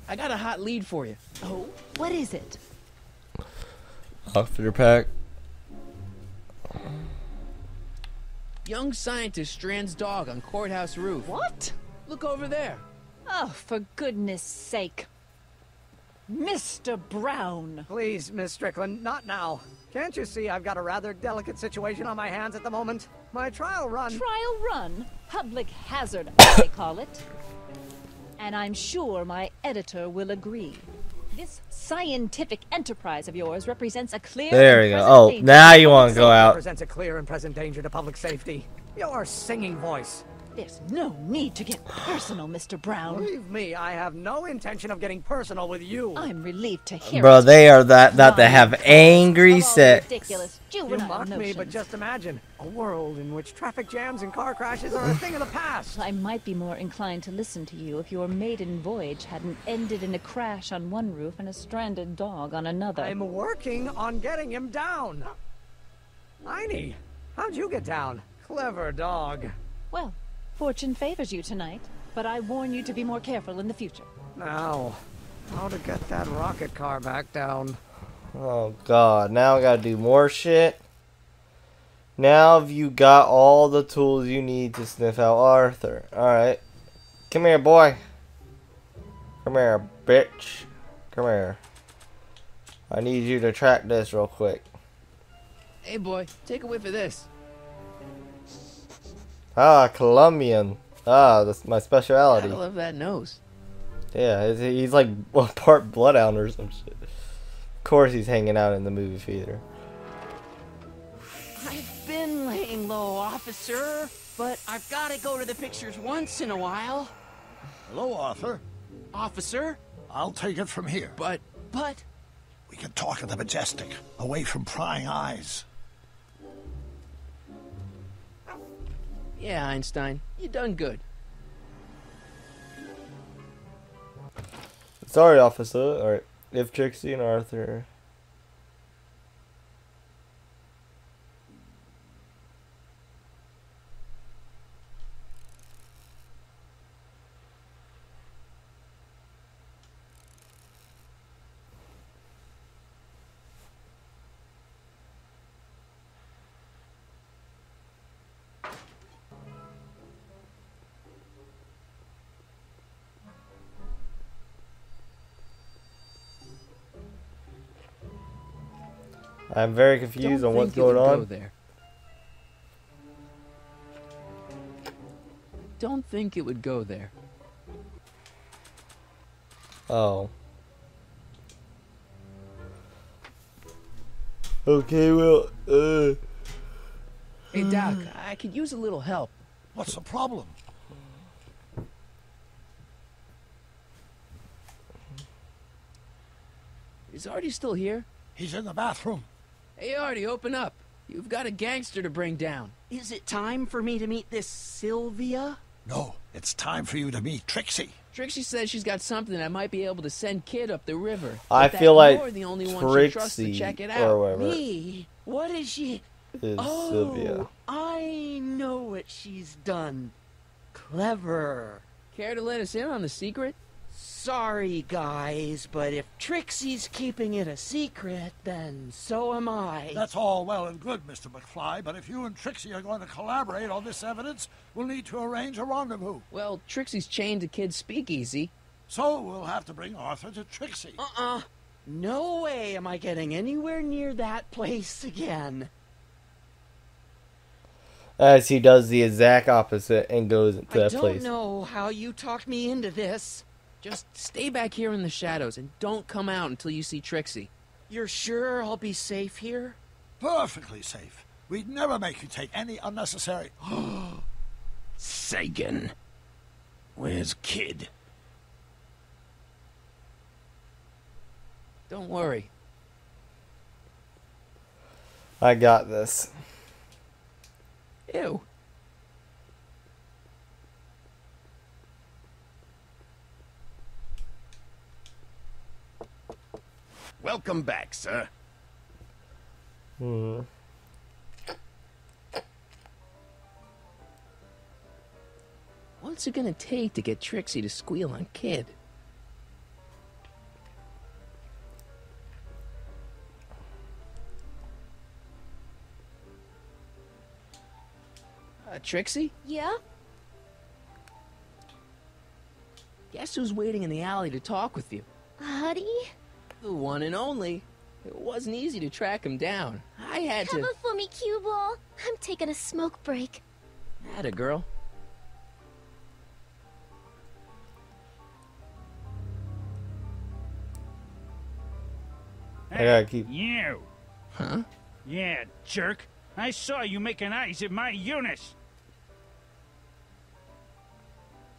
I got a hot lead for you. Oh, what is it? Outfitter pack. Young scientist strands dog on courthouse roof. What? Look over there. Oh, for goodness sake. Mr. Brown. Please, Miss Strickland, not now. Can't you see I've got a rather delicate situation on my hands at the moment? My trial run... Trial run? Public hazard, as they call it. And I'm sure my editor will agree. This scientific enterprise of yours represents a clear... There we go. Oh, now you want to go out. Represents a clear and present danger to public safety. Your singing voice. There's no need to get personal, Mr. Brown. Believe me, I have no intention of getting personal with you. I'm relieved to hear Bro, it. they are that they have angry sex. Ridiculous You juvenile mock me, notions. but just imagine a world in which traffic jams and car crashes are a thing of the past. I might be more inclined to listen to you if your maiden voyage hadn't ended in a crash on one roof and a stranded dog on another. I'm working on getting him down. Heine, how'd you get down? Clever dog. Well, fortune favors you tonight, but I warn you to be more careful in the future. Now, how to get that rocket car back down? Oh god, now I gotta do more shit. Now you got all the tools you need to sniff out Arthur. Alright. Come here, boy. Come here, bitch. Come here. I need you to track this real quick. Hey, boy, take a whiff of this. Ah, Colombian. Ah, that's my specialty. I love that nose. Yeah, he's like part bloodhound or some shit. Of course he's hanging out in the movie theater. I've been laying low, officer, but I've got to go to the pictures once in a while. Hello, Arthur. Officer? I'll take it from here. But... We can talk at the Majestic, away from prying eyes. Yeah, Einstein, you done good. Sorry, officer. Alright. If Trixie and Arthur... I'm very confused on what's going on. Don't think it would go there. Oh. Okay, well, Hey, Doc, I could use a little help. What's the problem? Is Artie still here? He's in the bathroom. Hey, Artie, open up. You've got a gangster to bring down. Is it time for me to meet this Sylvia? No, it's time for you to meet Trixie. Trixie says she's got something that might be able to send Kid up the river. I but feel that like you're the only one she trusts to check it out. or whatever Me? What is she? is Sylvia. I know what she's done. Clever. Care to let us in on the secret? Sorry, guys, but if Trixie's keeping it a secret, then so am I. That's all well and good, Mr. McFly, but if you and Trixie are going to collaborate on this evidence, we'll need to arrange a rendezvous. Well, Trixie's chained to Kid's speakeasy. So we'll have to bring Arthur to Trixie. No way am I getting anywhere near that place again. As he does the exact opposite and goes into that place. I don't know how you talked me into this. Just stay back here in the shadows and don't come out until you see Trixie. You're sure I'll be safe here? Perfectly safe. We'd never make you take any unnecessary... Sagan. Where's Kid? Don't worry. I got this. Ew. Welcome back, sir. What's it gonna take to get Trixie to squeal on Kid? Trixie? Yeah? Guess who's waiting in the alley to talk with you? Artie? The one and only. It wasn't easy to track him down. I had Cover to... for me, cue ball. I'm taking a smoke break. Atta girl. I gotta keep... You! Huh? Yeah, jerk. I saw you making eyes at my Eunice.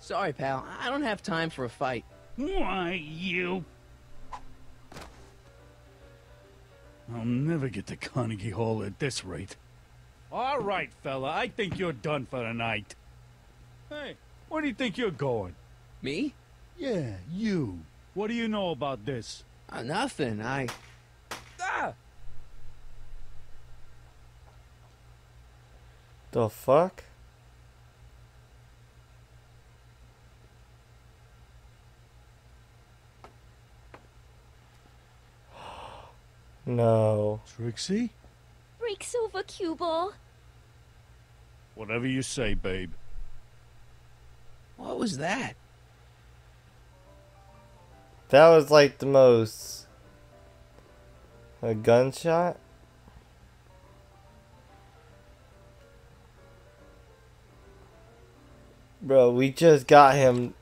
Sorry, pal. I don't have time for a fight. Why, you... I'll never get to Carnegie Hall at this rate. All right, fella. I think you're done for the night. Hey, where do you think you're going? Me? Yeah, you. What do you know about this? Nothing. Ah! The fuck? No. Trixie? Break's over, cue ball. Whatever you say, babe. What was that? That was like the most... A gunshot? Bro, we just got him...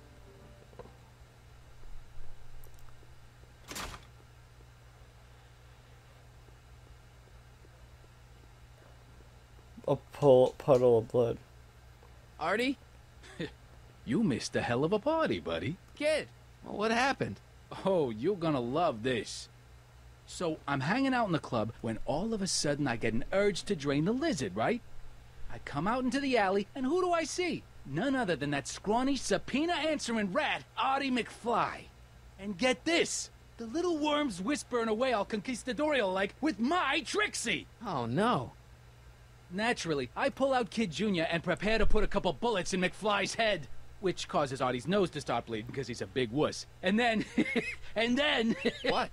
a puddle of blood. Artie? You missed a hell of a party, buddy. Kid, well, what happened? Oh, you're gonna love this. So, I'm hanging out in the club when all of a sudden I get an urge to drain the lizard, right? I come out into the alley, and who do I see? None other than that scrawny, subpoena-answering rat, Artie McFly. And get this! The little worm's whispering away all conquistadorial-like with my Trixie! Oh, no. Naturally, I pull out Kid Jr. and prepare to put a couple bullets in McFly's head. Which causes Artie's nose to start bleeding because he's a big wuss. And then... and then... What?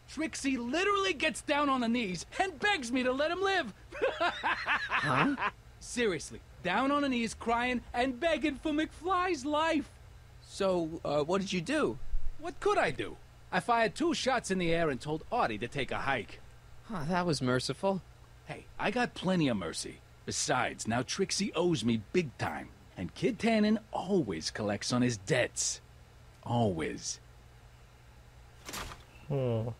Trixie literally gets down on the knees and begs me to let him live. Huh? Seriously, down on her knees crying and begging for McFly's life. So, what did you do? What could I do? I fired 2 shots in the air and told Artie to take a hike. Huh, that was merciful. Hey, I got plenty of mercy. Besides, now Trixie owes me big time. And Kid Tannen always collects on his debts. Always. Why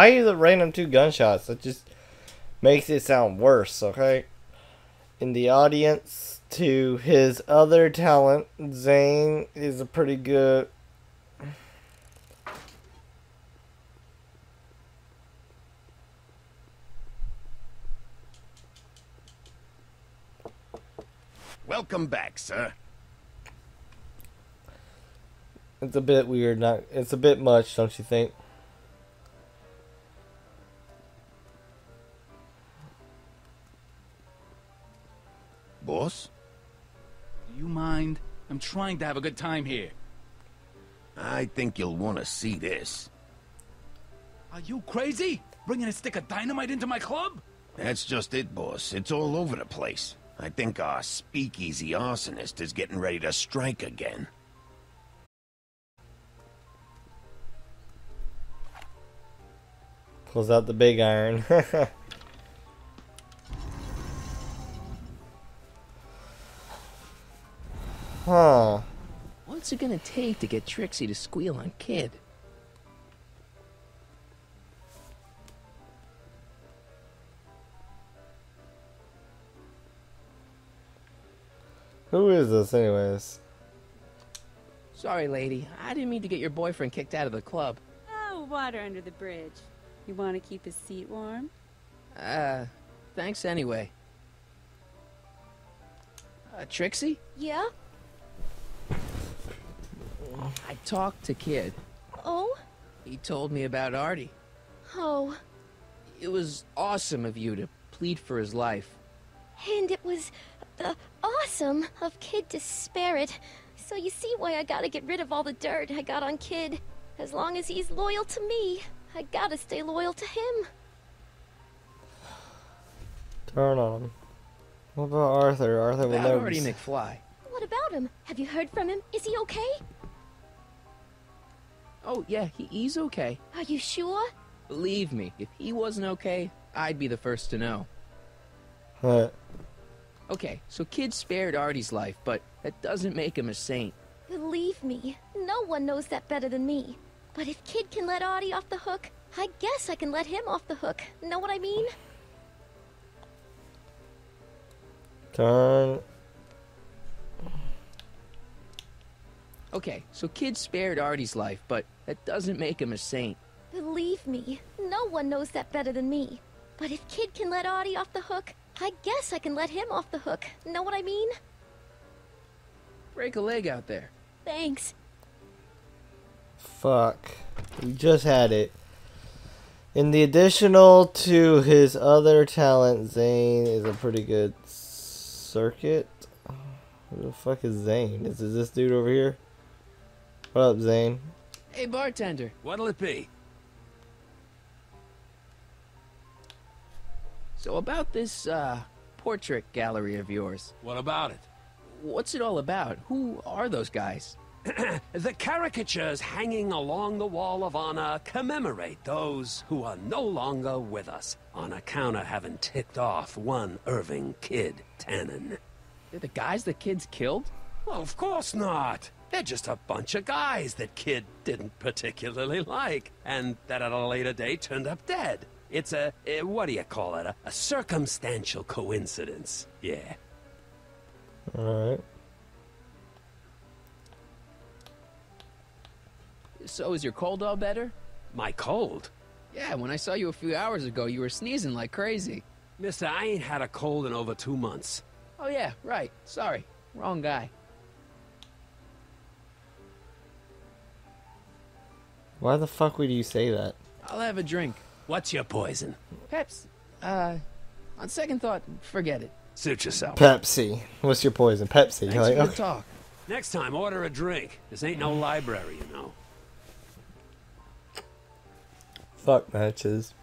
are the random 2 gunshots? That just makes it sound worse, okay? In the audience, to his other talent, Zane is a pretty good. Welcome back, sir. It's a bit weird, not it's a bit much, don't you think? Boss? Do you mind? I'm trying to have a good time here. I think you'll want to see this. Are you crazy? Bringing a stick of dynamite into my club? That's just it, boss. It's all over the place. I think our speakeasy arsonist is getting ready to strike again. Pulls out the big iron. Huh. What's it gonna take to get Trixie to squeal on Kid? Who is this anyways? Sorry, lady. I didn't mean to get your boyfriend kicked out of the club. Oh, water under the bridge. You want to keep his seat warm? Thanks anyway. Trixie? Yeah? I talked to Kid. Oh? He told me about Artie. Oh. It was awesome of you to plead for his life. And it was awesome of Kid to spare it. So you see why I gotta get rid of all the dirt I got on Kid. As long as he's loyal to me, I gotta stay loyal to him. Turn on him. What about Arthur? Arthur will About never Artie McFly. What about him? Have you heard from him? Is he okay? Oh, yeah, he's okay. Are you sure? Believe me, if he wasn't okay, I'd be the first to know. What? Okay, so Kid spared Artie's life, but that doesn't make him a saint. Believe me, no one knows that better than me. But if Kid can let Artie off the hook, I guess I can let him off the hook. Know what I mean? Turn. Okay, so Kid spared Artie's life, but that doesn't make him a saint. Believe me, no one knows that better than me. But if Kid can let Artie off the hook, I guess I can let him off the hook. Know what I mean? Break a leg out there. Thanks. Fuck. We just had it. In the additional to his other talent, Zane is a pretty good circuit. Who the fuck is Zane? Is it this dude over here? What up, Zane? Hey, bartender. What'll it be? So about this, portrait gallery of yours. What about it? What's it all about? Who are those guys? The caricatures hanging along the wall of honor commemorate those who are no longer with us on account of having ticked off one Irving Kid Tannen. They're the guys the Kid's killed? Well, of course not. They're just a bunch of guys that Kid didn't particularly like, and that at a later date turned up dead. It's a what do you call it? A circumstantial coincidence. Yeah. Alright. So is your cold all better? My cold? Yeah, when I saw you a few hours ago, you were sneezing like crazy. Mister, I ain't had a cold in over 2 months. Oh yeah, right. Sorry. Wrong guy. Why the fuck would you say that? I'll have a drink. What's your poison? Peps. On second thought, forget it. Suit yourself. Pepsi. What's your poison? Pepsi. Thanks You're like, for the okay. talk. Next time, order a drink. This ain't no library, you know. Fuck matches.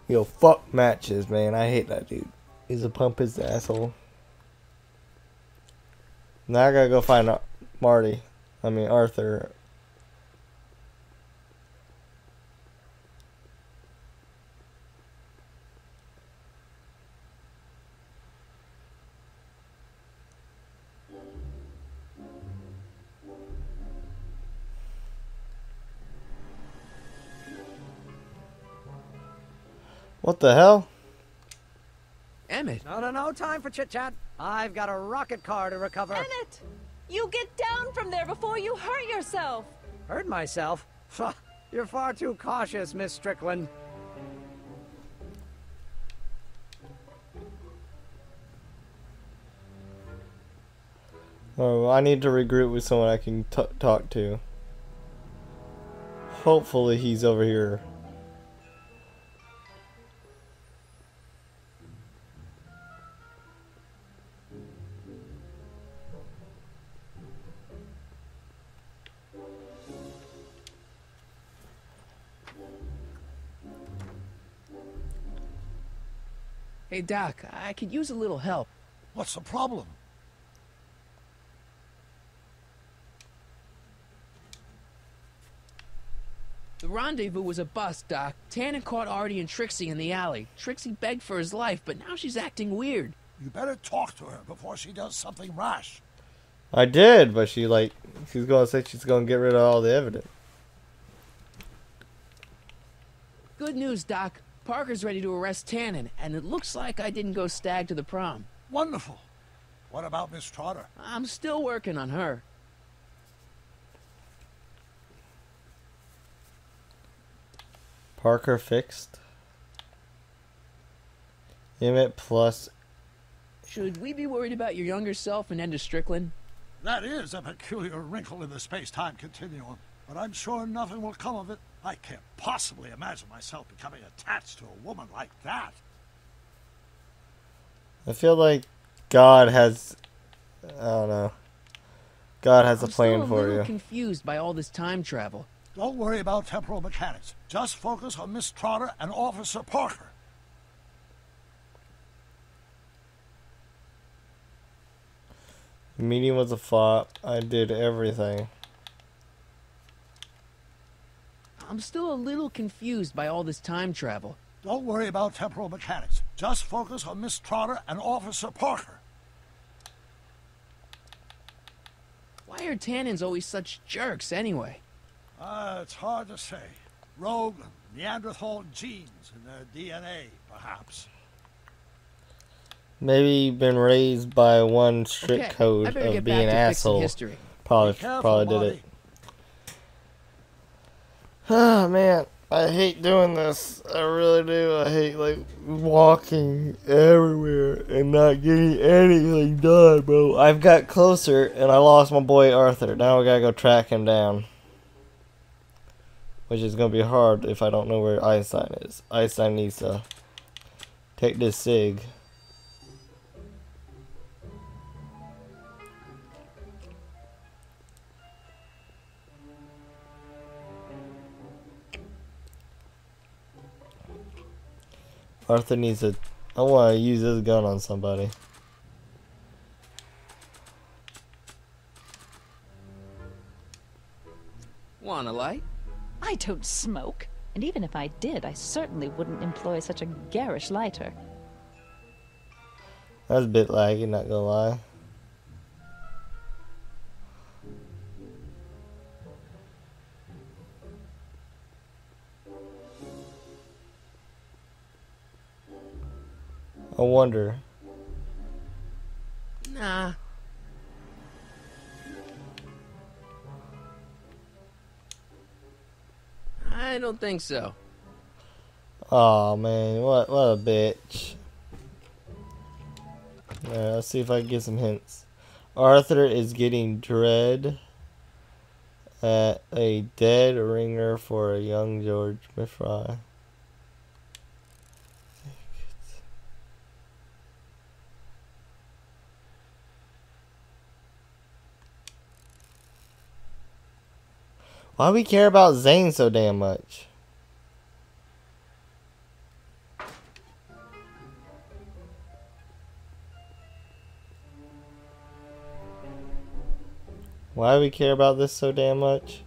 Yo, fuck matches, man. I hate that dude. He's a pump his asshole. Now I gotta go find Arthur. What the hell? it. No time for chit-chat. I've got a rocket car to recover. Bennett! You get down from there before you hurt yourself! Hurt myself? You're far too cautious, Miss Strickland. Oh, I need to regroup with someone I can talk to. Hopefully he's over here. Hey, Doc, I could use a little help. What's the problem? The rendezvous was a bust, Doc. Tannen caught Artie and Trixie in the alley. Trixie begged for his life, but now she's acting weird. You better talk to her before she does something rash. I did, but she's gonna say she's gonna get rid of all the evidence. Good news, Doc. Parker's ready to arrest Tannen, and it looks like I didn't go stag to the prom. Wonderful. What about Miss Trotter? I'm still working on her. Parker fixed. Emmett plus. Should we be worried about your younger self and Enda Strickland? That is a peculiar wrinkle in the space-time continuum, but I'm sure nothing will come of it. I can't possibly imagine myself becoming attached to a woman like that. I feel like God has, I don't know. God has a plan I'm for still a you. little confused by all this time travel. Don't worry about temporal mechanics. Just focus on Miss Trotter and Officer Parker. The meeting was a flop. I did everything. I'm still a little confused by all this time travel. Don't worry about temporal mechanics. Just focus on Miss Trotter and Officer Parker. Why are Tannins always such jerks anyway? It's hard to say. Rogue Neanderthal genes in their DNA, perhaps. Maybe you've been raised by one strict Okay, I code better get of back being an to fixing asshole. history. Probably Be careful, did Marty. it. Ah, man, I hate doing this. I really do. I hate like walking everywhere and not getting anything done, bro. I've got closer and I lost my boy Arthur. Now I gotta go track him down, which is gonna be hard if I don't know where Einstein is. Einstein needs to take this SIG. Arthur needs to. I want to use this gun on somebody. Want a light? I don't smoke. And even if I did, I certainly wouldn't employ such a garish lighter. That's a bit laggy, not gonna lie. I wonder. Nah. I don't think so. Oh man, what a bitch. Alright, let's see if I can get some hints. Arthur is getting dread at a dead ringer for a young George McFry. Why do we care about Zane so damn much? Why do we care about this so damn much?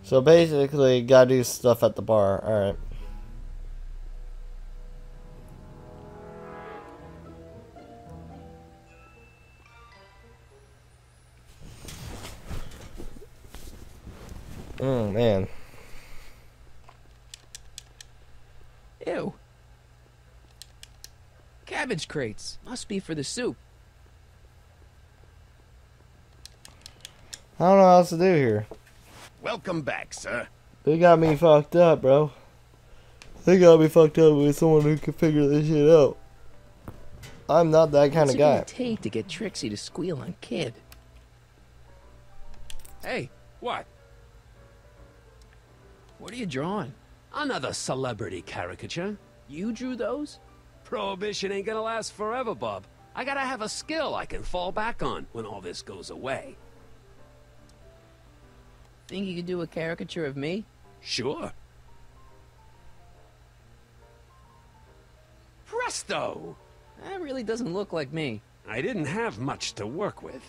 So basically, gotta do stuff at the bar. Alright. Oh man. Ew. Cabbage crates. Must be for the soup. I don't know what else to do here. Welcome back, sir. They got me fucked up, bro. They got me fucked up with someone who can figure this shit out. I'm not that kind of guy. What's it gonna take to get Trixie to squeal on Kid? Hey, What? what are you drawing? Another celebrity caricature? You drew those? Prohibition ain't gonna last forever, bub. I gotta have a skill I can fall back on when all this goes away. Think you could do a caricature of me? Sure. Presto! That really doesn't look like me. I didn't have much to work with.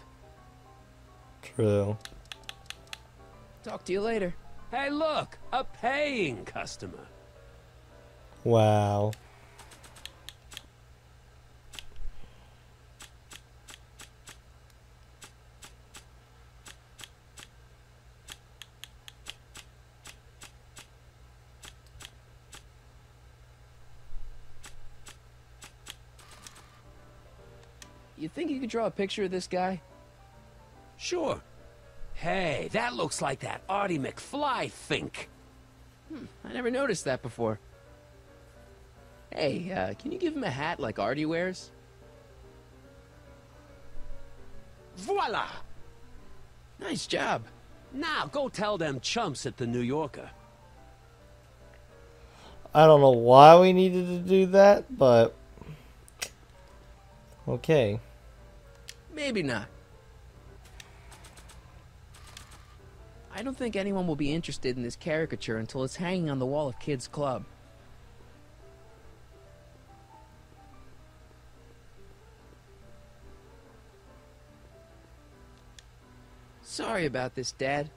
True. Talk to you later. Hey, look! A paying customer. Wow. You think you could draw a picture of this guy? Sure. Hey, that looks like that Artie McFly think. I never noticed that before. Hey, can you give him a hat like Artie wears? Voila! Nice job. Now go tell them chumps at the New Yorker. I don't know why we needed to do that, but okay. Maybe not. I don't think anyone will be interested in this caricature until it's hanging on the wall of Kid's Club. Sorry about this, Dad.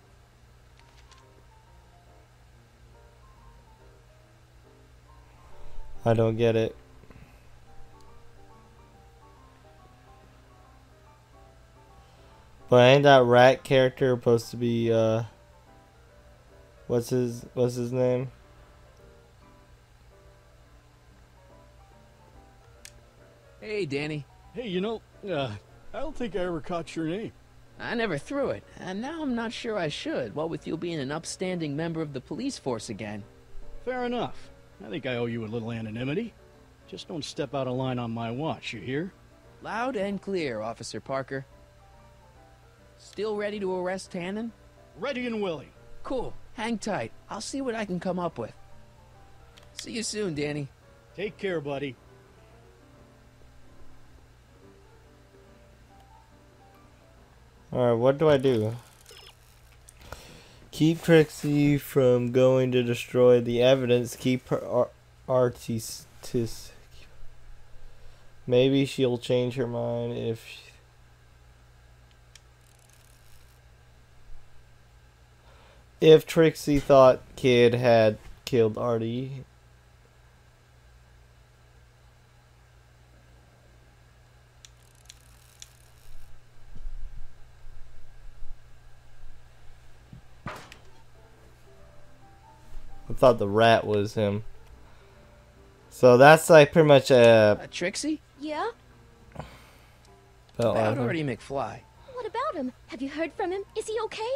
I don't get it. But ain't that rat character supposed to be what's his name? Hey, Danny. Hey, you know, I don't think I ever caught your name. I never threw it, and now I'm not sure I should, what with you being an upstanding member of the police force again. Fair enough. I think I owe you a little anonymity. Just don't step out of line on my watch, you hear? Loud and clear, Officer Parker. Still ready to arrest Tannen? Ready and willing. Cool. Hang tight. I'll see what I can come up with. See you soon, Danny. Take care, buddy. Alright, what do I do? Keep Trixie from going to destroy the evidence. Keep her artist. Maybe she'll change her mind if Trixie thought Kid had killed Artie. I thought the rat was him. So that's like pretty much Trixie? Yeah? About Artie McFly. What about him? Have you heard from him? Is he okay?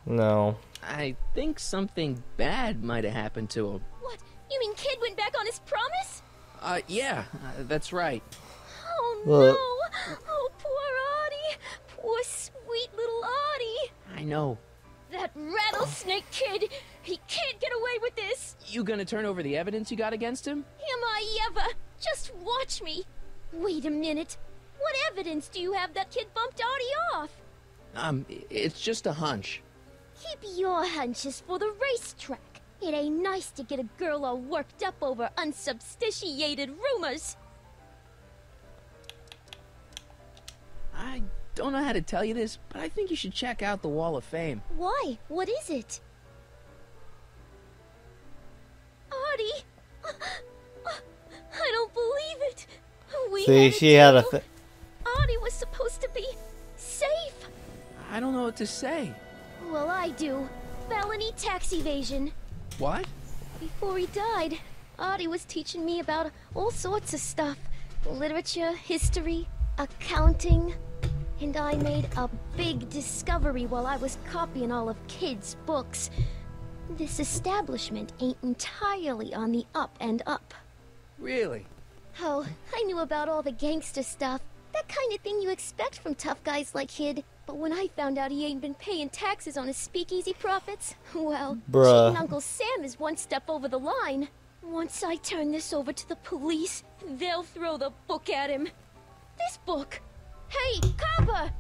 No. I think something bad might have happened to him. What? You mean Kid went back on his promise? Yeah, that's right. Oh Look. no! Oh, poor Artie! Poor sweet little Artie! I know. That rattlesnake kid! He can't get away with this! You gonna turn over the evidence you got against him? Am I ever? Just watch me! Wait a minute. What evidence do you have that kid bumped Artie off? It's just a hunch. Keep your hunches for the racetrack. It ain't nice to get a girl all worked up over unsubstantiated rumors. I don't know how to tell you this, but I think you should check out the Wall of Fame. Why? What is it? Artie! I don't believe it! See, she had a Artie was supposed to be safe! I don't know what to say. Well, I do. Felony tax evasion. What? Before he died, Artie was teaching me about all sorts of stuff. literature, history, accounting. And I made a big discovery while I was copying all of Kid's books. This establishment ain't entirely on the up and up. Really? Oh, I knew about all the gangster stuff. That kind of thing you expect from tough guys like Kid. But when I found out he ain't been paying taxes on his speakeasy profits, well, Bruh. cheating Uncle Sam is one step over the line. Once I turn this over to the police, they'll throw the book at him. This book! Hey, Copper!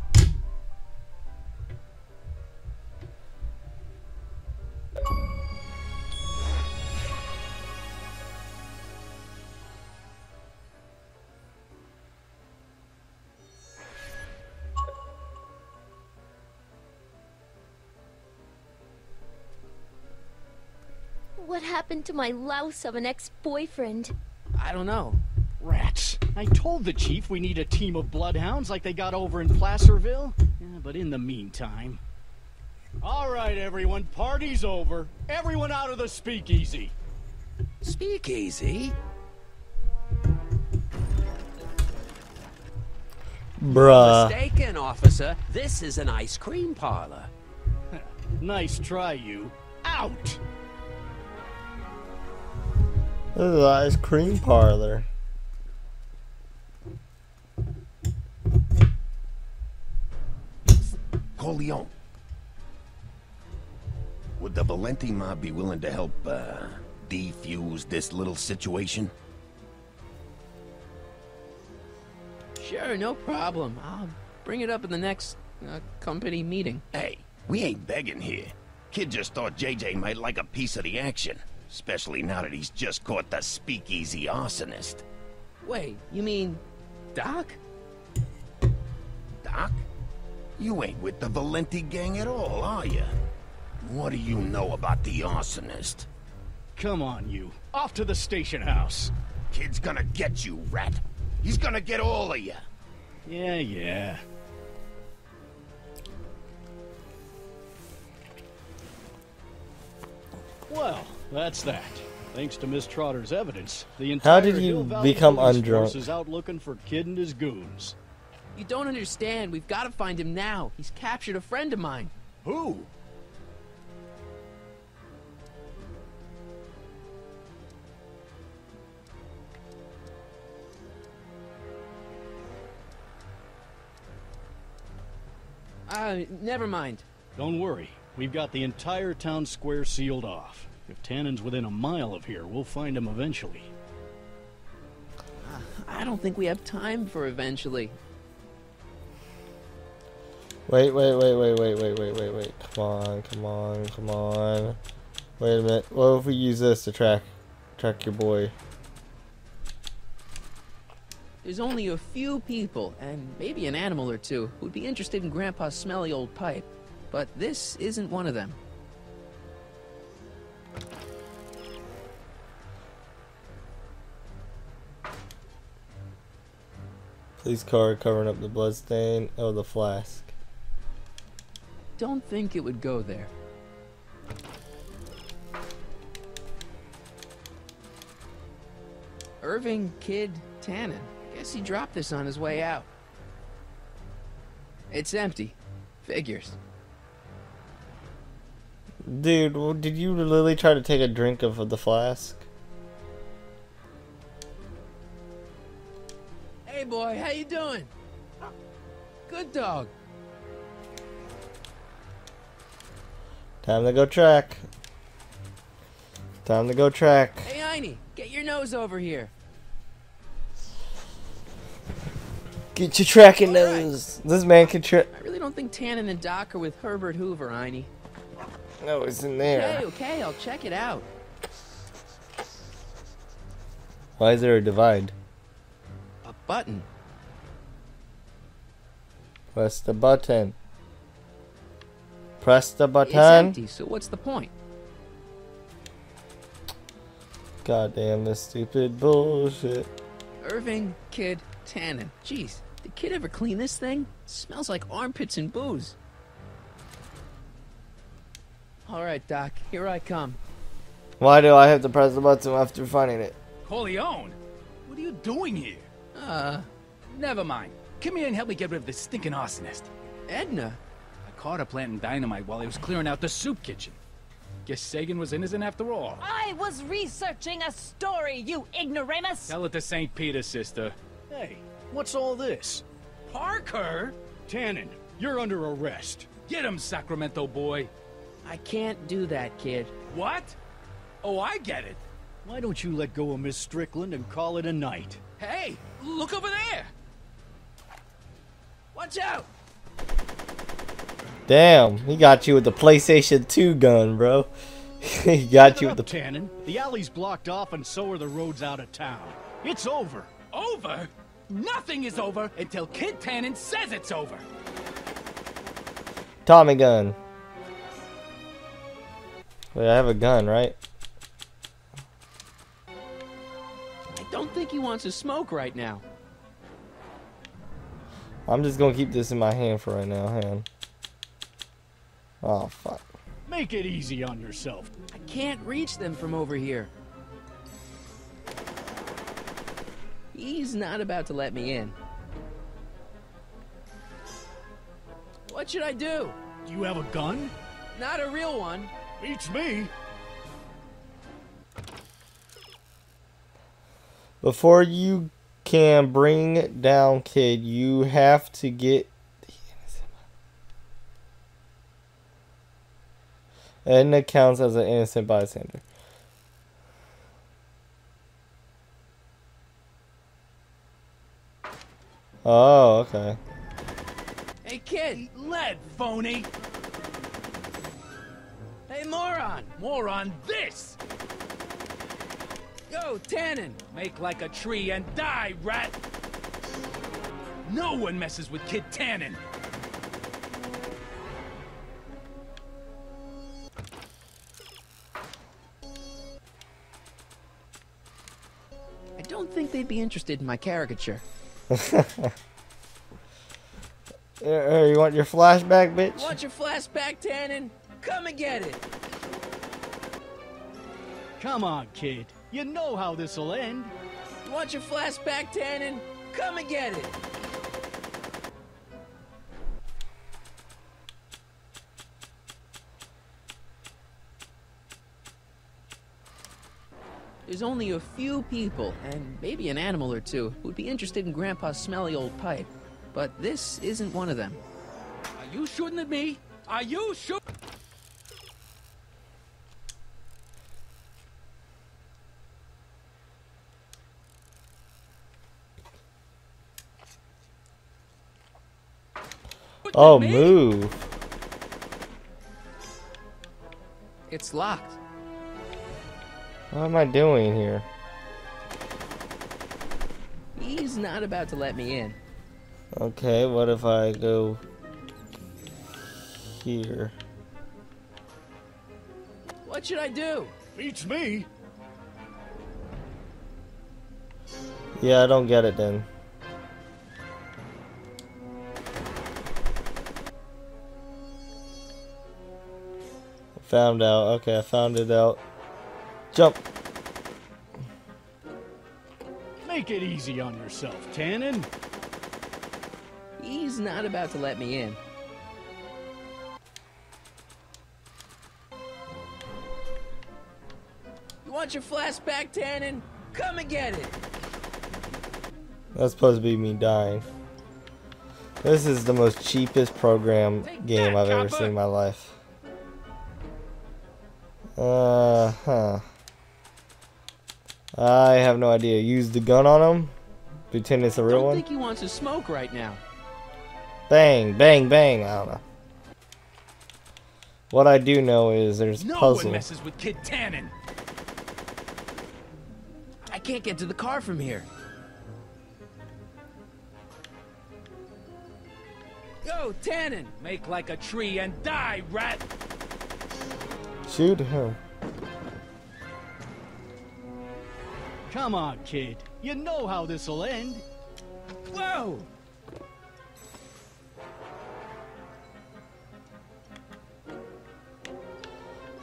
What happened to my louse of an ex-boyfriend? I don't know. Rats. I told the chief we need a team of bloodhounds like they got over in Placerville. Yeah, but in the meantime... All right, everyone, party's over. Everyone out of the speakeasy. Speakeasy? Bruh. Mistaken, officer. This is an ice cream parlor. Nice try, you. Out! This is an ice cream parlor. Corleone. Would the Valenti mob be willing to help, defuse this little situation? Sure, no problem. I'll bring it up in the next company meeting. Hey, we ain't begging here. Kid just thought JJ might like a piece of the action. Especially now that he's just caught the speakeasy arsonist. Wait, you mean Doc? Doc? You ain't with the Valenti gang at all, are you? What do you know about the arsonist? Come on, you. Off to the station house. Kid's gonna get you, rat. He's gonna get all of you. Yeah. Well, that's that. Thanks to Miss Trotter's evidence, the entire How did you Hill Valley become police force undrunk? is out looking for Kid and his goons. You don't understand. We've got to find him now. He's captured a friend of mine. Who? Never mind. Don't worry. We've got the entire town square sealed off. If Tannen's within a mile of here, we'll find him eventually. I don't think we have time for eventually. Wait. Come on. Wait a minute. What if we use this to track your boy? There's only a few people, and maybe an animal or two, who'd be interested in Grandpa's smelly old pipe. But this isn't one of them. Police car covering up the bloodstain. Oh, the flask. Don't think it would go there. Irving Kid Tannen. Guess he dropped this on his way out. It's empty. Figures. Dude, well, did you literally try to take a drink of the flask? Hey boy, how you doing? Good dog. Time to go track. Hey Einie, get your nose over here. Get your tracking nose. This man can track. I really don't think Tannen and Doc are with Herbert Hoover, Einie. No, it's in there. Okay, I'll check it out. Why is there a divide? A button. Press the button. Press the button. It's empty, so what's the point? God damn this stupid bullshit. Irving Kid Tannen. Jeez, did Kid ever clean this thing? Smells like armpits and booze. Alright, Doc, here I come. Why do I have to press the button after finding it? Corleone, what are you doing here? Never mind. Come here and help me get rid of this stinking arsonist. Edna? I caught her planting dynamite while he was clearing out the soup kitchen. Guess Sagan was innocent after all. I was researching a story, you ignoramus! Tell it to St. Peter, sister. Hey, what's all this? Parker? Tannen, you're under arrest. Get him, Sacramento boy. I can't do that, kid. What? Oh, I get it. Why don't you let go of Miss Strickland and call it a night? Hey, look over there. Watch out! Damn, he got you with the PlayStation 2 gun, bro. He got you with the... Tannen, the alley's blocked off and so are the roads out of town. It's over. Over? Nothing is over until Kid Tannen says it's over. Tommy gun. Wait, I have a gun, right? I don't think he wants to smoke right now. I'm just gonna keep this in my hand for right now. Hang on. Oh, fuck. Make it easy on yourself. I can't reach them from over here. He's not about to let me in. What should I do? Do you have a gun? Not a real one. Beats me. Before you can bring down Kid, you have to get the innocent. Edna counts as an innocent bystander. Oh, okay. Hey, kid! Eat lead, phony! Hey, moron! Moron, this! Go, Tannen! Make like a tree and die, rat! No one messes with Kid Tannen! I don't think they'd be interested in my caricature. You want your flashback, bitch? Want your flashback, Tannen? Come and get it! Come on, kid. You know how this'll end. Want your flashback, Tannen? Come and get it! There's only a few people, and maybe an animal or two, who'd be interested in Grandpa's smelly old pipe. But this isn't one of them. Are you shooting at me? Are you shooting? Oh, move. It's locked. What am I doing here? He's not about to let me in. Okay, what if I go here? What should I do? Beats me. Yeah, I don't get it then. Found out. Okay, I found it out. Jump. Make it easy on yourself, Tannen. He's not about to let me in. You want your flashback, Tannen? Come and get it! That's supposed to be me dying. This is the most cheapest program game I've ever seen in my life. I have no idea. Use the gun on him? Pretend it's a real one? I one? don't think he wants to smoke right now. Bang, bang, bang. I don't know. What I do know is there's a puzzle. No one messes with Kid Tannen. I can't get to the car from here. Go, Tannen! Make like a tree and die, rat! Shoot him. Come on, kid. You know how this'll end. Whoa!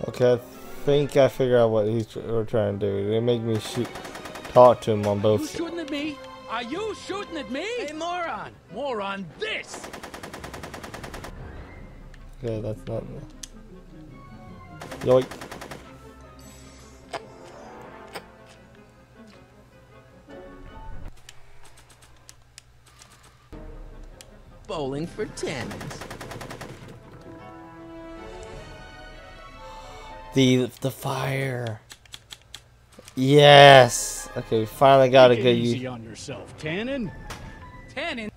Okay, I think I figured out what we're trying to do. They make me talk to him on both. You shooting at me? Are you shooting at me? Hey, moron! More on this! Okay, that's not. Yoink. Bowling for tens. The fire. Yes. Okay, we finally got a Take it good easy use. on yourself, Tannen. Tannen.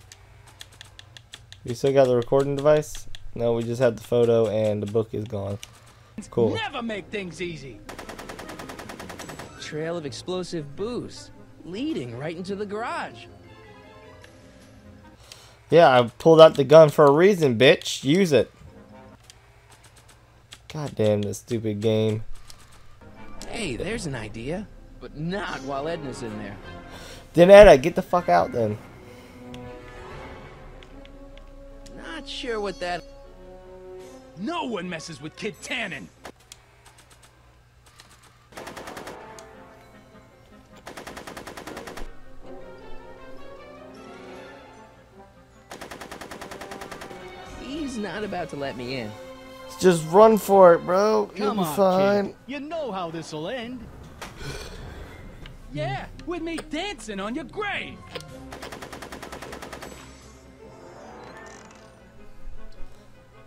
You still got the recording device? No, we just had the photo and the book is gone. Cool. Never make things easy. Trail of explosive booze leading right into the garage. Yeah, I pulled out the gun for a reason, bitch. Use it. God damn this stupid game. Hey, there's an idea, but not while Edna's in there. Then Edda, get the fuck out then. Not sure what that... No one messes with Kid Tannen. He's not about to let me in. Just run for it, bro. You'll Come be on, fine. kid. You know how this'll end. Yeah, with me dancing on your grave.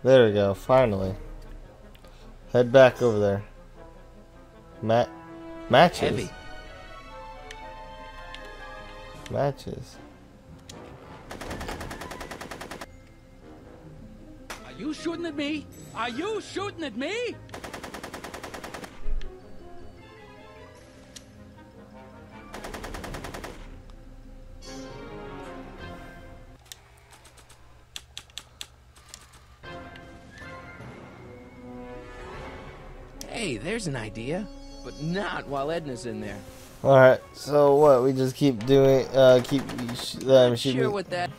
There we go, finally. Head back over there. Matches. Heavy. Matches. Are you shooting at me? Are you shooting at me? Hey, there's an idea, but not while Edna's in there. Alright, so what? We just keep doing, shooting. Sure what that...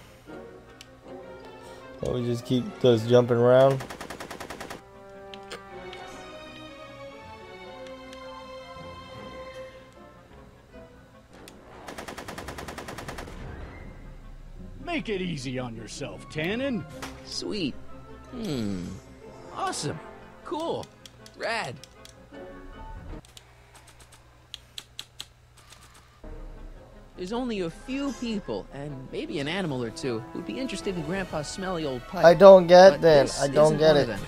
We just keep those jumping around. Make it easy on yourself, Tannen. Sweet. Awesome. Cool. Rad. There's only a few people, and maybe an animal or two, who'd be interested in Grandpa's smelly old pipe. I don't get But then. this I don't isn't get one it. of them.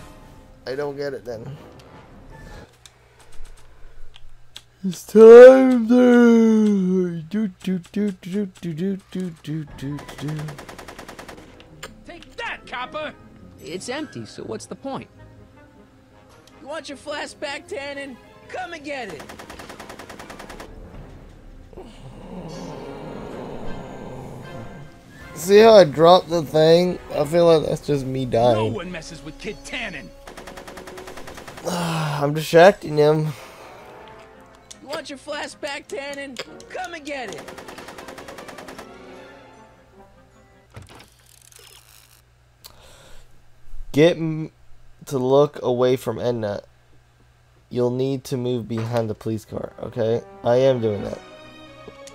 I don't get it then. It's time there. Take that, copper. It's empty, so what's the point? You want your flask back, Tannen? Come and get it. See how I dropped the thing? I feel like that's just me No dying. one messes with Kid Tannen. I'm distracting him. You want your flask back, Tannen? Come and get it. Get to look away from Edna. You'll need to move behind the police car, okay? I am doing that.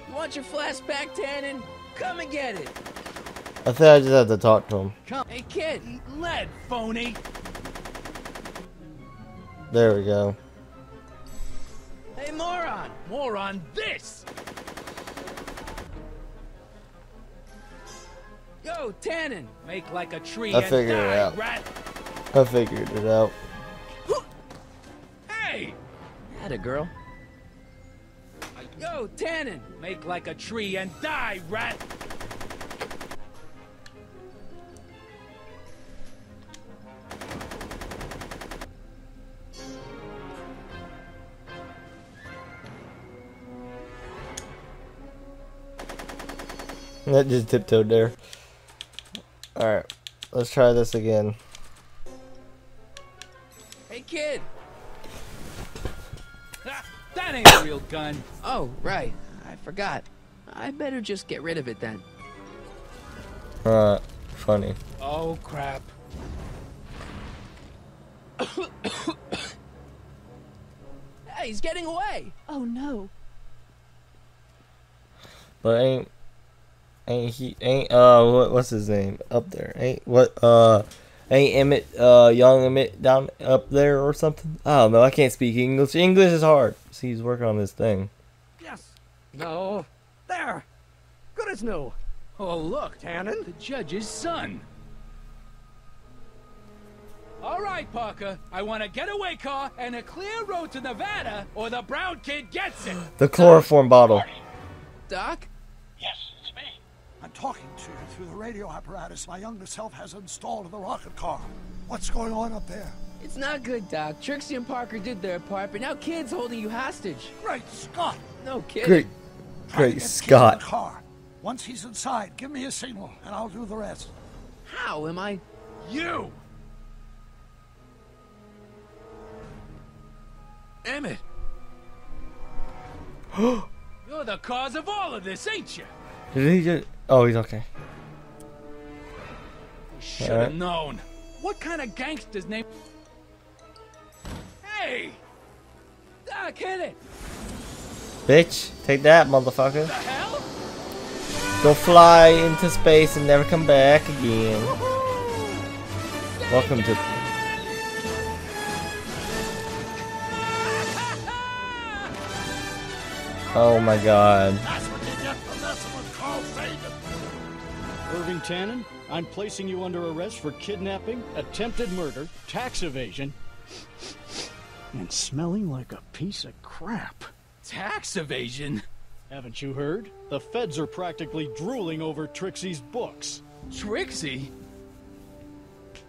You want your flask back, Tannen? Come and get it. I think I just have to talk to him. Hey, kid. Eat lead, phony. There we go. Hey, moron. More on this. Yo, Tannen. Make like a tree I and figured it die, out. rat. I figured it out. Hey! Atta girl. Yo, Tannen. Make like a tree and die, rat. That just tiptoed there. Alright, let's try this again. Hey, kid. That ain't a real gun. Oh, right. I forgot. I better just get rid of it then. Funny. Oh, crap. Hey, he's getting away. Oh no. But ain't What's his name up there? Ain't Emmett, young Emmett down up there or something? I don't know. I can't speak English. English is hard. So he's working on this thing. Yes. No. There. Good as new. Oh, look. Tannen? The judge's son. All right, Parker. I want a getaway car and a clear road to Nevada, or the brown kid gets it. The chloroform bottle. Doc? Yes, it's me. I'm talking to you through the radio apparatus my youngest self has installed in the rocket car. What's going on up there? It's not good, Doc. Trixie and Parker did their part, but now Kid's holding you hostage. Great Scott! No kidding. Great Scott. Kid in the car. Once he's inside, give me a signal, and I'll do the rest. How am I? You! Emmett! You're the cause of all of this, ain't you? Did he just... Oh, he's okay. Should have known. What kind of gangster's name? Hey! Doc, hit it! Bitch, take that, motherfucker. The hell? Go fly into space and never come back again. Welcome to... Oh my god. That's what you get for messing with Carl Sagan. Irving Tannen, I'm placing you under arrest for kidnapping, attempted murder, tax evasion, and smelling like a piece of crap. Tax evasion? Haven't you heard? The feds are practically drooling over Trixie's books. Trixie?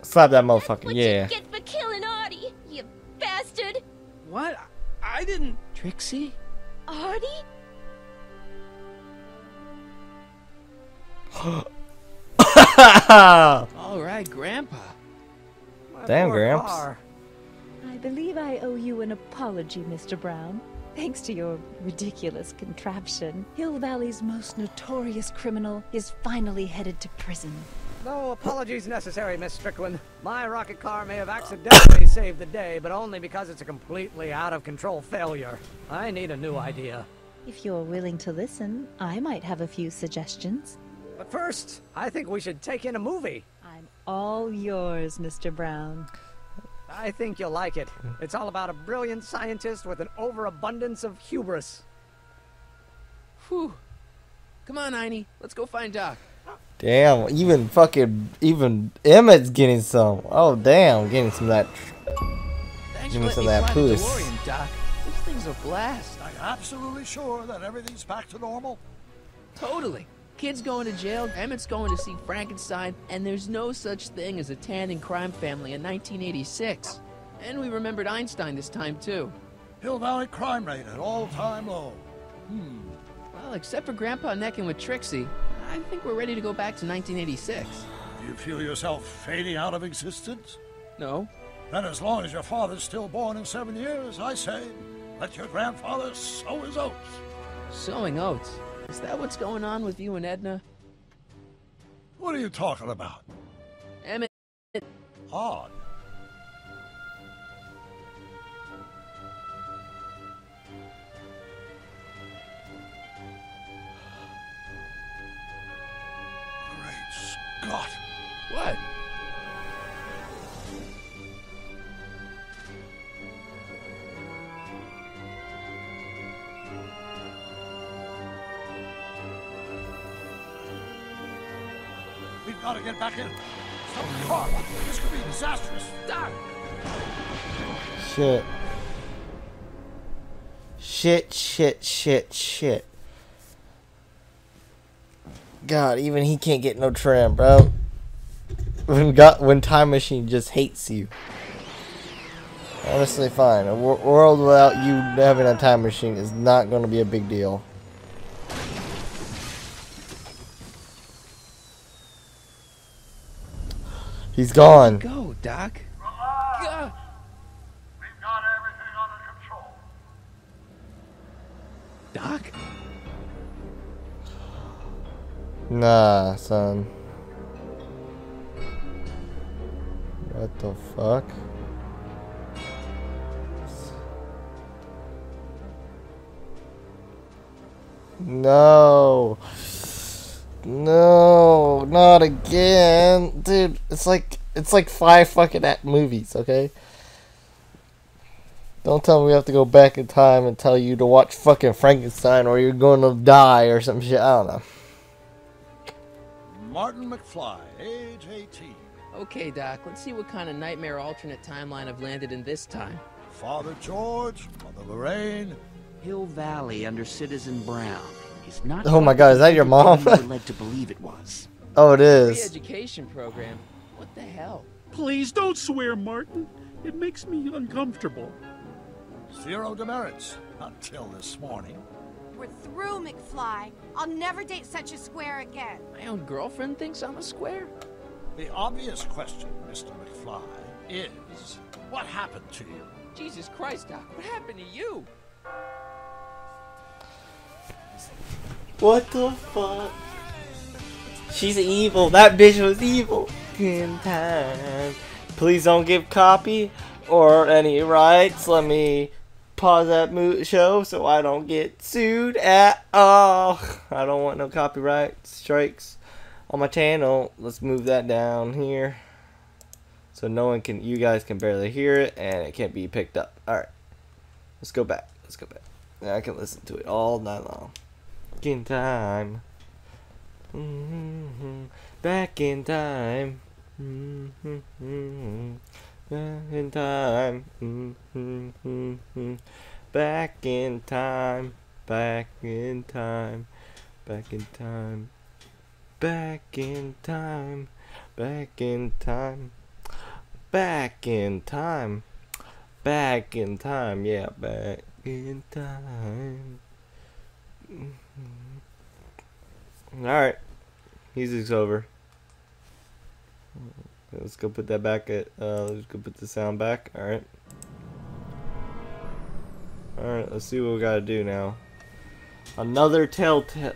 Slap that motherfucker, What yeah. you get for killing Artie, you bastard! What? I didn't... Trixie? Artie? All right, Grandpa. Damn, Gramps. I believe I owe you an apology, Mr. Brown. Thanks to your ridiculous contraption, Hill Valley's most notorious criminal is finally headed to prison. No apologies necessary, Miss Strickland. My rocket car may have accidentally saved the day, but only because it's a completely out-of-control failure. I need a new idea. If you're willing to listen, I might have a few suggestions. But first, I think we should take in a movie. I'm all yours, Mr. Brown. I think you'll like it. It's all about a brilliant scientist with an overabundance of hubris. Whew. Come on, Einie. Let's go find Doc. Damn, even Emmett's getting some. Oh, damn, getting some of that. Thanks Give for me some letting of me that fly the puss. DeLorean, Doc. This thing's a blast. Are you absolutely sure that everything's back to normal? Totally. Kid's going to jail, Emmett's going to see Frankenstein, and there's no such thing as a Tannen crime family in 1986. And we remembered Einstein this time, too. Hill Valley crime rate at all-time low. Well, except for Grandpa necking with Trixie, I think we're ready to go back to 1986. Do you feel yourself fading out of existence? No. Then as long as your father's still born in 7 years, I say, let your grandfather sow his oats. Sowing oats. Is that what's going on with you and Edna? What are you talking about? Emmett. Odd. Great Scott. What? We've got to get back in. Stop the car. This could be disastrous. Doc! Shit. Shit. God, even he can't get no trim, bro. When Time Machine just hates you. Honestly, fine. A world without you having a time machine is not going to be a big deal. He's gone. Go, Doc. Relax. We've got everything under control. Doc? Nah, son. What the fuck? No. No, not again, dude. It's like 5 fucking movies, okay? Don't tell me we have to go back in time and tell you to watch fucking Frankenstein or you're going to die or some shit. I don't know. Martin McFly, age 18. Okay, Doc, let's see what kind of nightmare alternate timeline I've landed in this time. Father George, Mother Lorraine. Hill Valley under Citizen Brown is not. Oh my God, is that your mom? We're led to believe it was. Oh, it is. Free education program. What the hell? Please don't swear, Martin. It makes me uncomfortable. 0 demerits until this morning. We're through, McFly. I'll never date such a square again. My own girlfriend thinks I'm a square? The obvious question, Mr. McFly, is what happened to you? Jesus Christ, Doc, what happened to you? What the fuck? She's evil. That bitch was evil. In time. Please don't give copy or any rights. Let me pause that show so I don't get sued at all. I don't want no copyright strikes on my channel. Let's move that down here so no one can, you guys can barely hear it and it can't be picked up. Alright, let's go back. I can listen to it all night long. In time. Back in time. Back in time. Back in time. Back in time. Back in time. Back in time. Back in time. Back in time. Back in time. Yeah, back in time. Alright. Music's over. Let's go put that back at, let's go put the sound back. Alright. Alright, let's see what we gotta do now. Another telltale,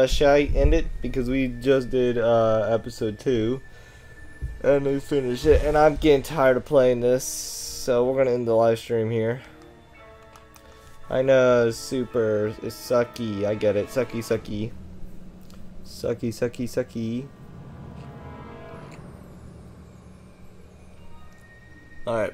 should I end it? Because we just did, episode 2. And we finished it. And I'm getting tired of playing this. So we're gonna end the live stream here. I know, it's sucky. I get it. Sucky. Alright.